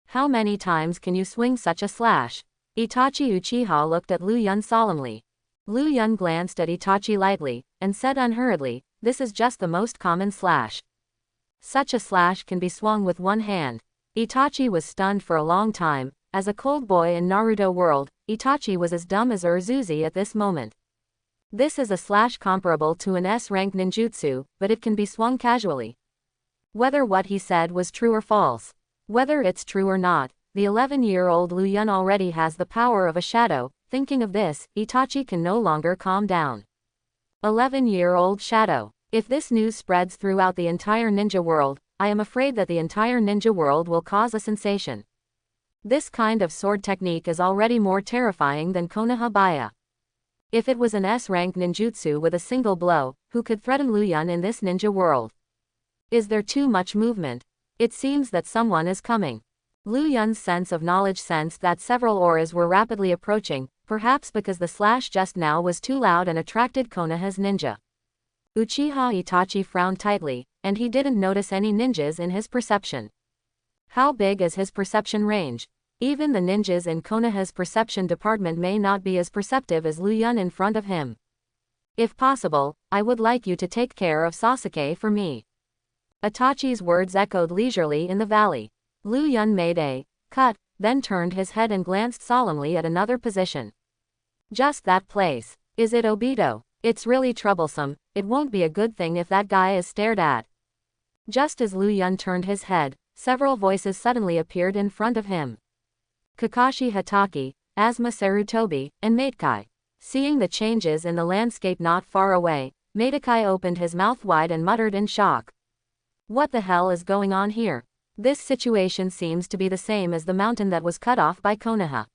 How many times can you swing such a slash? Itachi Uchiha looked at Lu Yun solemnly. Lu Yun glanced at Itachi lightly, and said unhurriedly, "This is just the most common slash. Such a slash can be swung with one hand." Itachi was stunned for a long time. As a cold boy in Naruto world, Itachi was as dumb as Urzuzi at this moment. This is a slash comparable to an S-rank ninjutsu, but it can be swung casually. Whether what he said was true or false. Whether it's true or not, the 11-year-old Lu Yun already has the power of a shadow. Thinking of this, Itachi can no longer calm down. 11-year-old shadow. If this news spreads throughout the entire ninja world, I am afraid that the entire ninja world will cause a sensation. This kind of sword technique is already more terrifying than Konoha Baya. If it was an S-rank ninjutsu with a single blow, who could threaten Lu Yun in this ninja world? Is there too much movement? It seems that someone is coming. Lu Yun's sense of knowledge sensed that several auras were rapidly approaching, perhaps because the slash just now was too loud and attracted Konoha's ninja. Uchiha Itachi frowned tightly, and he didn't notice any ninjas in his perception. How big is his perception range? Even the ninjas in Konoha's perception department may not be as perceptive as Lu Yun in front of him. If possible, I would like you to take care of Sasuke for me. Itachi's words echoed leisurely in the valley. Lu Yun made a cut, then turned his head and glanced solemnly at another position. Just that place. Is it Obito? It's really troublesome. It won't be a good thing if that guy is stared at. Just as Lu Yun turned his head, several voices suddenly appeared in front of him. Kakashi Hatake, Asuma Sarutobi, and Matekai. Seeing the changes in the landscape not far away, Matekai opened his mouth wide and muttered in shock. What the hell is going on here? This situation seems to be the same as the mountain that was cut off by Konoha.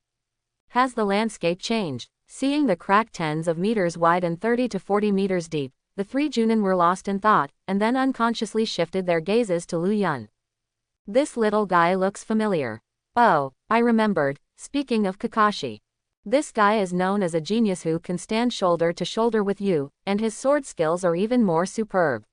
Has the landscape changed? Seeing the crack tens of meters wide and 30 to 40 meters deep, the three Junin were lost in thought, and then unconsciously shifted their gazes to Lu Yun. This little guy looks familiar. Oh, I remembered. Speaking of Kakashi. This guy is known as a genius who can stand shoulder to shoulder with you, and his sword skills are even more superb.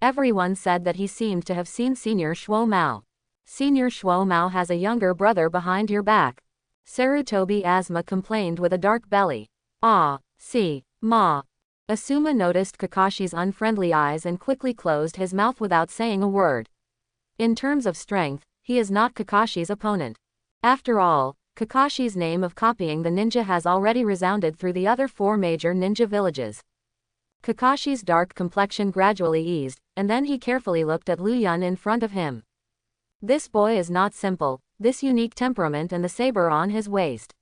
Everyone said that he seemed to have seen Senior Shuo Mao. Senior Shuo Mao has a younger brother behind your back. Sarutobi Asuma complained with a dark belly. Ah, see, ma. Asuma noticed Kakashi's unfriendly eyes and quickly closed his mouth without saying a word. In terms of strength, he is not Kakashi's opponent. After all, Kakashi's name of copying the ninja has already resounded through the other four major ninja villages. Kakashi's dark complexion gradually eased, and then he carefully looked at Lu Yun in front of him. This boy is not simple, this unique temperament and the saber on his waist.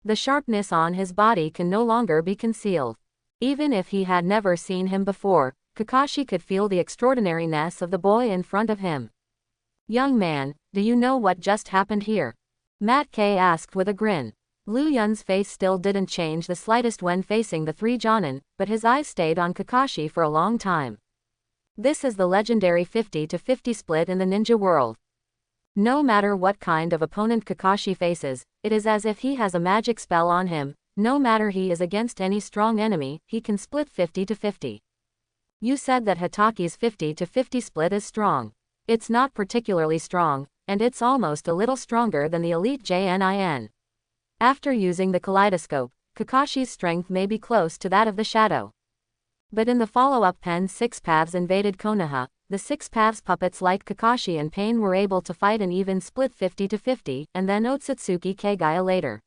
The sharpness on his body can no longer be concealed. Even if he had never seen him before, Kakashi could feel the extraordinariness of the boy in front of him. Young man, do you know what just happened here? Matt K asked with a grin. Lu Yun's face still didn't change the slightest when facing the three Jonin, but his eyes stayed on Kakashi for a long time. This is the legendary 50-50 split in the ninja world. No matter what kind of opponent Kakashi faces, it is as if he has a magic spell on him. No matter he is against any strong enemy, he can split 50-50. You said that Hataki's 50-50 split is strong. It's not particularly strong, and it's almost a little stronger than the elite Jnin. After using the kaleidoscope, Kakashi's strength may be close to that of the shadow. But in the follow-up pen Six Paths invaded Konoha, the Six Paths puppets like Kakashi and Pain were able to fight an even split 50-50, and then Otsutsuki Kagaya later.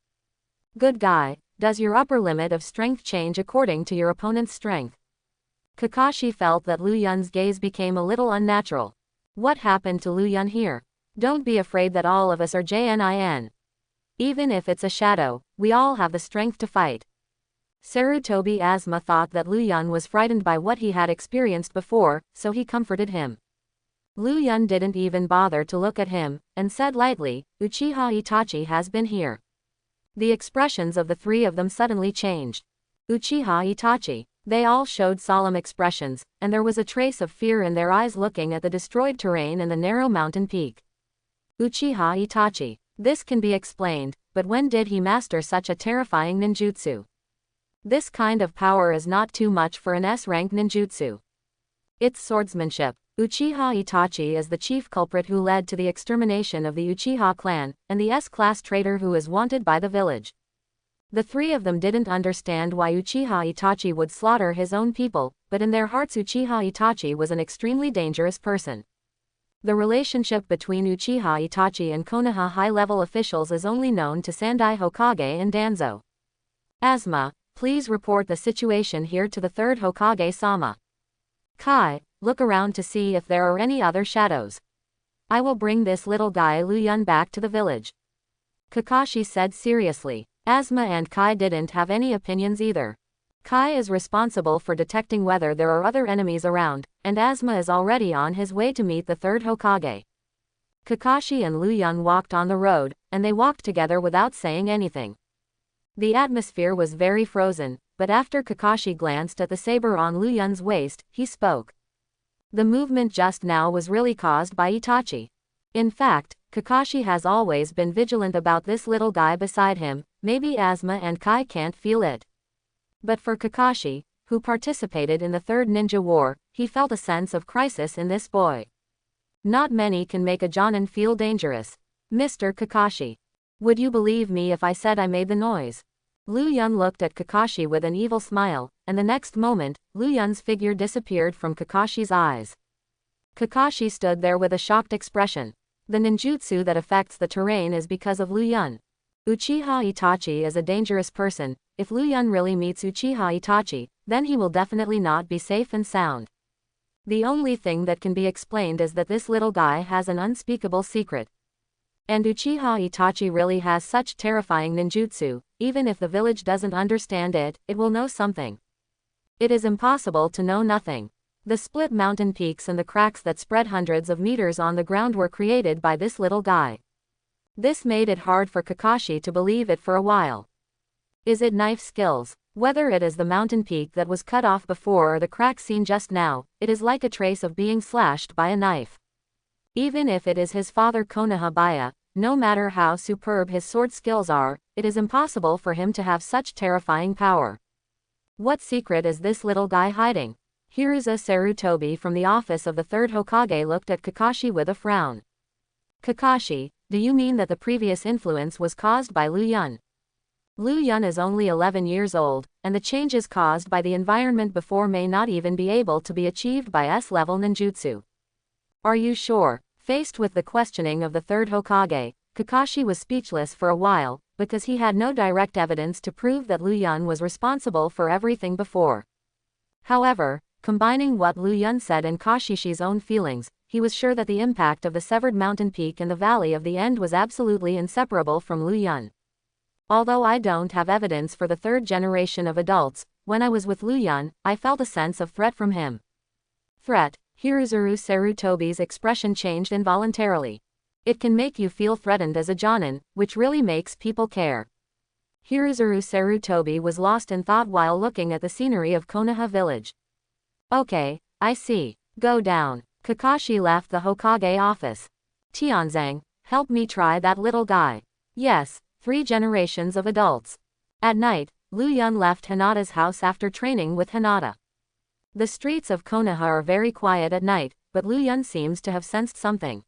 Good guy, does your upper limit of strength change according to your opponent's strength? Kakashi felt that Lu Yun's gaze became a little unnatural. What happened to Lu Yun here? Don't be afraid that all of us are Jnin. Even if it's a shadow, we all have the strength to fight. Sarutobi Asuma thought that Lu Yun was frightened by what he had experienced before, so he comforted him. Lu Yun didn't even bother to look at him, and said lightly, Uchiha Itachi has been here. The expressions of the three of them suddenly changed. Uchiha Itachi. They all showed solemn expressions, and there was a trace of fear in their eyes looking at the destroyed terrain and the narrow mountain peak. Uchiha Itachi. This can be explained, but when did he master such a terrifying ninjutsu? This kind of power is not too much for an S-rank ninjutsu. It's swordsmanship. Uchiha Itachi is the chief culprit who led to the extermination of the Uchiha clan, and the S-class traitor who is wanted by the village. The three of them didn't understand why Uchiha Itachi would slaughter his own people, but in their hearts Uchiha Itachi was an extremely dangerous person. The relationship between Uchiha Itachi and Konoha high-level officials is only known to Sandai Hokage and Danzo. Asuma, please report the situation here to the third Hokage-sama. Kai, look around to see if there are any other shadows. I will bring this little guy Luyun back to the village. Kakashi said seriously. Asuma and Kai didn't have any opinions either. Kai is responsible for detecting whether there are other enemies around, and Asuma is already on his way to meet the third Hokage. Kakashi and Luyun walked on the road, and they walked together without saying anything. The atmosphere was very frozen, but after Kakashi glanced at the saber on Luyun's waist, he spoke. The movement just now was really caused by Itachi. In fact, Kakashi has always been vigilant about this little guy beside him. Maybe Asuma and Kai can't feel it. But for Kakashi, who participated in the Third Ninja War, he felt a sense of crisis in this boy. Not many can make a Jonin feel dangerous. Mr. Kakashi. Would you believe me if I said I made the noise? Luyun looked at Kakashi with an evil smile, and the next moment, Luyun's figure disappeared from Kakashi's eyes. Kakashi stood there with a shocked expression. The ninjutsu that affects the terrain is because of Luyun. Uchiha Itachi is a dangerous person. If Luyun really meets Uchiha Itachi, then he will definitely not be safe and sound. The only thing that can be explained is that this little guy has an unspeakable secret. And Uchiha Itachi really has such terrifying ninjutsu. Even if the village doesn't understand it, it will know something. It is impossible to know nothing. The split mountain peaks and the cracks that spread hundreds of meters on the ground were created by this little guy. This made it hard for Kakashi to believe it for a while. Is it knife skills? Whether it is the mountain peak that was cut off before or the crack seen just now, it is like a trace of being slashed by a knife. Even if it is his father Konoha Baya, no matter how superb his sword skills are, it is impossible for him to have such terrifying power. What secret is this little guy hiding? Hiruza Sarutobi from the office of the third Hokage looked at Kakashi with a frown. Kakashi, do you mean that the previous influence was caused by Luyun? Luyun is only 11 years old, and the changes caused by the environment before may not even be able to be achieved by S-level ninjutsu. Are you sure? Faced with the questioning of the third Hokage, Kakashi was speechless for a while, because he had no direct evidence to prove that Luyun was responsible for everything before. However, combining what Luyun said and Kashishi's own feelings, he was sure that the impact of the severed mountain peak in the Valley of the End was absolutely inseparable from Luyun. Although I don't have evidence for the third generation of adults, when I was with Luyun, I felt a sense of threat from him. Threat? Hiruzuru Sarutobi's expression changed involuntarily. It can make you feel threatened as a Jonin, which really makes people care. Hiruzuru Sarutobi was lost in thought while looking at the scenery of Konoha village. Okay, I see. Go down. Kakashi left the Hokage office. Tianzang, help me try that little guy. Yes, 3 generations of adults. At night, Luyun left Hinata's house after training with Hinata. The streets of Konoha are very quiet at night, but Luyun seems to have sensed something.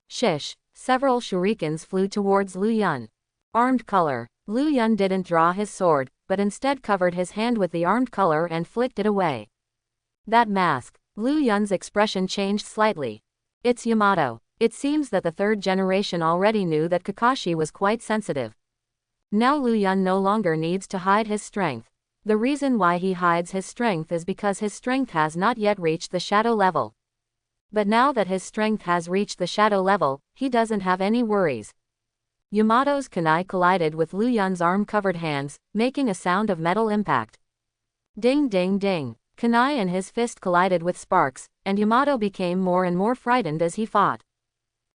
Shish, several shurikens flew towards Luyun. Armed color. Luyun didn't draw his sword, but instead covered his hand with the armed color and flicked it away. That mask. Luyun's expression changed slightly. It's Yamato. It seems that the third generation already knew that Kakashi was quite sensitive. Now Luyun no longer needs to hide his strength. The reason why he hides his strength is because his strength has not yet reached the shadow level. But now that his strength has reached the shadow level, he doesn't have any worries. Yamato's kunai collided with Luyun's arm-covered hands, making a sound of metal impact. Ding ding ding. Kunai and his fist collided with sparks, and Yamato became more and more frightened as he fought.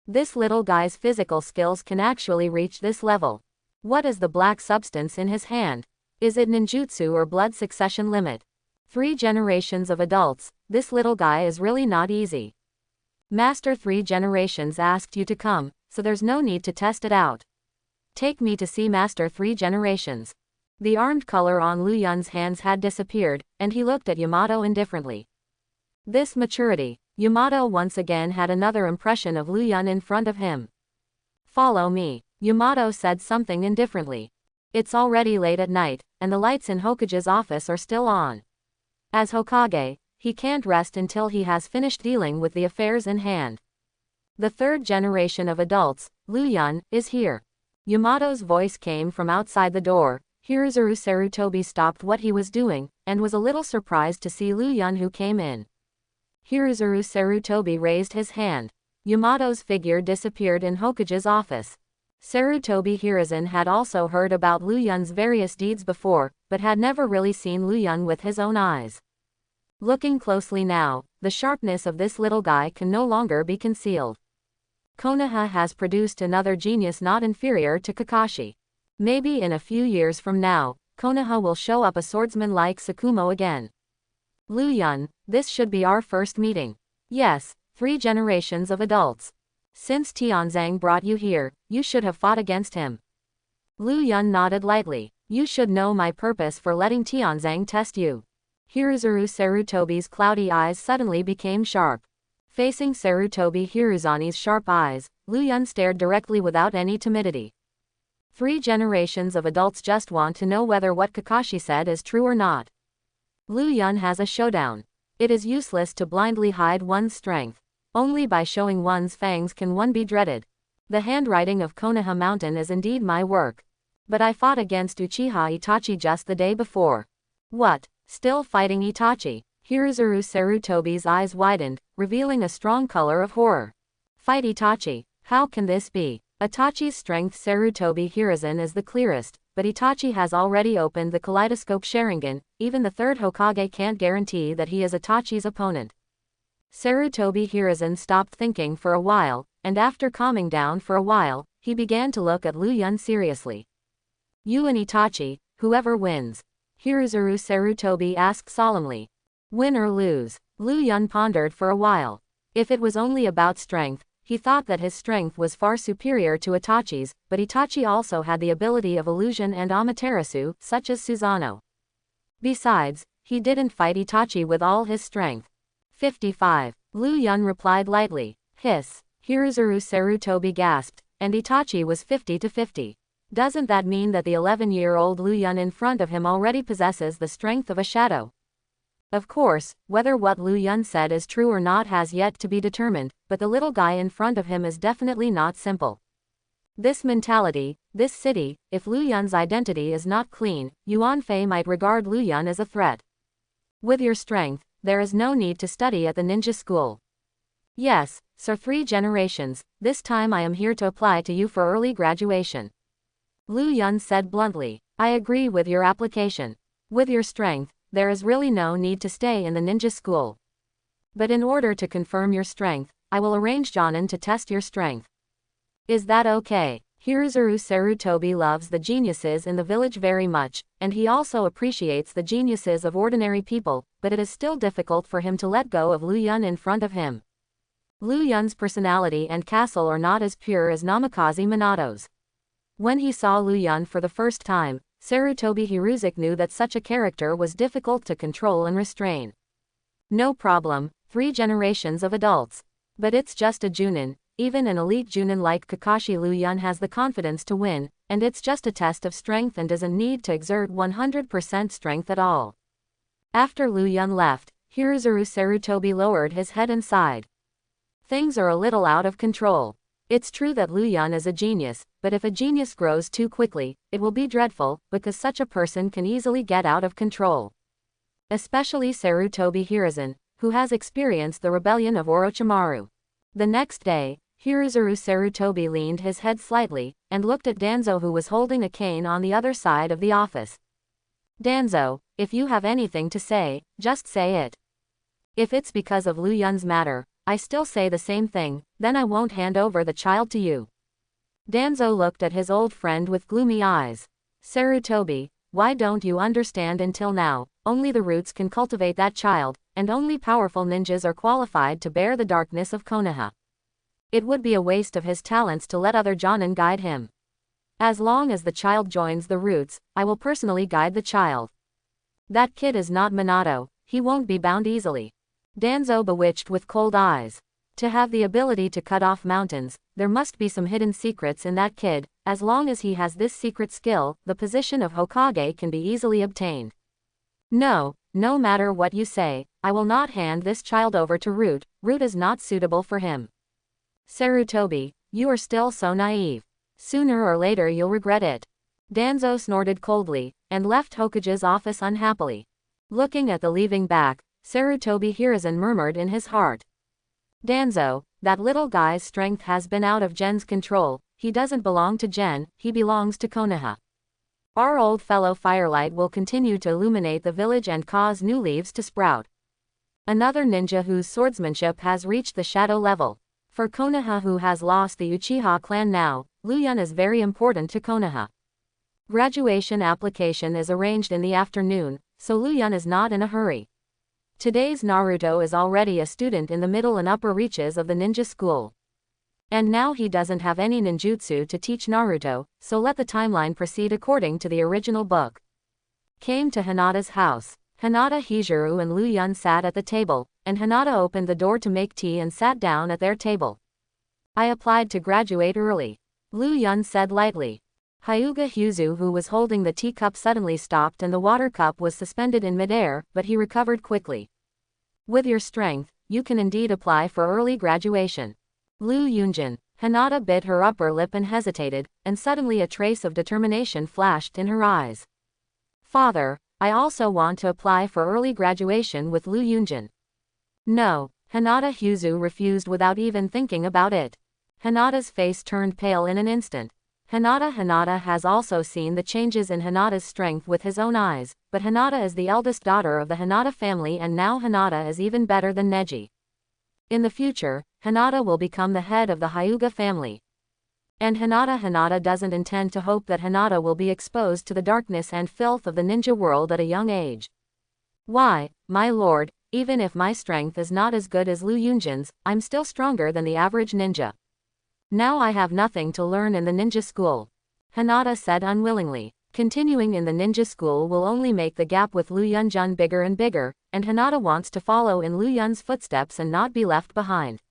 This little guy's physical skills can actually reach this level. What is the black substance in his hand? Is it ninjutsu or blood succession limit? 3 generations of adults, this little guy is really not easy. Master 3 generations asked you to come, so there's no need to test it out. Take me to see Master 3 generations. The armed color on Luyun's hands had disappeared, and he looked at Yamato indifferently. This maturity. Yamato once again had another impression of Luyan in front of him. Follow me. Yamato said something indifferently. It's already late at night, and the lights in Hokage's office are still on. As Hokage, he can't rest until he has finished dealing with the affairs in hand. The third generation of adults, Luyan, is here. Yamato's voice came from outside the door. Hiruzuru Sarutobi stopped what he was doing, and was a little surprised to see Luyan who came in. Hiruzuru Sarutobi raised his hand. Yamato's figure disappeared in Hokage's office. Sarutobi Hiruzen had also heard about Luyan's various deeds before, but had never really seen Luyan with his own eyes. Looking closely now, the sharpness of this little guy can no longer be concealed. Konoha has produced another genius not inferior to Kakashi. Maybe in a few years from now, Konoha will show up a swordsman like Sakumo again. Luyan, this should be our first meeting. Yes, 3 generations of adults. Since Tianzang brought you here, you should have fought against him. Luyan nodded lightly. You should know my purpose for letting Tianzang test you. Hiruzuru Sarutobi's cloudy eyes suddenly became sharp. Facing Sarutobi Hiruzani's sharp eyes, Luyan stared directly without any timidity. 3 generations of adults just want to know whether what Kakashi said is true or not. Luyan has a showdown. It is useless to blindly hide one's strength. Only by showing one's fangs can one be dreaded. The handwriting of Konoha Mountain is indeed my work. But I fought against Uchiha Itachi just the day before. What? Still fighting Itachi? Hiruzuru Sarutobi's eyes widened, revealing a strong color of horror. Fight Itachi? How can this be? Itachi's strength Sarutobi Hiruzen is the clearest, but Itachi has already opened the kaleidoscope Sharingan. Even the third Hokage can't guarantee that he is Itachi's opponent. Sarutobi Hiruzen stopped thinking for a while, and after calming down for a while, he began to look at Luyan seriously. You and Itachi, whoever wins. Hiruzuru Sarutobi asked solemnly. Win or lose? Luyan pondered for a while. If it was only about strength, he thought that his strength was far superior to Itachi's, but Itachi also had the ability of illusion and Amaterasu, such as Susanoo. Besides, he didn't fight Itachi with all his strength. 55. Luyan replied lightly. Hiss. Hiruzuru Sarutobi gasped, and Itachi was 50-50. Doesn't that mean that the 11-year-old Luyan in front of him already possesses the strength of a shadow? Of course, whether what Luyan said is true or not has yet to be determined, but the little guy in front of him is definitely not simple. This mentality, this city, if Luyan's identity is not clean, Yuan Fei might regard Luyan as a threat. With your strength, there is no need to study at the ninja school. Yes, sir, 3 generations, this time I am here to apply to you for early graduation. Luyan said bluntly. I agree with your application. With your strength, there is really no need to stay in the ninja school. But in order to confirm your strength, I will arrange Jonin to test your strength. Is that okay? Hiruzuru Sarutobi loves the geniuses in the village very much, and he also appreciates the geniuses of ordinary people, but it is still difficult for him to let go of Luyan in front of him. Luyan's personality and castle are not as pure as Namikaze Minato's. When he saw Luyan for the first time, Sarutobi Hiruzen knew that such a character was difficult to control and restrain. No problem, 3 generations of adults. But it's just a Junin. Even an elite Junin like Kakashi Luyan has the confidence to win, and it's just a test of strength and doesn't need to exert 100% strength at all. After Luyan left, Hiruzuru Sarutobi lowered his head and sighed. Things are a little out of control. It's true that Luyan is a genius, but if a genius grows too quickly, it will be dreadful, because such a person can easily get out of control. Especially Sarutobi Hiruzen, who has experienced the rebellion of Orochimaru. The next day, Hiruzuru Sarutobi leaned his head slightly, and looked at Danzo who was holding a cane on the other side of the office. Danzo, if you have anything to say, just say it. If it's because of Luyan's matter, I still say the same thing, then I won't hand over the child to you. Danzo looked at his old friend with gloomy eyes. Sarutobi, why don't you understand until now, only the roots can cultivate that child, and only powerful ninjas are qualified to bear the darkness of Konoha. It would be a waste of his talents to let other Jonin guide him. As long as the child joins the roots, I will personally guide the child. That kid is not Minato, he won't be bound easily. Danzo bewitched with cold eyes. To have the ability to cut off mountains, there must be some hidden secrets in that kid. As long as he has this secret skill, the position of Hokage can be easily obtained. No, no matter what you say, I will not hand this child over to Root. Root is not suitable for him. Sarutobi, you are still so naive. Sooner or later you'll regret it. Danzo snorted coldly, and left Hokage's office unhappily. Looking at the leaving back, Sarutobi Hiruzen murmured in his heart. Danzo, that little guy's strength has been out of Gen's control. He doesn't belong to Gen, he belongs to Konoha. Our old fellow Firelight will continue to illuminate the village and cause new leaves to sprout. Another ninja whose swordsmanship has reached the shadow level. For Konoha, who has lost the Uchiha clan now, Luyan is very important to Konoha. Graduation application is arranged in the afternoon, so Luyan is not in a hurry. Today's Naruto is already a student in the middle and upper reaches of the ninja school. And now he doesn't have any ninjutsu to teach Naruto, so let the timeline proceed according to the original book. Came to Hinata's house. Hinata, Hizuru and Luyan sat at the table, and Hinata opened the door to make tea and sat down at their table. I applied to graduate early. Luyan said lightly. Hyuga Hyuzu, who was holding the teacup, suddenly stopped and the water cup was suspended in midair, but he recovered quickly. With your strength, you can indeed apply for early graduation. Lu Yunjin. Hinata bit her upper lip and hesitated, and suddenly a trace of determination flashed in her eyes. Father, I also want to apply for early graduation with Lu Yunjin. No, Hinata Hyuzu refused without even thinking about it. Hinata's face turned pale in an instant. Hinata has also seen the changes in Hinata's strength with his own eyes, but Hinata is the eldest daughter of the Hinata family and now Hinata is even better than Neji. In the future, Hinata will become the head of the Hyuga family. And Hinata doesn't intend to hope that Hinata will be exposed to the darkness and filth of the ninja world at a young age. Why, my lord, even if my strength is not as good as Lu Yunjin's, I'm still stronger than the average ninja. Now I have nothing to learn in the ninja school. Hinata said unwillingly. Continuing in the ninja school will only make the gap with Lu Yunjin bigger and bigger, and Hinata wants to follow in Lu Yun's footsteps and not be left behind.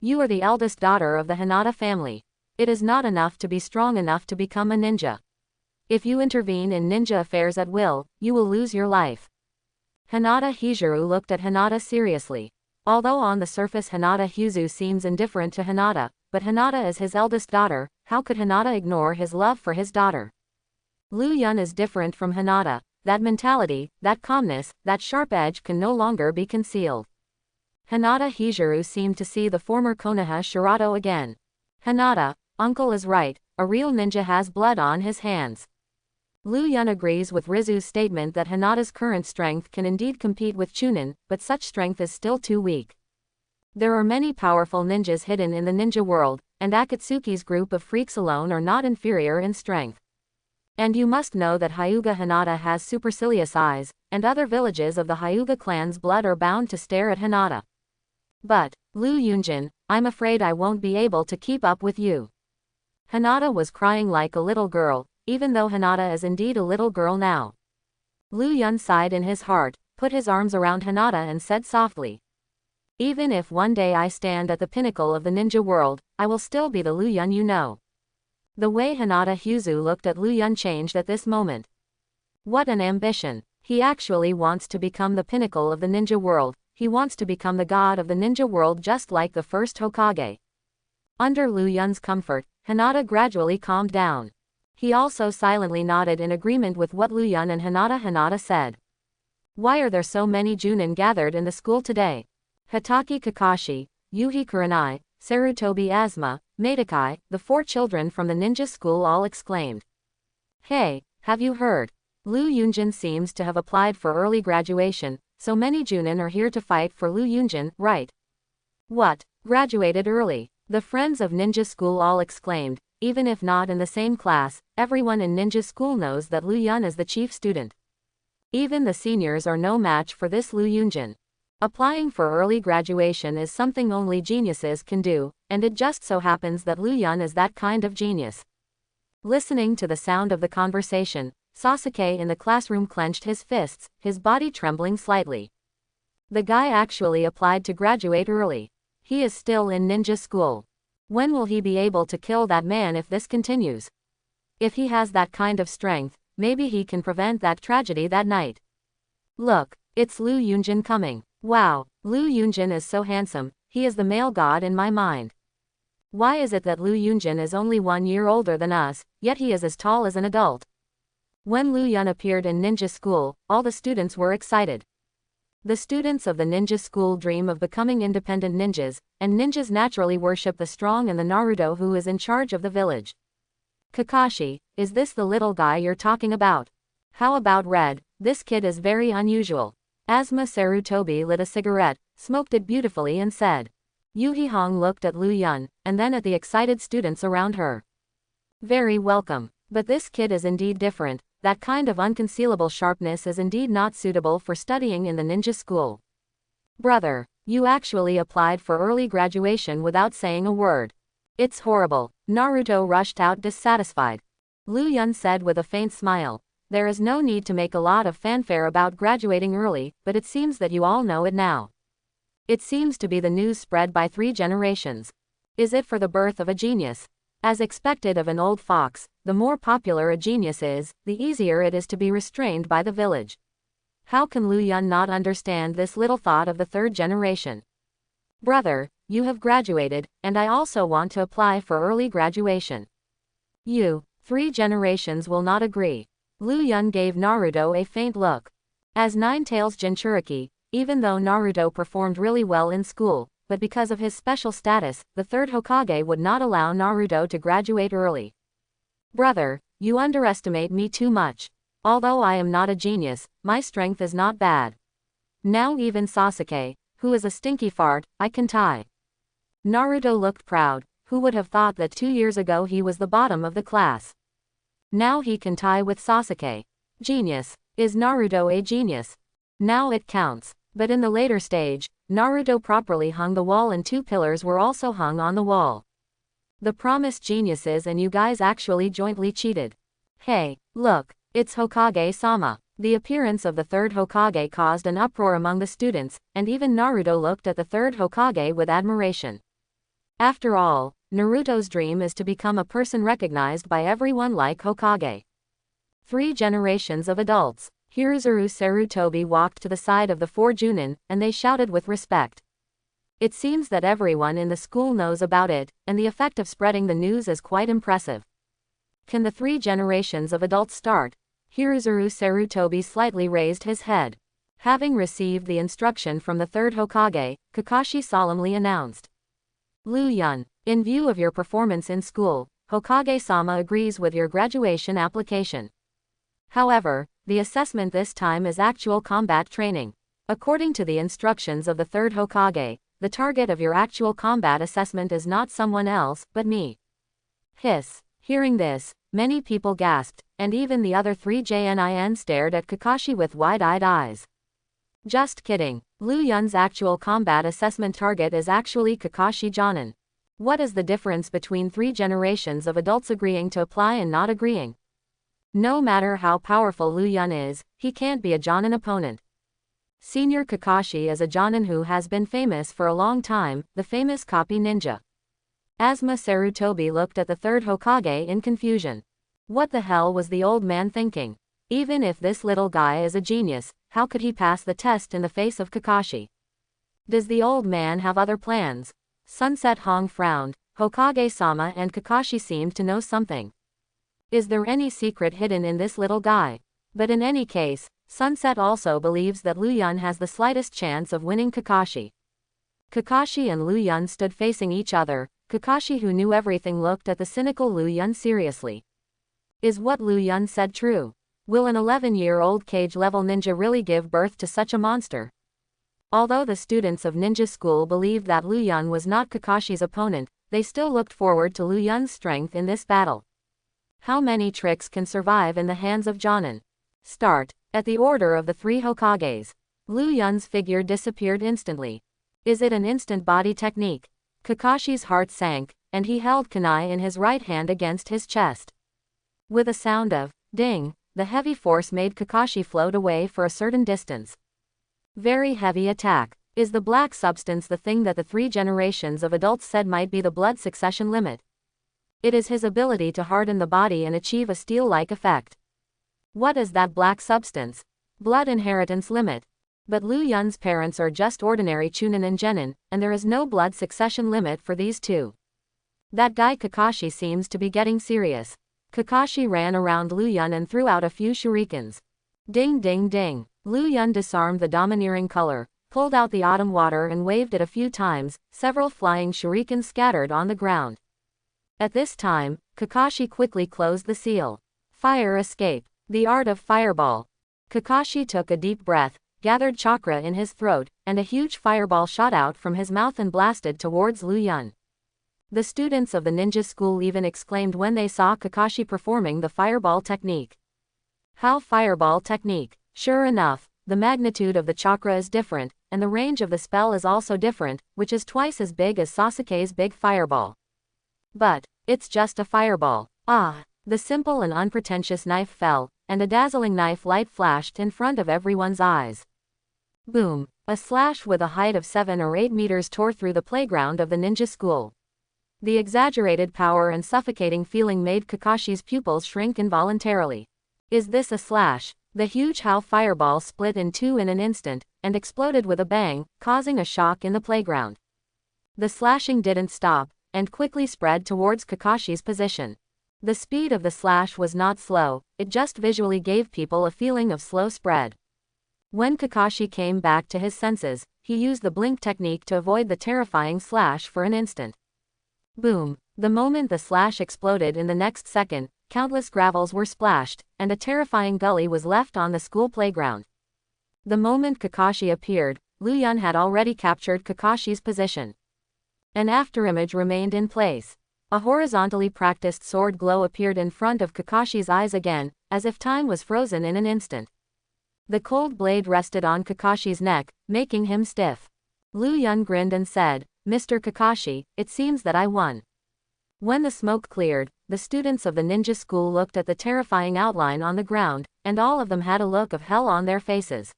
You are the eldest daughter of the Hinata family. It is not enough to be strong enough to become a ninja. If you intervene in ninja affairs at will, you will lose your life. Hinata Hizuru looked at Hinata seriously. Although on the surface Hinata Hyuzu seems indifferent to Hinata, but Hinata is his eldest daughter, how could Hinata ignore his love for his daughter? Lu Yun is different from Hinata. That mentality, that calmness, that sharp edge can no longer be concealed. Hinata Hizuru seemed to see the former Konoha Shirato again. Hinata, uncle is right, a real ninja has blood on his hands. Lu Yun agrees with Rizu's statement that Hinata's current strength can indeed compete with Chunin, but such strength is still too weak. There are many powerful ninjas hidden in the ninja world, and Akatsuki's group of freaks alone are not inferior in strength. And you must know that Hyuga Hinata has supercilious eyes, and other villages of the Hyuga clan's blood are bound to stare at Hinata. But, Lu Yunjin, I'm afraid I won't be able to keep up with you. Hinata was crying like a little girl, even though Hinata is indeed a little girl now. Lu Yun sighed in his heart, put his arms around Hinata and said softly. Even if one day I stand at the pinnacle of the ninja world, I will still be the Lu Yun you know. The way Hinata Hyuzu looked at Lu Yun changed at this moment. What an ambition. He actually wants to become the pinnacle of the ninja world. He wants to become the god of the ninja world just like the first Hokage. Under Lu Yun's comfort, Hinata gradually calmed down. He also silently nodded in agreement with what Lu Yun and Hinata said. Why are there so many Junin gathered in the school today? Hitaki Kakashi, Yuhi Kurenai, Sarutobi Asma, Madokai, the 4 children from the ninja school all exclaimed. Hey, have you heard? Lu Yunjin seems to have applied for early graduation, so many Junin are here to fight for Lu Yunjin, right? What? Graduated early? The friends of ninja school all exclaimed. Even if not in the same class, everyone in ninja school knows that Lu Yun is the chief student. Even the seniors are no match for this Lu Yunjin. Applying for early graduation is something only geniuses can do, and it just so happens that Lu Yun is that kind of genius. Listening to the sound of the conversation, Sasuke in the classroom clenched his fists, his body trembling slightly. The guy actually applied to graduate early. He is still in ninja school. When will he be able to kill that man if this continues? If he has that kind of strength, maybe he can prevent that tragedy that night. Look, it's Lu Yunjin coming. Wow, Lu Yunjin is so handsome, he is the male god in my mind. Why is it that Lu Yunjin is only 1 year older than us, yet he is as tall as an adult? When Lu Yun appeared in ninja school, all the students were excited. The students of the ninja school dream of becoming independent ninjas, and ninjas naturally worship the strong and the Naruto who is in charge of the village. Kakashi, is this the little guy you're talking about? How about Red? This kid is very unusual. Asma Sarutobi lit a cigarette, smoked it beautifully and said. Yuhi Hong looked at Lu Yun, and then at the excited students around her. Very welcome. But this kid is indeed different, that kind of unconcealable sharpness is indeed not suitable for studying in the ninja school. Brother, you actually applied for early graduation without saying a word. It's horrible. Naruto rushed out dissatisfied. Lu Yun said with a faint smile. There is no need to make a lot of fanfare about graduating early, but it seems that you all know it now. It seems to be the news spread by 3 generations. Is it for the birth of a genius? As expected of an old fox, the more popular a genius is, the easier it is to be restrained by the village. How can Lu Yun not understand this little thought of the 3rd generation? Brother, you have graduated, and I also want to apply for early graduation. You, 3 generations will not agree. Lu Yun gave Naruto a faint look. As Nine-Tails Jinchuriki, even though Naruto performed really well in school, but because of his special status, the 3rd Hokage would not allow Naruto to graduate early. Brother, you underestimate me too much. Although I am not a genius, my strength is not bad. Now even Sasuke, who is a stinky fart, I can tie. Naruto looked proud. Who would have thought that 2 years ago he was the bottom of the class? Now he can tie with Sasuke. Genius. Is Naruto a genius? Now it counts. But in the later stage, Naruto properly hung the wall and 2 pillars were also hung on the wall. The promised geniuses and you guys actually jointly cheated. Hey, look, it's Hokage-sama. The appearance of the 3rd Hokage caused an uproar among the students, and even Naruto looked at the 3rd Hokage with admiration. After all, Naruto's dream is to become a person recognized by everyone like Hokage. 3 generations of adults. Hiruzuru Sarutobi walked to the side of the 4 Junin, and they shouted with respect. It seems that everyone in the school knows about it, and the effect of spreading the news is quite impressive. Can the 3 generations of adults start? Hiruzuru Sarutobi slightly raised his head. Having received the instruction from the 3rd Hokage, Kakashi solemnly announced. Lu Yun, in view of your performance in school, Hokage-sama agrees with your graduation application. However, the assessment this time is actual combat training. According to the instructions of the 3rd Hokage, the target of your actual combat assessment is not someone else, but me. Hiss. Hearing this, many people gasped, and even the other 3 JNIN stared at Kakashi with wide-eyed eyes. Just kidding. Lu Yun's actual combat assessment target is actually Kakashi Jonin. What is the difference between 3 generations of adults agreeing to apply and not agreeing? No matter how powerful Lu Yun is, he can't be a Jonin opponent. Senior Kakashi is a Jonin who has been famous for a long time, the famous copy ninja. Asma Sarutobi looked at the 3rd Hokage in confusion. What the hell was the old man thinking? Even if this little guy is a genius, how could he pass the test in the face of Kakashi? Does the old man have other plans? Sunset Hong frowned. Hokage-sama and Kakashi seemed to know something. Is there any secret hidden in this little guy? But in any case, Sunset also believes that Lu Yun has the slightest chance of winning Kakashi. Kakashi and Lu Yun stood facing each other. Kakashi, who knew everything, looked at the cynical Lu Yun seriously. Is what Lu Yun said true? Will an 11-year-old cage-level ninja really give birth to such a monster? Although the students of ninja school believed that Lu Yun was not Kakashi's opponent, they still looked forward to Lu Yun's strength in this battle. How many tricks can survive in the hands of Jonin? Start. At the order of the 3 Hokages. Lu Yun's figure disappeared instantly. Is it an instant body technique? Kakashi's heart sank, and he held kunai in his right hand against his chest. With a sound of ding, the heavy force made Kakashi float away for a certain distance. Very heavy attack. Is the black substance the thing that the 3 generations of adults said might be the blood succession limit? It is his ability to harden the body and achieve a steel-like effect. What is that black substance? Blood inheritance limit. But Lu Yun's parents are just ordinary Chunin and Genin, and there is no blood succession limit for these two. That guy Kakashi seems to be getting serious. Kakashi ran around Lu Yun and threw out a few shurikens. Ding ding ding. Lu Yun disarmed the domineering color, pulled out the autumn water and waved it a few times, several flying shurikens scattered on the ground. At this time, Kakashi quickly closed the seal. Fire escape. The art of fireball. Kakashi took a deep breath, gathered chakra in his throat, and a huge fireball shot out from his mouth and blasted towards Lu Yun. The students of the ninja school even exclaimed when they saw Kakashi performing the fireball technique. How fireball technique? Sure enough, the magnitude of the chakra is different, and the range of the spell is also different, which is twice as big as Sasuke's big fireball. But it's just a fireball. Ah! The simple and unpretentious knife fell, and a dazzling knife light flashed in front of everyone's eyes. Boom! A slash with a height of 7 or 8 meters tore through the playground of the ninja school. The exaggerated power and suffocating feeling made Kakashi's pupils shrink involuntarily. Is this a slash? The huge Hao fireball split in two in an instant, and exploded with a bang, causing a shock in the playground. The slashing didn't stop, and quickly spread towards Kakashi's position. The speed of the slash was not slow, it just visually gave people a feeling of slow spread. When Kakashi came back to his senses, he used the blink technique to avoid the terrifying slash for an instant. Boom! The moment the slash exploded in the next second, countless gravels were splashed, and a terrifying gully was left on the school playground. The moment Kakashi appeared, Lu Yun had already captured Kakashi's position. An afterimage remained in place. A horizontally practiced sword glow appeared in front of Kakashi's eyes again, as if time was frozen in an instant. The cold blade rested on Kakashi's neck, making him stiff. Lu Yun grinned and said, "Mr. Kakashi, it seems that I won." When the smoke cleared, the students of the ninja school looked at the terrifying outline on the ground, and all of them had a look of hell on their faces.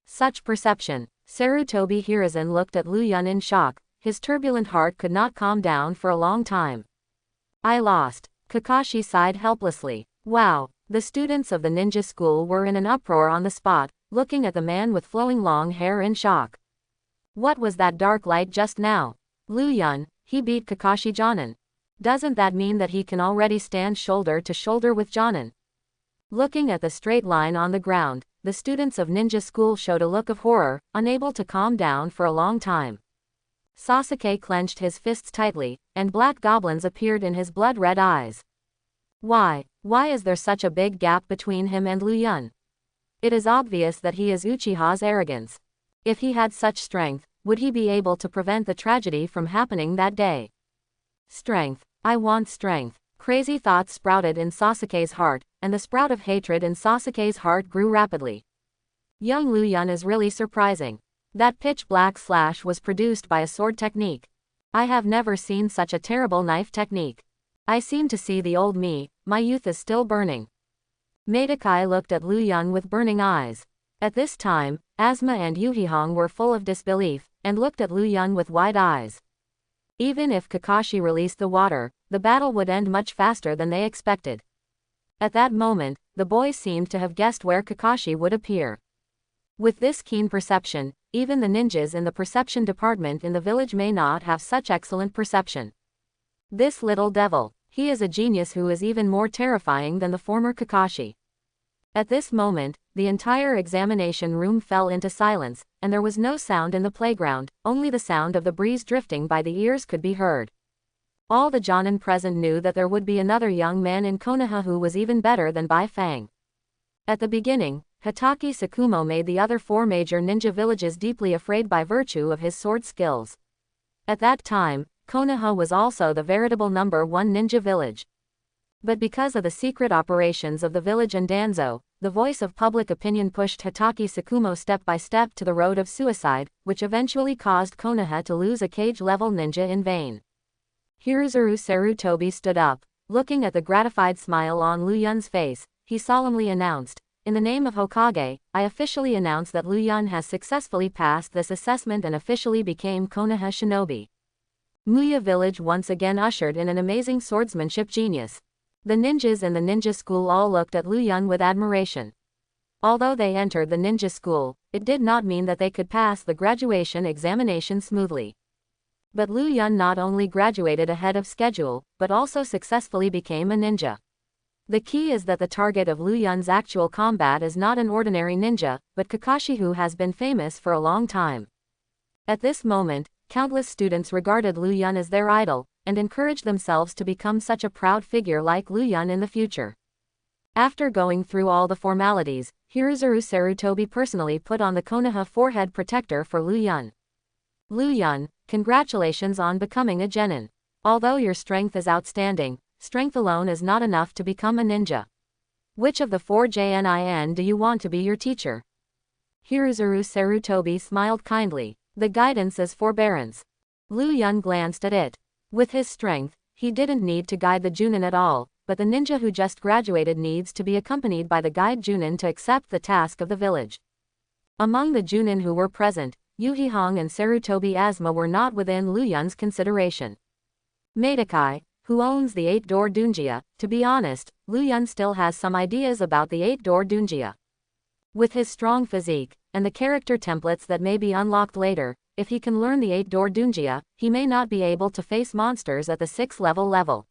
Such perception. Sarutobi Hiruzen looked at Lu Yun in shock. His turbulent heart could not calm down for a long time. I lost. Kakashi sighed helplessly. Wow. The students of the ninja school were in an uproar on the spot, looking at the man with flowing long hair in shock. What was that dark light just now? Lu Yun, he beat Kakashi Jonin. Doesn't that mean that he can already stand shoulder to shoulder with Jonin? Looking at the straight line on the ground, the students of ninja school showed a look of horror, unable to calm down for a long time. Sasuke clenched his fists tightly, and black goblins appeared in his blood-red eyes. Why is there such a big gap between him and Lu Yun? It is obvious that he is Uchiha's arrogance. If he had such strength, would he be able to prevent the tragedy from happening that day? Strength. I want strength. Crazy thoughts sprouted in Sasuke's heart, and the sprout of hatred in Sasuke's heart grew rapidly. Young Lu Yun is really surprising. That pitch-black slash was produced by a sword technique. I have never seen such a terrible knife technique. I seem to see the old me, my youth is still burning. Madokai looked at Lu Yun with burning eyes. At this time, Asma and Yuhihong were full of disbelief, and looked at Lu Yun with wide eyes. Even if Kakashi released the water, the battle would end much faster than they expected. At that moment, the boys seemed to have guessed where Kakashi would appear. With this keen perception, even the ninjas in the perception department in the village may not have such excellent perception. This little devil, he is a genius who is even more terrifying than the former Kakashi. At this moment, the entire examination room fell into silence, and there was no sound in the playground, only the sound of the breeze drifting by the ears could be heard. All the Jonin present knew that there would be another young man in Konoha who was even better than Bai Fang. At the beginning, Hitaki Sakumo made the other 4 major ninja villages deeply afraid by virtue of his sword skills. At that time, Konoha was also the veritable #1 ninja village. But because of the secret operations of the village and Danzo, the voice of public opinion pushed Hitaki Sakumo step by step to the road of suicide, which eventually caused Konoha to lose a cage-level ninja in vain. Hiruzuru Sarutobi stood up. Looking at the gratified smile on Lu Yun's face, he solemnly announced, In the name of Hokage, I officially announce that Lu Yun has successfully passed this assessment and officially became Konoha Shinobi. Muya Village once again ushered in an amazing swordsmanship genius. The ninjas in the ninja school all looked at Lu Yun with admiration. Although they entered the ninja school, it did not mean that they could pass the graduation examination smoothly. But Lu Yun not only graduated ahead of schedule, but also successfully became a ninja. The key is that the target of Lu Yun's actual combat is not an ordinary ninja, but Kakashi, who has been famous for a long time. At this moment, countless students regarded Lu Yun as their idol, and encouraged themselves to become such a proud figure like Lu Yun in the future. After going through all the formalities, Hiruzuru Sarutobi personally put on the Konoha forehead protector for Lu Yun. Lu Yun, congratulations on becoming a genin. Although your strength is outstanding, strength alone is not enough to become a ninja. Which of the 4 JNIN do you want to be your teacher? Hiruzuru Sarutobi smiled kindly. The guidance is forbearance. Lu Yun glanced at it. With his strength, he didn't need to guide the Junin at all, but the ninja who just graduated needs to be accompanied by the guide Junin to accept the task of the village. Among the Junin who were present, Yuhi Hong and Sarutobi Asma were not within Lu Yun's consideration. Madokai, who owns the 8-door Dunjia, to be honest, Lu Yun still has some ideas about the 8-door Dunjia. With his strong physique, and the character templates that may be unlocked later, if he can learn the 8-door Dunjia, he may not be able to face monsters at the 6th level.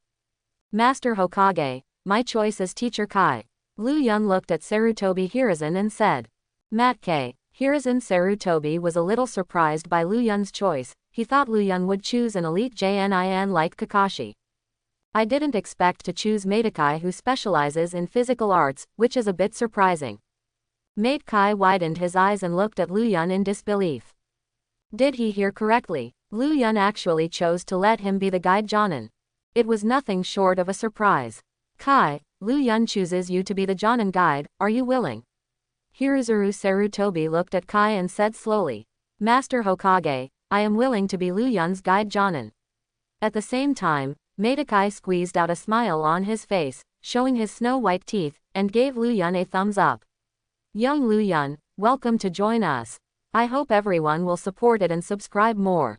Master Hokage, my choice is Teacher Kai. Lu Yun looked at Sarutobi Hiruzen and said. Matke. Hiruzen Sarutobi was a little surprised by Lu Yun's choice. He thought Lu Yun would choose an elite JNIN like Kakashi. I didn't expect to choose Madokai, who specializes in physical arts, which is a bit surprising. Madokai widened his eyes and looked at Lu Yun in disbelief. Did he hear correctly? Lu Yun actually chose to let him be the guide Jonin. It was nothing short of a surprise. Kai, Lu Yun chooses you to be the Jonin guide, are you willing? Hiruzuru Sarutobi looked at Kai and said slowly. Master Hokage, I am willing to be Lu Yun's guide Jonin. At the same time, Madokai squeezed out a smile on his face, showing his snow-white teeth, and gave Lu Yun a thumbs up. Young Lu Yun, welcome to join us. I hope everyone will support it and subscribe more.